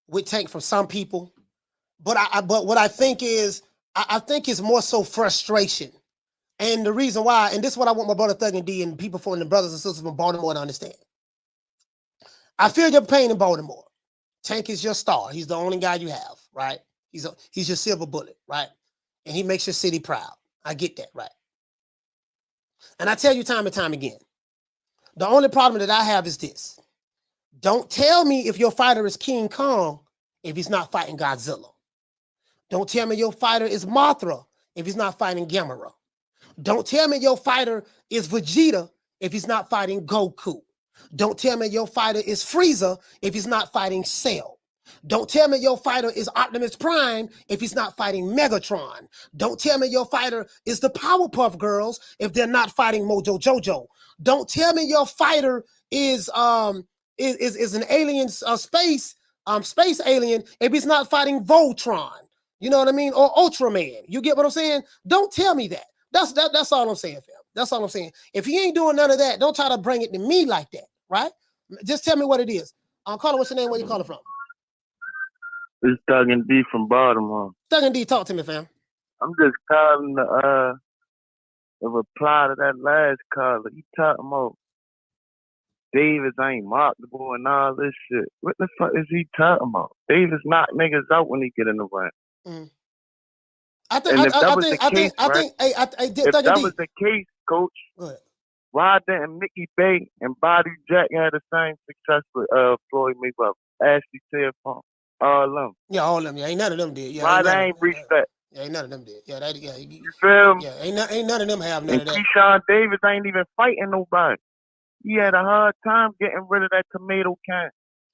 with Tank from some people. But what I think is, I think it's more so frustration. And the reason why, and this is what I want my brother Thug and D and people from the brothers and sisters from Baltimore to understand. I feel your pain in Baltimore. Tank is your star. He's the only guy you have, right? He's your silver bullet, right? And he makes your city proud. I get that, right? And I tell you time and time again, the only problem that I have is this. Don't tell me if your fighter is King Kong if he's not fighting Godzilla. Don't tell me your fighter is Mothra if he's not fighting Gamera. Don't tell me your fighter is Vegeta if he's not fighting Goku. Don't tell me your fighter is Frieza if he's not fighting Cell. Don't tell me your fighter is Optimus Prime if he's not fighting Megatron. Don't tell me your fighter is the Powerpuff Girls if they're not fighting Mojo Jojo. Don't tell me your fighter is an alien space alien if he's not fighting Voltron. You know what I mean? Or Ultraman. You get what I'm saying? Don't tell me that. That's all I'm saying, fam. That's all I'm saying. If he ain't doing none of that, don't try to bring it to me like that, right? Just tell me what it is. Caller, what's your name? Where you calling from? It's Thug and D from Baltimore. Thug and D, talk to me, fam. I'm just calling to reply to that last caller. He talking about Davis ain't marked the boy and all this shit. What the fuck is he talking about? Davis knock niggas out when he get in the ring. Mm. If that was the case, Coach, why didn't Mickey Bay and Body Jack have the same success with Floyd Mayweather, Ashley Fairfax, all of them? Yeah, all of them. Yeah, ain't none of them did. Yeah, why they ain't reached that? Yeah, ain't none of them did. Yeah, you feel me? Yeah, ain't none of them have none of that. Keyshawn Davis ain't even fighting nobody. He had a hard time getting rid of that tomato can.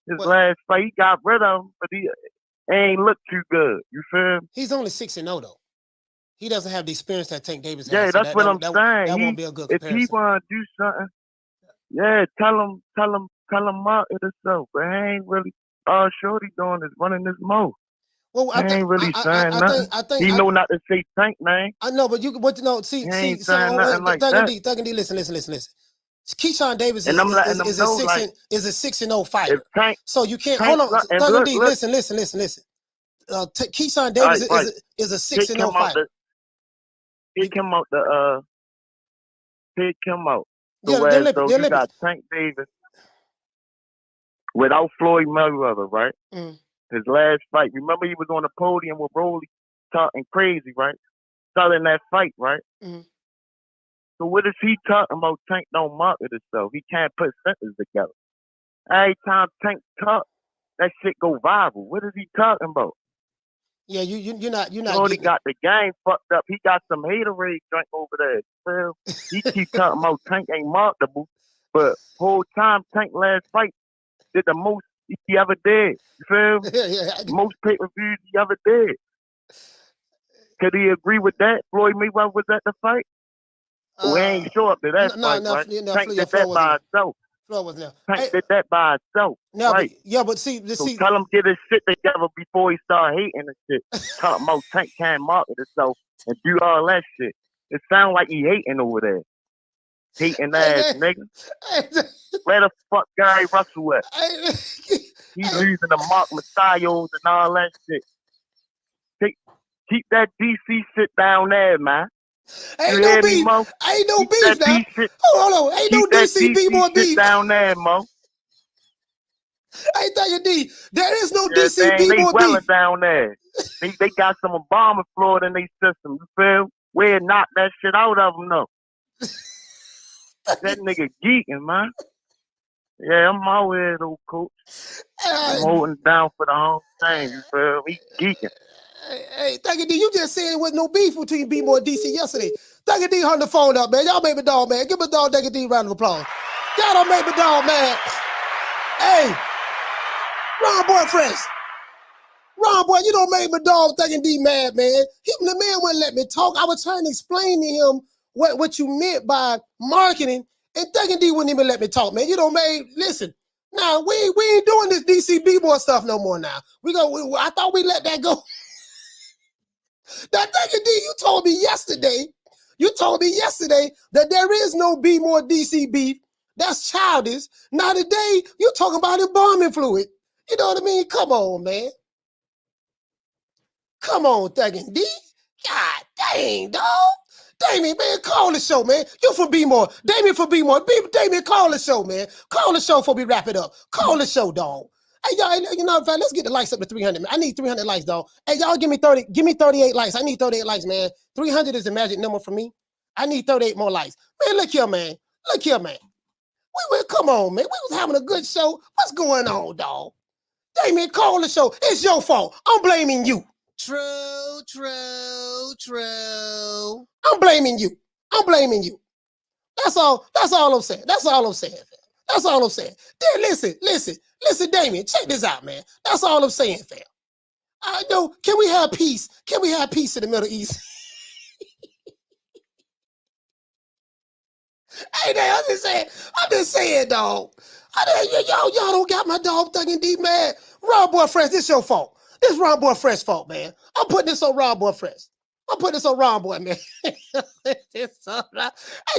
Last fight, he got rid of him, but he ain't look too good. You feel me? He's only 6-0 though. He doesn't have the experience that Tank Davis has. Yeah, so that's what I'm saying. That won't be a good comparison. If he want to do something, yeah, tell him market himself. But he ain't really all Shorty doing is running his mouth. Well, he ain't really saying nothing. He know not to say Tank name. I know, but see, Thug and D, listen. Keyshawn Davis is a 6-0 fighter. So you can't hold on. Thug and D, listen. Keyshawn Davis is a 6-0 fighter. Pick him out. Yeah, so you got Tank Davis without Floyd Mayweather, right? Mm. His last fight. Remember, he was on the podium with Rolly talking crazy, right? Selling that fight, right? Mm-hmm. So what is he talking about? Tank don't market himself. He can't put sentences together. Every time Tank talk, that shit go viral. What is he talking about? Yeah, you're not. He only got the game fucked up. He got some haterade drink over there. Well, he keep talking about Tank ain't marketable, but whole time Tank last fight did the most he ever did. You feel me? Yeah. Most pay-per-views he ever did. Could he agree with that? Floyd Mayweather was at the fight? We ain't show up to that fight, right? Tank did that by himself. Floyd wasn't there. Tank Hey, did that by itself. now, Right. but see, So tell him get his shit together before he start hating and shit. Talking about Tank can't market himself and do all that shit. It sounds like he hating over there. Hating ass nigga. Where the fuck Gary Russell at? He losing the Mark Messiahs and all that shit. Keep that DC shit down there, man. Ain't no beef. Ain't no beef now. Hold on. Ain't no DC B-boy beef down there, Mo. Hey, Thugger D, there is no Yeah, DC they B-boy welling beef. down there. They got some Obama Floyd in their system. You feel? We're knock that shit out of them, though. That nigga geeking, man. Yeah, I'm out here, though, coach. I'm holding down for the whole thing. You feel? He geeking. Hey, Thugger D, you just said it was no beef between B-boy and DC yesterday. Thugger D hung the phone up, man. Y'all made my dog, man. Give my dog Thugger D a round of applause. Y'all don't make my dog, man. Hey, Ron Boy Fresh. Ron Boy, you don't make my dog Thugger D mad, man. The man wouldn't let me talk. I was trying to explain to him what you meant by marketing, and Thugger D wouldn't even let me talk, man. You don't make, listen, now we ain't doing this DC B-boy stuff no more now. I thought we let that go. That Thugger D, you told me yesterday that there is no B more DC beef. That's childish. Now today, you talking about embalming fluid. You know what I mean? Come on, man. Come on, Thugger D. God dang, dog. Damien, man, call the show, man. You for B-more. Damien for B-more. Damien, call the show, man. Call the show before we wrap it up. Call the show, dog. Hey, y'all, you know, in fact, let's get the likes up to 300, man. I need 300 likes, dog. Hey, y'all, give me 38 likes. I need 38 likes, man. 300 is the magic number for me. I need 38 more likes. Man, look here, man. Look here, man. Come on, man. We was having a good show. What's going on, dog? Damien, call the show. It's your fault. I'm blaming you. True. I'm blaming you. That's all I'm saying. That's all I'm saying. Then listen, Damien, check this out, man. That's all I'm saying, fam. I know. Can we have peace? Can we have peace in the Middle East? Hey, man, I'm just saying, dog. Y'all don't got my dog Thugger D mad. Ron Boy Fresh, this your fault. This Ron Boy Fresh fault, man. I'm putting this on Ron Boy Fresh. I'm putting this on Ron Boy, man. Hey,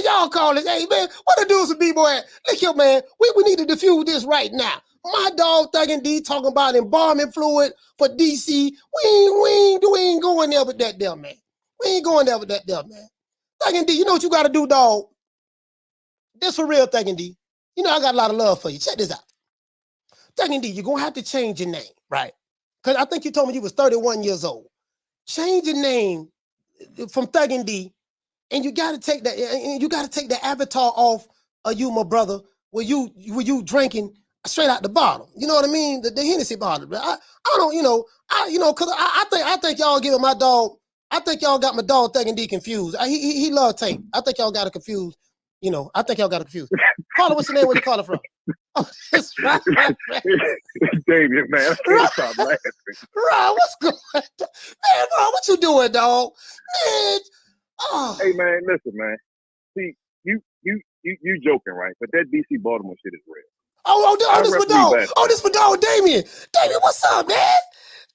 y'all call this. Hey, man, what the dudes with B-boy at? Look here, man. We need to diffuse this right now. My dog Thugger D talking about embalming fluid for DC. We ain't going there with that there, man. We ain't going there with that there, man. Thugger D, you know what you got to do, dog? This for real, Thugger D. You know I got a lot of love for you. Check this out. Thugger D, you're going to have to change your name, right? Because I think you told me you was 31 years old. Change your name from Thugger D, and you got to take that. And you got to take the avatar off of you, my brother. Where you drinking straight out the bottle. You know what I mean? The Hennessy bottle. I don't, because I think y'all giving my dog. I think y'all got my dog Thugger D confused. He love Tank. I think y'all got it confused. I think y'all got it confused. Carla, what's your name? Where you calling from? Oh, it's right. Damien, man, I can't stop laughing. Ron, what's going on? Man, Ron, what you doing, dog? Man. Oh. Hey, man, listen, man. See, you joking, right? But that DC Baltimore shit is real. This for dog. This for dog, Damien. Damien, what's up, man?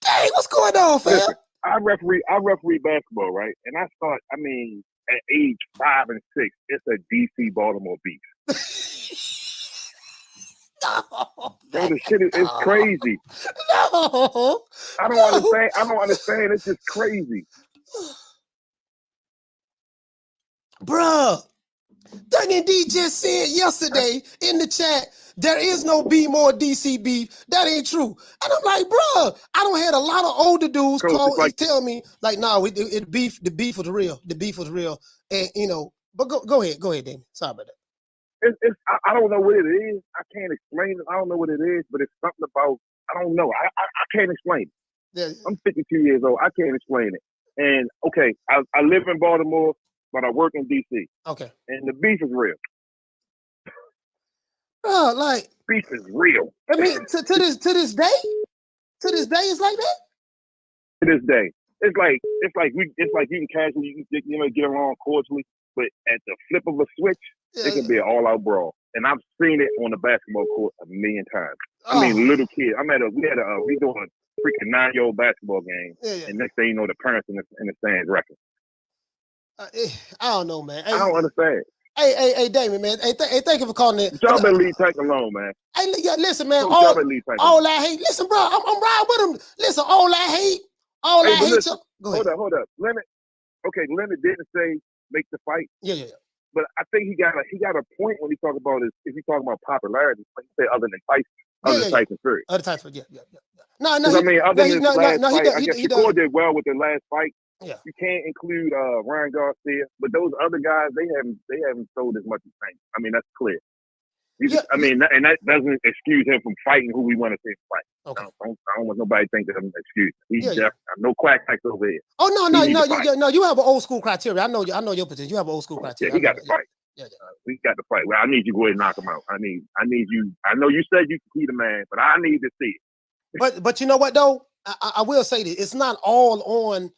Dang, what's going on, fam? Listen, I referee basketball, right? And I start, at age 5 and 6, it's a DC Baltimore beef. No, bro, the shit is crazy. No, I don't understand. It's just crazy, bruh. Thugger D just said yesterday in the chat there is no B more DC beef. That ain't true. And I'm like, bruh, I don't had a lot of older dudes tell me like, nah, the beef was real. The beef was real, and But go ahead, Damien. Sorry about that. I don't know what it is. I can't explain it. I don't know what it is, but it's something about, I don't know. I can't explain it. Yeah. I'm 52 years old. I can't explain it. And okay, I live in Baltimore, but I work in DC. Okay. And the beef is real. Bro, like beef is real. I mean, to this day, it's like that. To this day, it's like you can casually, get along cordially, but at the flip of a switch, it can be an all-out brawl. and I've seen it on the basketball court a million times. I mean, little kids. We doing a freaking 9-year-old basketball game, and next thing you know, the parents in the stands wrecking. I don't know, man. I don't understand. Hey, Damon, man. Hey, thank you for calling it. Y'all better leave Tank alone, man. Hey, listen, man. Y'all better leave Tank all I hate. Listen, bro. I'm riding with him. Listen, all I hate. Go ahead. Hold up. Leonard didn't say make the fight. Yeah. But I think he got a point when he talk about if he talking about popularity. Like he said, other than Tyson Fury. Other Tyson, yeah. No. I mean, other than his last fight, I guess Shakur did well with the last fight. Yeah. You can't include Ryan Garcia, but those other guys, they haven't sold as much as Tank. I mean, that's clear. And that doesn't excuse him from fighting who we want to see him fight. Okay. I don't want nobody to think that I'm an excuse. He's no quack over here. Oh no, you have an old school criteria. I know your position. You have an old school criteria. Yeah, he got to fight. Yeah. We got to fight. Well, I need you to go ahead and knock him out. I need you. I know you said you can be the man, but I need to see it. But you know what though? I will say this. It's not all on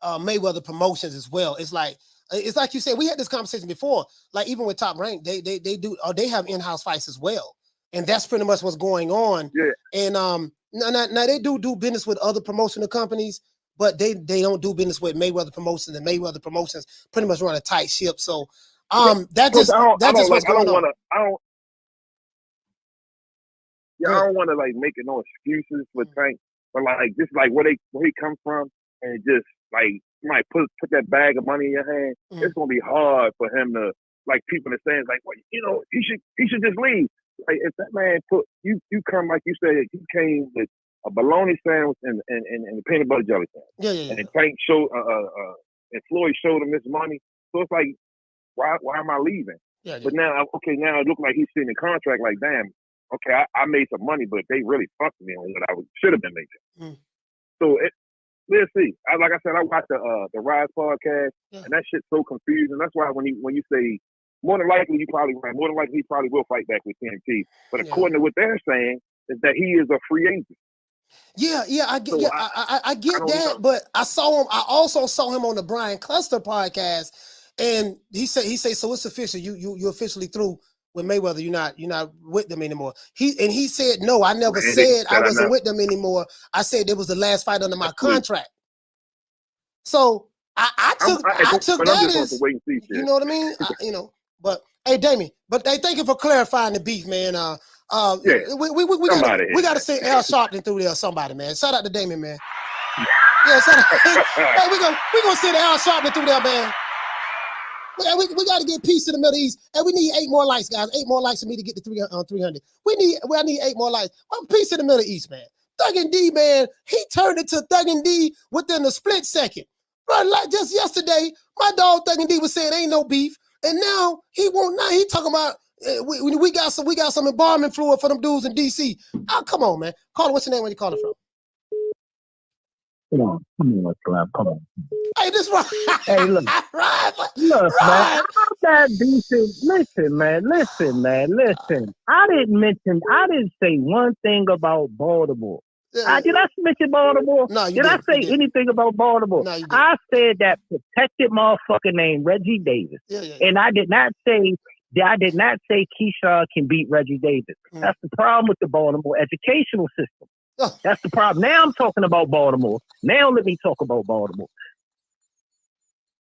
Mayweather Promotions as well. It's like you said, we had this conversation before. Like even with Top Rank, they do, or they have in-house fights as well, and that's pretty much what's going on. Yeah. And now they do business with other promotional companies, but they don't do business with Mayweather Promotions, and Mayweather Promotions pretty much run a tight ship. So that's what's going on. I don't want to like make no excuses for Tank, but like just like where he come from, and just like might put that bag of money in your hand. It's gonna be hard for him to like people in the stands like, well, you know, he should just leave. Like if that man put you come like you said, he came with a bologna sandwich and a peanut butter jelly sandwich. Yeah. And Tank showed and Floyd showed him this money. So it's like, why am I leaving? Yeah. But now it looks like he's sitting in contract like, damn, okay, I made some money, but they really fucked me on what I should have been making. So let's see. Like I said, I watched the Rise podcast, and that shit's so confusing. That's why when you say more than likely he probably will fight back with TNT. But according to what they're saying, is that he is a free agent. Yeah, I get. So I get that, know. But I saw him. I also saw him on the Brian Custer podcast, and he said, so it's official. You officially through with Mayweather. You're not with them anymore. He said no. I never said I wasn't with them anymore. I said it was the last fight under my contract. So I took that as, you know what I mean? But hey, Damien, thank you for clarifying the beef, man. We got to send Al Sharpton through there or somebody, man. Shout out to Damien, man. Yeah, shout out. Hey, we gonna send Al Sharpton through there, man. Man, we got to get peace in the Middle East, and we need 8 more lights, guys. 8 more lights for me to get to 300. I need 8 more lights. Well, peace in the Middle East, man. Thug and D, man, he turned into Thug and D within a split second. Right, like just yesterday, my dog Thug and D was saying ain't no beef, and now he won't. Now he talking about we got some embalming fluid for them dudes in DC. Oh, come on, man. Call it. What's your name? Where you calling from? Come on. Hey, this right. Hey, look. Look, man. I'm that decent. Listen, man. I didn't say one thing about Baltimore. Did I mention Baltimore? No, did I say anything about Baltimore? No, I said that protected motherfucker named Reggie Davis. And I did not say Keyshawn can beat Reggie Davis. That's the problem with the Baltimore educational system. That's the problem. Now I'm talking about Baltimore. Now let me talk about Baltimore.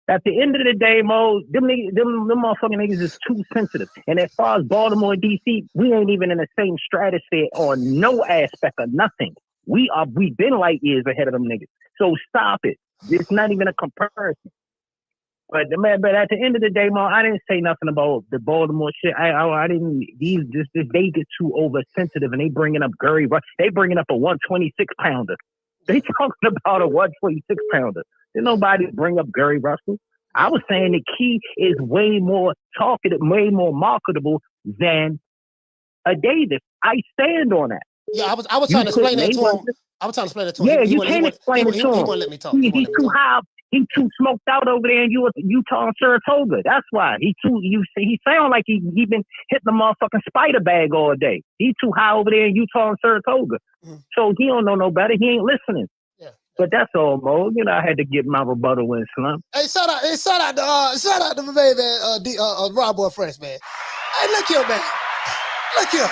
At the end of the day, Mo, them motherfucking niggas is too sensitive. And as far as Baltimore and DC, we ain't even in the same stratosphere on no aspect of nothing. We've been light years ahead of them niggas. So stop it. It's not even a comparison. But at the end of the day, Mo, I didn't say nothing about the Baltimore shit. I didn't. They get too oversensitive, and they bringing up Gary Rush. They bringing up a 126 pounder. They talking about a 126 pounder. Did nobody bring up Gary Russell? I was saying the key is way more talkative, way more marketable than a Davis. I stand on that. Yeah, I was trying to explain that to him. I was trying to explain that to him. Yeah, you can't explain it to him. He wouldn't let me talk. He's too high. He too smoked out over there in Utah and Saratoga. That's why he sound like he been hitting the motherfucking spider bag all day. He too high over there in Utah and Saratoga. So he don't know no better. He ain't listening. Yeah. But that's all, Mo. I had to get my rebuttal in, Slum. Hey, shout out to my baby, Rob Boy Fresh, man. Hey, look here, man. Look here.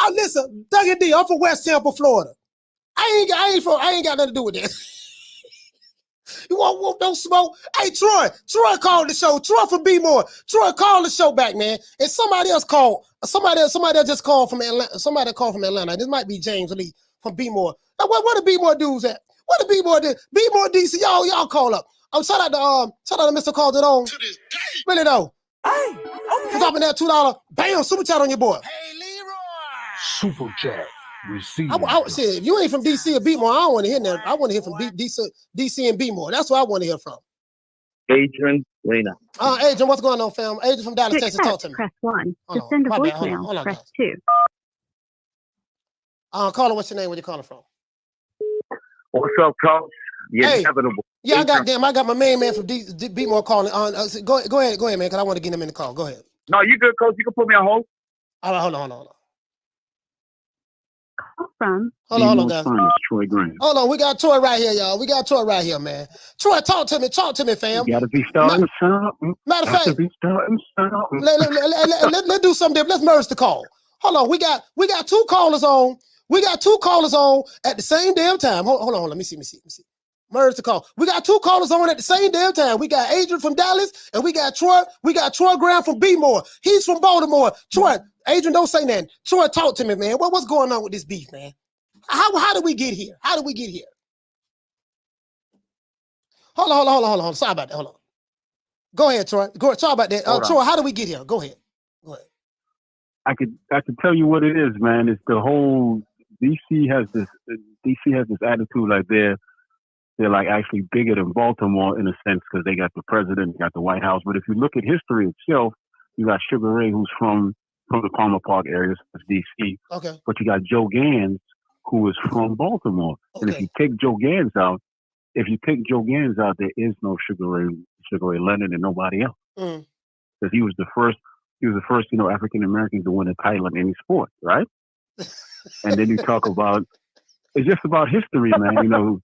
Oh, listen, Dougie D, I'm from West Tampa, Florida. I ain't got nothing to do with that. You want don't smoke? Hey, Troy called the show. Troy from B-More. Troy called the show back, man. And somebody else called. Somebody else just called from Atlanta. Somebody called from Atlanta. This might be James Lee from B-More. Now, where the B-More dudes at? What the B-More do? B-More DC, y'all call up. Shout out to Mr. Calderon. Really though. Hey, okay. For dropping that $2, bam, super chat on your boy. Hey, Leroy. Super chat. Receive. I said, if you ain't from DC or B-More, I don't want to hear that. I want to hear from DC and B-More. That's what I want to hear from. Adrian Lena. Adrian, what's going on, fam? Adrian from Dallas, Texas, talk to me. Press 1. To send a voicemail, press 2. Caller, what's your name? Where you calling from? What's up, Coach? Yeah, inevitable. Yeah, I got my main man from B-More calling. Go ahead, man, because I want to get him in the call. Go ahead. No, you good, Coach. You can put me on hold. All right, hold on. From hold on, guys. Troy Graham. Hold on, we got Troy right here, y'all. We got Troy right here, man. Troy, talk to me, fam. You gotta be starting something. Matter of fact, let's do something different. Let's merge the call. Hold on, we got two callers on. We got two callers on at the same damn time. Hold on, let me see. Merge the call. We got two callers on at the same damn time. We got Adrian from Dallas, and we got Troy Graham from B-More. He's from Baltimore. Troy, Adrian, don't say nothing. Troy, talk to me, man. What's going on with this beef, man? How did we get here? Hold on. Sorry about that. Hold on. Go ahead, Troy. Sorry about that. Troy, how did we get here? Go ahead. I could tell you what it is, man. It's the whole DC has this attitude like they're like actually bigger than Baltimore in a sense because they got the president, they got the White House. But if you look at history itself, you got Sugar Ray, who's from the Palmer Park area, that's DC. Okay. But you got Joe Gans, who is from Baltimore. Okay. And if you take Joe Gans out, there is no Sugar Ray Leonard and nobody else. Because he was the first, African American to win a title in any sport, right? And then you talk about, it's just about history, man.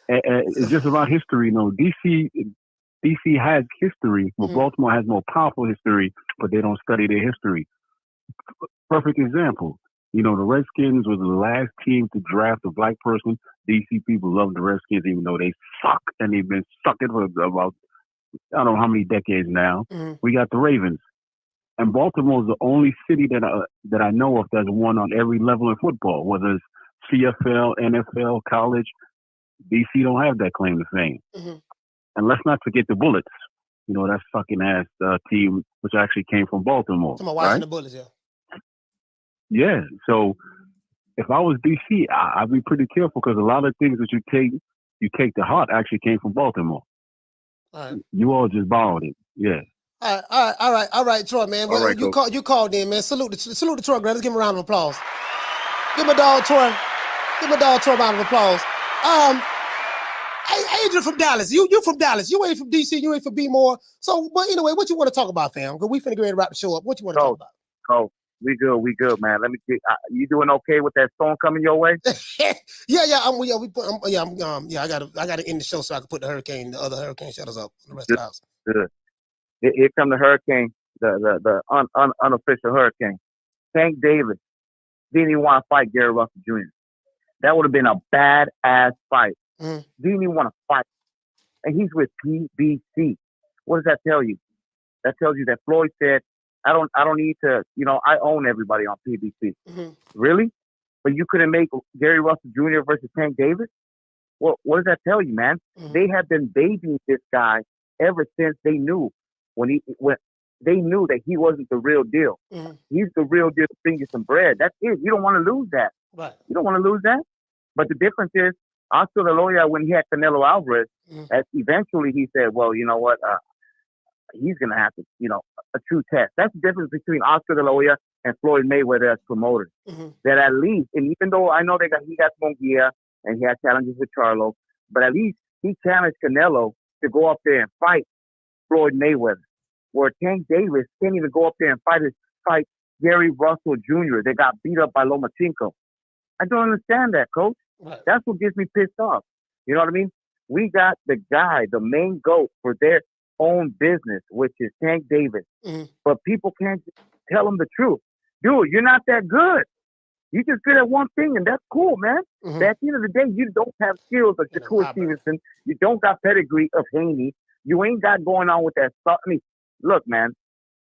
It's just about history. DC has history, but Baltimore has more powerful history, but they don't study their history. Perfect example. The Redskins was the last team to draft a black person. DC people love the Redskins, even though they suck, and they've been sucking for about, I don't know how many decades now. We got the Ravens. And Baltimore is the only city that I know of that's won on every level of football, whether it's CFL, NFL, college. DC don't have that claim to fame. And let's not forget the Bullets. That fucking ass team, which actually came from Baltimore. I'm watching the Bullets, yeah. Yeah. So if I was DC, I'd be pretty careful because a lot of things that you take to heart actually came from Baltimore. All right. You all just borrowed it. Yeah. All right, Troy, man. Right, you called in, man. Salute to Troy, Graham. Let's give him a round of applause. Give my dog Troy a round of applause. Hey, Adrian from Dallas. You from Dallas. You ain't from DC. You ain't from B-More. So, but anyway, what you want to talk about, fam? Because we finna get ready to wrap the show up. What you want to talk about? Oh, we good, man. Let me get. You doing okay with that storm coming your way? Yeah. I gotta end the show so I can put the other hurricane shutters up on the rest of the house. Good. Here come the hurricane, the unofficial hurricane. Tank Davis didn't even want to fight Gary Russell Jr. That would have been a badass fight. Didn't even want to fight. And he's with PBC. What does that tell you? That tells you that Floyd said, I don't need to, I own everybody on PBC. Really? But you couldn't make Gary Russell Jr. versus Tank Davis? Well, what does that tell you, man? They have been babying this guy ever since they knew when they knew that he wasn't the real deal. He's the real deal to bring you some bread. That's it. You don't want to lose that. Right. You don't want to lose that. But the difference is, Oscar the lawyer, when he had Canelo Alvarez, eventually he said, well, you know what? He's going to have to, a true test. That's the difference between Oscar the lawyer and Floyd Mayweather as promoters. That at least, and even though I know he got Munguia and he had challenges with Charlo, but at least he challenged Canelo to go up there and fight Floyd Mayweather. Where Tank Davis can't even go up there and fight Gary Russell Jr. They got beat up by Lomachenko. I don't understand that, Coach. Right. That's what gets me pissed off. You know what I mean? We got the guy, the main GOAT for own business, which is Tank Davis. But people can't tell him the truth. Dude, you're not that good. You just good at one thing, and that's cool, man. But at the end of the day, you don't have skills of Shakur Stevenson. You don't got pedigree of Haney. You ain't got going on with that stuff. I mean, look, man,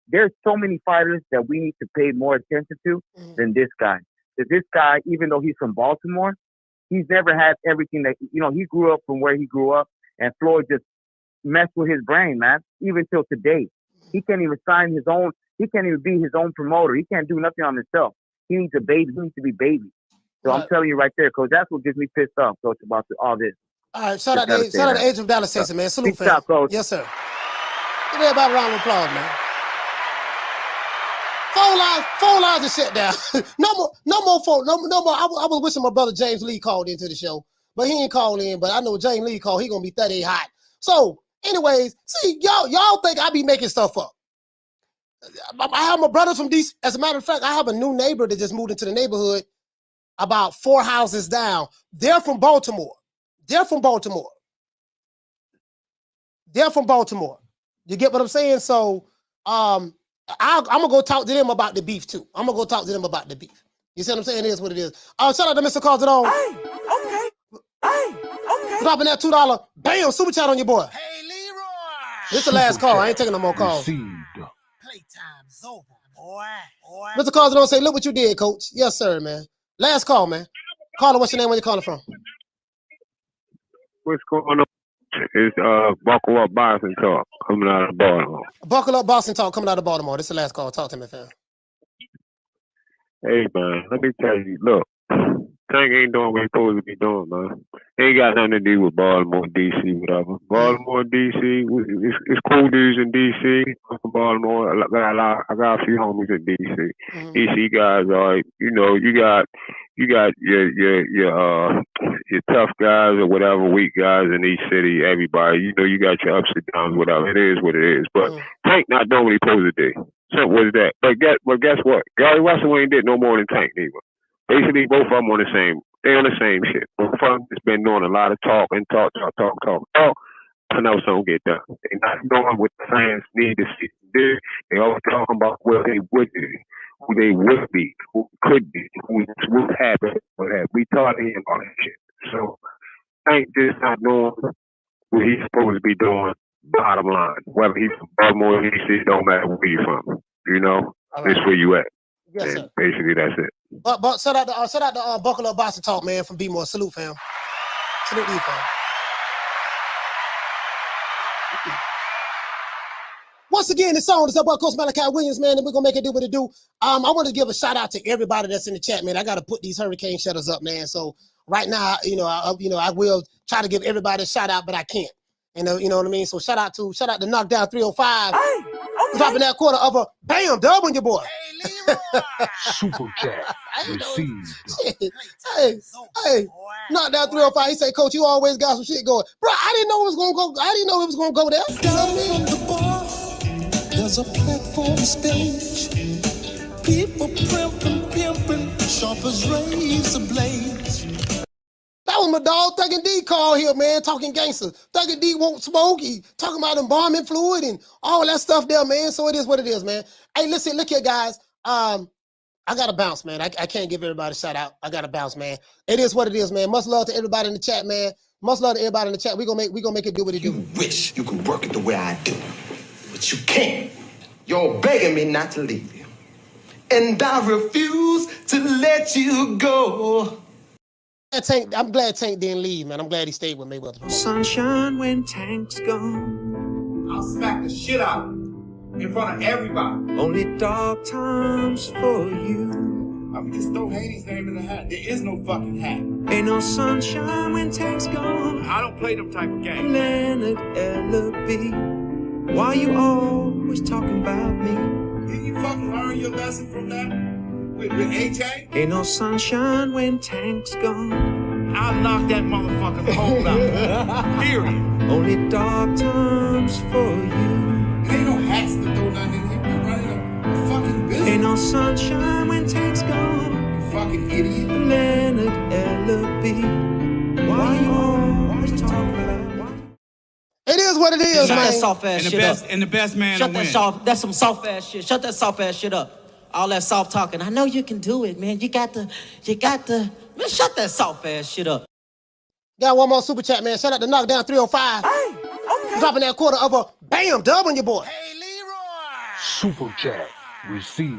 there's so many fighters that we need to pay more attention to than this guy. Because this guy, even though he's from Baltimore, he's never had everything that, he grew up from where he grew up, and Floyd just messed with his brain, man, even till today. He can't even sign his own, he can't even be his own promoter. He can't do nothing on himself. He needs a baby. He needs to be baby. So I'm telling you right there, Coach, that's what gets me pissed off, Coach, about all this. All right, shout out to Age of Dallas Texas, man. Salute, fam. Shot, Coach. Yes, sir. Give everybody a round of applause, man. Phone lines are shut down. no more phone. No more. I was wishing my brother James Lee called into the show, but he ain't called in. But I know James Lee called. He gonna be 38 hot. So, anyways, see, y'all think I be making stuff up. I have my brothers from DC. As a matter of fact, I have a new neighbor that just moved into the neighborhood about 4 houses down. They're from Baltimore. You get what I'm saying? So, I'm gonna go talk to them about the beef too. You see what I'm saying? It is what it is. Shout out to Mr. Calderon. Okay. Dropping that $2. Bam, super chat on your boy. Hey, Leroy. This is the last call. I ain't taking no more calls. Playtime's over, boy. Mr. Calderon say, look what you did, Coach. Yes, sir, man. Last call, man. Caller, what's your name? Where you calling from? What's going on? It's Buckle Up Boston Talk coming out of Baltimore. Buckle Up Boston Talk coming out of Baltimore. This is the last call. Talk to me, fam. Hey, man, let me tell you, look, Tank ain't doing what he's supposed to be doing, man. Ain't got nothing to do with Baltimore, D.C., whatever. Baltimore, D.C., it's cool dudes in D.C. I'm from Baltimore. I got a few homies in D.C. D.C. guys are, you got your tough guys or whatever, weak guys in each city, everybody. You got your ups and downs, whatever. It is what it is. But Tank not doing what he's supposed to do. Simple as that. But guess what? Gary Russell ain't did no more than Tank neither. Basically, both of them on the same. They on the same shit. Both of them has been doing a lot of talk. I know something get done. They not doing what the fans need to see. They always talking about what they would do, who they would be, who could be, who would happen. We taught him about that shit. So, Tank just not doing what he's supposed to be doing. Bottom line, whether he's from Baltimore, DC, don't matter where you're from. That's where you at. Yes, and sir. Basically, that's it. But shout out to Buckle Up Boston Talk, man, from B-More. Salute, fam. Salute you, fam. Once again, this song is up by Coach Malachi Williams, man, and we're gonna make it do what it do. I want to give a shout out to everybody that's in the chat, man. I got to put these hurricane shutters up, man. So right now, I will try to give everybody a shout out, but I can't. You know what I mean? So shout out to Knockdown 305. Dropping that quarter of a bam dub on your boy. Super chat received. Hey, Knockdown 305. He said, Coach, you always got some shit going. Bro, I didn't know it was gonna go. I didn't know it was gonna go there. Down from the bar, there's a platform stage. People pimping, sharp as razor blades. That was my dog, Thugger D call here, man, talking gangster. Thugger D won't smoke. He talking about embalming fluid and all that stuff there, man. So it is what it is, man. Hey, listen, look here, guys. I got to bounce, man. I can't give everybody a shout out. I got to bounce, man. It is what it is, man. Much love to everybody in the chat, man. Much love to everybody in the chat. We gonna make it do what it do. You wish you could work it the way I do, but you can't. You're begging me not to leave you, and I refuse to let you go. I'm glad Tank didn't leave, man. I'm glad he stayed with Mayweather. Sunshine when Tank's gone. I'll smack the shit out of him in front of everybody. Only dark times for you. I mean, just throw Haney's name in the hat. There is no fucking hat. Ain't no sunshine when Tank's gone. I don't play them type of games. Leonard Ellerbe. Why you always talking about me? Didn't you fucking learn your lesson from that? With AJ? Ain't no sunshine when Tank's gone. I'll knock that motherfucker's hole out. Period. Only dark times for you. Ain't no hats to throw nothing in here. We're running a fucking business. Ain't no sunshine when Tank's gone. You fucking idiot. Leonard Ellerbe. Why you always talking about? It is what it is, man. Shut that soft ass shit up. And the best man Shut will that win. soft. That's some soft ass shit. Shut that soft ass shit up. All that soft talking. I know you can do it, man. You got the. Man, shut that soft ass shit up. Got one more super chat, man. Shout out to Knockdown 305. Dropping that quarter of a bam dub on your boy. Super chat received.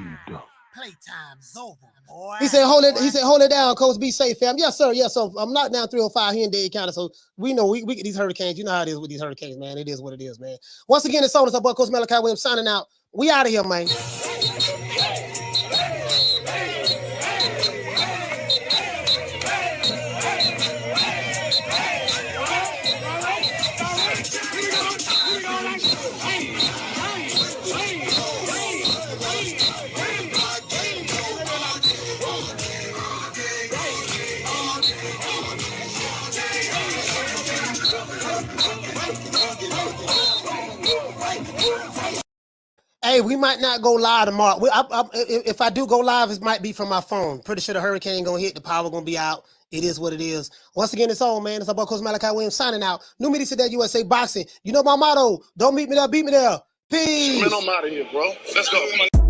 Playtime's over, boy. He said, hold it down, Coach. Be safe, fam. Yes, sir. Yes, so I'm Knockdown 305 here in Dade County. So we know we get these hurricanes. You know how it is with these hurricanes, man. It is what it is, man. Once again, it's on us. Our boy Coach Malachi Williams signing out. We out of here, man. Hey, we might not go live tomorrow. If I do go live, it might be from my phone. Pretty sure the hurricane gonna hit, the power gonna be out. It is what it is. Once again, it's on, man. It's about Coach Malachi Williams signing out. New Media today, USA Boxing. You know my motto. Don't meet me there, beat me there. Peace. Man, I'm out of here, bro. Let's go.